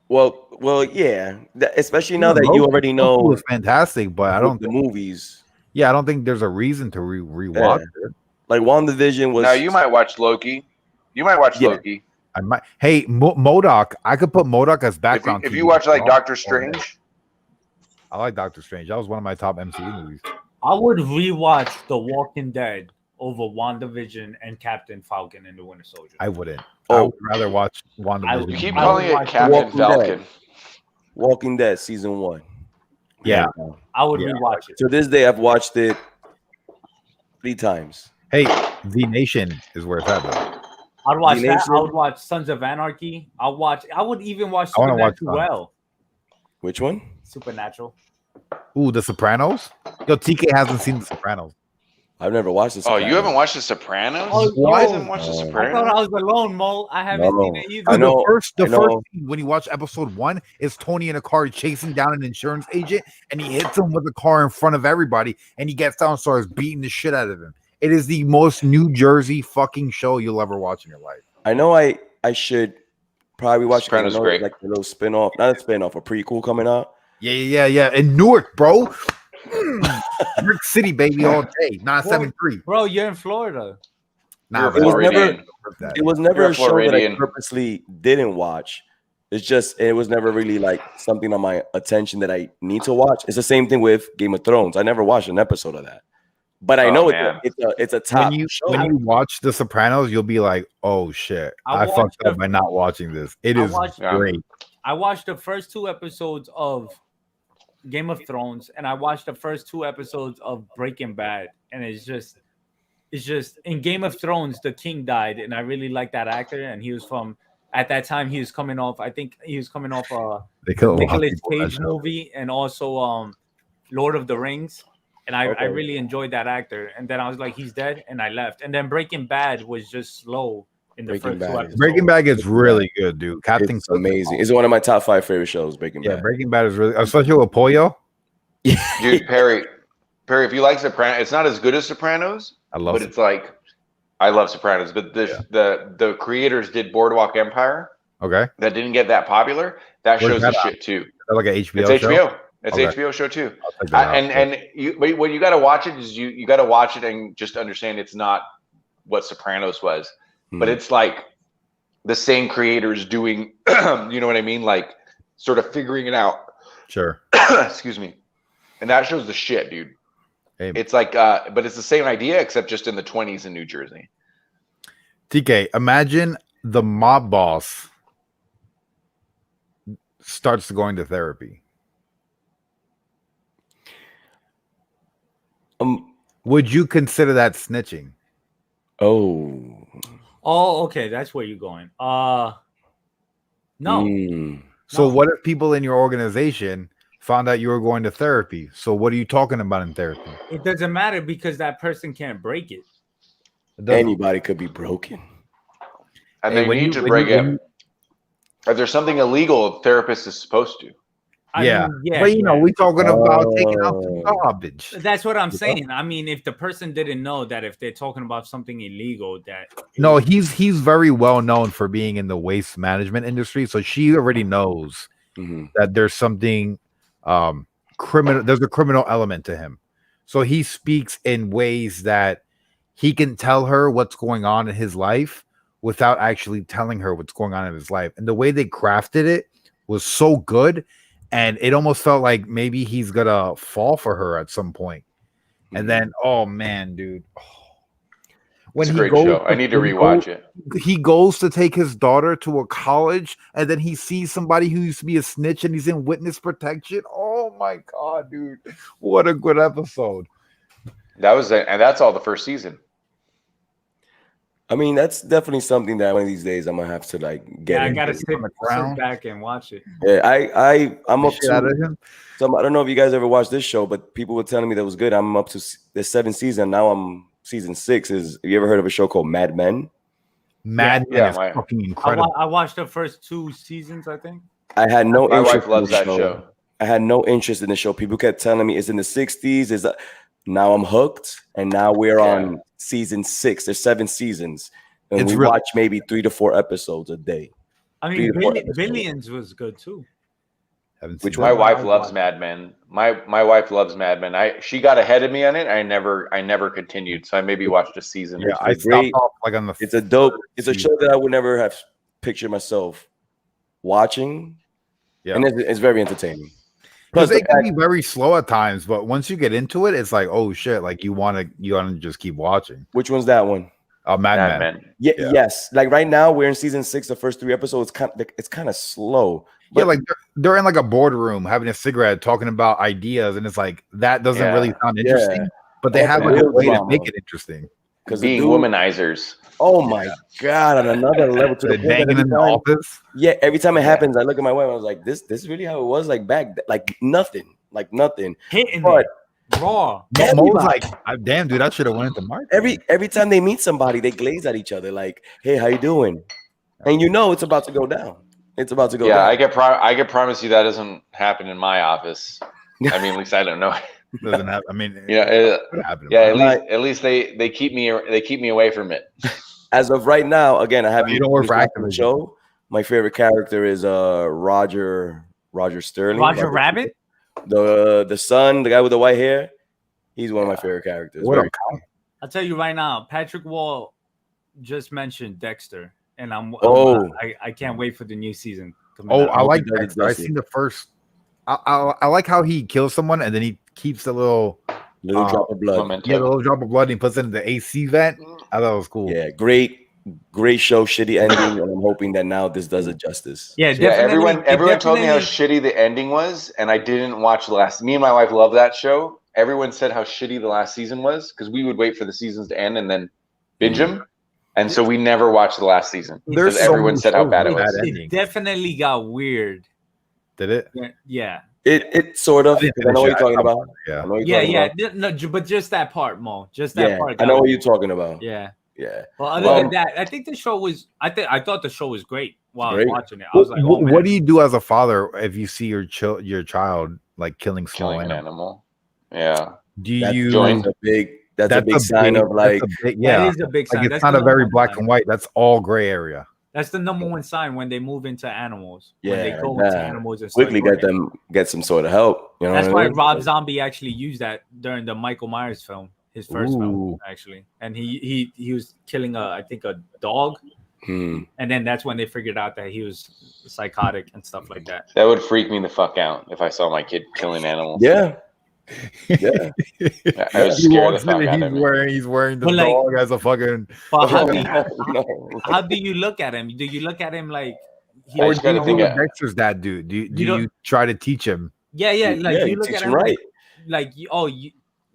Well, yeah. Especially now that you already know it was fantastic, but I don't the movies. Yeah, I don't think there's a reason to rewatch it. Like WandaVision was. Now you might watch Loki. You might watch Loki. I might. Hey, MODOK. I could put MODOK as background. If you watch like Doctor Strange. I like Doctor Strange. That was one of my top MCU movies. I would rewatch The Walking Dead over WandaVision and Captain Falcon and the Winter Soldier. I wouldn't. I would rather watch WandaVision. You keep calling it Captain Falcon. Walking Dead season 1. Yeah, I would rewatch it. To this day, I've watched it 3 times. Hey, The Nation is where it's at. I'd watch that. I would watch Sons of Anarchy. I would even watch Supernatural. Which one? Supernatural. Ooh, The Sopranos. Yo, TK hasn't seen The Sopranos. I've never watched The Sopranos. Oh, you haven't watched The Sopranos? Why hasn't watched The Sopranos? I thought I was alone, Mo. I haven't seen it either. The first scene when you watch episode 1 is Tony in a car chasing down an insurance agent, and he hits him with a car in front of everybody, and he gets down and starts beating the shit out of him. It is the most New Jersey fucking show you'll ever watch in your life. I know I should probably watch Sopranos. Great. Like a little spin-off, not a spin-off, a prequel coming out. Yeah. In Newark, bro. Newark City, baby, all day. 973. Bro, you're in Florida. Nah, it was never a show that I purposely didn't watch. It's just it was never really like something on my attention that need to watch. It's the same thing with Game of Thrones. I never watched an episode of that. But I know it's a top show. When you watch The Sopranos, you'll be like, "Oh shit, I fucked up by not watching this." It is great. I watched the first 2 episodes of Game of Thrones, and I watched the first 2 episodes of Breaking Bad, and it's just in Game of Thrones, the king died, and I really like that actor, and he was at that time he was coming off. I think he was coming off a Nicolas Cage movie, and also Lord of the Rings. And I really enjoyed that actor. And then I was like, he's dead. And I left. And then Breaking Bad was just slow in the first 2 episodes. Breaking Bad is really good, dude. It's amazing. It's one of my top 5 favorite shows, Breaking Bad. Yeah, Breaking Bad is really, especially with Pollo. Dude, Perry, if you like Sopranos, it's not as good as Sopranos. It's like, I love Sopranos. But the creators did Boardwalk Empire. Okay. That didn't get that popular. That show's the shit too. Is that like an HBO It's show? HBO. It's an HBO show too. When you got to watch it is you got to watch it and just understand it's not what Sopranos was, but it's like the same creators doing, you know what I mean? Like sort of figuring it out. Sure. Excuse me. And that shows the shit, dude. Hey. It's like, but it's the same idea except just in the 20s in New Jersey. TK, imagine the mob boss starts going to therapy. Would you consider that snitching? Oh, okay, that's where you're going. No. So No. what if people in your organization found out you were going to therapy? So what are you talking about in therapy? It doesn't matter because that person can't break it. It doesn't. Anybody could be broken. And Hey, they when need you- to when break you- when it. you- If there's something illegal, a therapist is supposed to. I Yeah. mean, yeah, But you know, yeah. we talking about taking out the garbage. That's what I'm You know? saying. I mean, if the person didn't know that if they're talking about something illegal, that No, he's very well known for being in the waste management industry, so she already knows that there's something criminal. There's a criminal element to him, so he speaks in ways that he can tell her what's going on in his life without actually telling her what's going on in his life. And the way they crafted it was so good, and it almost felt like maybe he's gonna fall for her at some point. And then, oh man, dude. It's a great show. I need to rewatch it. He goes to take his daughter to a college, and then he sees somebody who used to be a snitch, and he's in witness protection. Oh my god, dude! What a good episode. That was it, and that's all the first season. I mean, that's definitely something that one of these days I'm gonna have to like get. I into. gotta sit back and watch it. Yeah, I'm up Shit out of to. him. Some, I don't know if you guys ever watched this show, but people were telling me that was good. I'm up to the 7th season now. I'm season 6. Have you ever heard of a show called Mad Men? Mad Men Yeah, is my- fucking incredible. I watched the first 2 seasons, I think. I had no. My interest wife loves in the that show. I had no interest in the show. People kept telling me it's in the 60s. Now I'm hooked, and now we're on season 6. There's 7 seasons, and It's we really- watch maybe 3 to 4 episodes a day. I 3 mean, to 4 episodes. Billions was good too. Haven't Which seen My that. wife loves Mad Men. My wife loves Mad Men. She got ahead of me on it. I never continued. So I maybe watched a season. Yeah, or I two. stopped off like on the. It's a show that I would never have pictured myself watching. Yeah. And it's very entertaining. Because Plus, the it can fact- be very slow at times, but once you get into it, it's like, oh shit! Like you want to just keep watching. which one's that one? Mad Mad Men. Men. Yeah, Yeah. yes. Like right now, we're in season 6. The first 3 episodes, it's kind of slow. Yeah, like they're in like a boardroom having a cigarette, talking about ideas, and it's like that doesn't Yeah. really sound interesting, but they That's have a a good real way to drama. make it interesting. because Being womanizers. Oh my god, on another level to the They're point that banging every in the time- office. Yeah, every time it happens, I look at my wife. I was like, "This is really how it was like back, like nothing." Hitting But it raw. Mo's everybody- like, damn, dude, I should have went into marketing. every time they meet somebody, they glaze at each other, like, "Hey, how you doing?" And you know it's about to go down. It's about to go Yeah, down. I can promise you that doesn't happen in my office. I mean, at least I don't know. Doesn't have. I mean, Yeah, it could happen. Yeah, Like- at least they keep me away from it. As of right now, again, I haven't. You don't work for finished watching the Activision. show. My favorite character is Roger Sterling. Roger Rabbit. The son, the guy with the white hair. He's one of my favorite characters. What Very a- I'll tell you right now, Patrick Wall just mentioned Dexter, and I can't wait for the new season. coming Oh, out. I like Does it, Dexter. I does it. seen the first. I like how he kills someone and then he keeps the little drop of blood. Memento. the little drop of blood and he puts it in the AC vent. I thought it was cool. Yeah, great show, shitty ending, and I'm hoping that now this does it justice. Yeah, Yeah, definitely. everyone told me how definitely- shitty the ending was, and I didn't watch the last. Me and my wife love that show. Everyone said how shitty the last season was because we would wait for the seasons to end and then binge them, and so we never watched the last season There's because everyone said how bad it was. bad ending. It definitely got weird. Did it? Yeah. It sort of. I didn't I know what you're finish it. talking about. Yeah. I know what you're Yeah, talking yeah. about. No, but just that part, Mo. Just that Yeah, part. I got know what me. you're talking about. Yeah. Yeah. Well, other Well, than that, I think the show was. I thought the show was great while Great. I was watching it. I was like, oh, man. What do you do as a father if you see your child like killing small Killing an animals? animal. Yeah. Do That's you? joint. That's a big sign of like. that's a big, That yeah. is a big sign. Like it's That's not the a very number one black sign. and white. That's all gray area. That's the number one sign when they move into animals. When they Yeah, go yeah. into animals and start Quickly working. get some sort of help. You know That's what I why mean? Rob Zombie actually used that during the Michael Myers film, his first film, Ooh. actually. And he was killing I think a dog, and then that's when they figured out that he was psychotic and stuff like that. That would freak me the fuck out if I saw my kid killing animals. Yeah. Yeah. I was He scared walks the fuck in out and of me. he's wearing the But, like- dog as a fucking. But how, Oh, do you, no. how do you look at him? Do you look at him like he I Or just do you gotta know think what of- Dexter's dad do? Do You don't- you try to teach him? yeah, like Yeah, you you look teach at him him right. like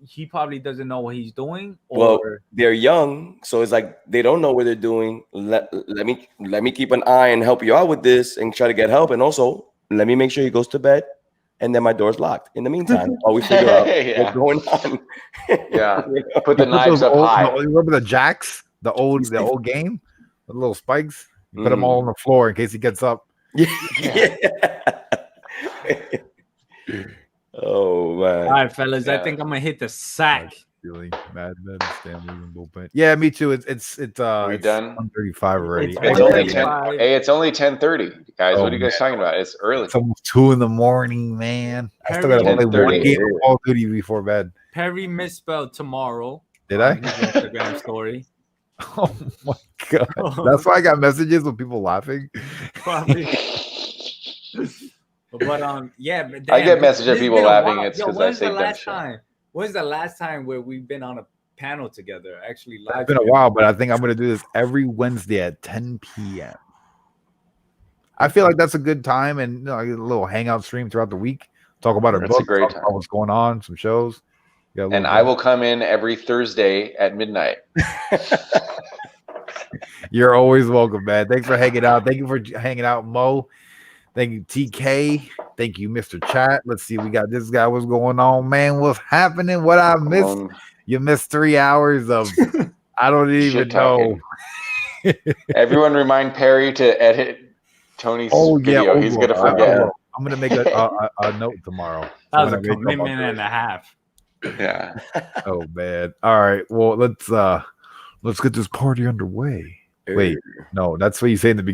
he probably doesn't know what he's doing, Well, or they're young, so it's like they don't know what they're doing. Let me keep an eye and help you out with this and try to get help. And also, let me make sure he goes to bed, and then my door's locked. In the meantime, while we figure out Yeah. what's going on. Yeah. You know? Put the knives up high. You remember the jacks, the old game, the little spikes. You put them all on the floor in case he gets up. Yeah. Oh man! all right, fellas. I Yeah. think I'm gonna hit the sack. Really, Mad Men, Stanley, and bullpen. Yeah, me too. It's we done? 1:35 already. It's It's only 10. 1:35. Hey, it's only 10:30, guys. Oh, What are you guys talking about? It's early. It's almost 2 a.m, man. I still gotta Perry- play 10:30. one game of Call of Duty before bed. Perry misspelled tomorrow. Did on I? his Instagram story. Oh my god! That's why I got messages with people laughing. Probably. But yeah, but I get damn, messages of it's people been a laughing. while. It's Yo, because I when's the saved them last shit. time? When's the last time where we've been on a panel together? Actually, live. It's been a while, but I think I'm gonna do this every Wednesday at 10 p.m. I feel like that's a good time, and a little hangout stream throughout the week. Talk about our That's a book, great talk time. about what's going on, some shows. And I will come in every Thursday at midnight. You're always welcome, man. Thanks for hanging out. Thank you for hanging out, Mo. Thank you, TK. Thank you, Mr. Chat. Let's see. We got this guy. What's going on, man? What's happening? What I missed? You missed 3 hours of I don't even Shit know. talking. Everyone remind Perry to edit Tony's video. He's gonna forget. I'm gonna make a note tomorrow. That was When a I wake up, I'll commitment do it. and a half. Yeah. Oh man. All right. Well, let's get this party underway. Wait, no, that's what you say in the beginning.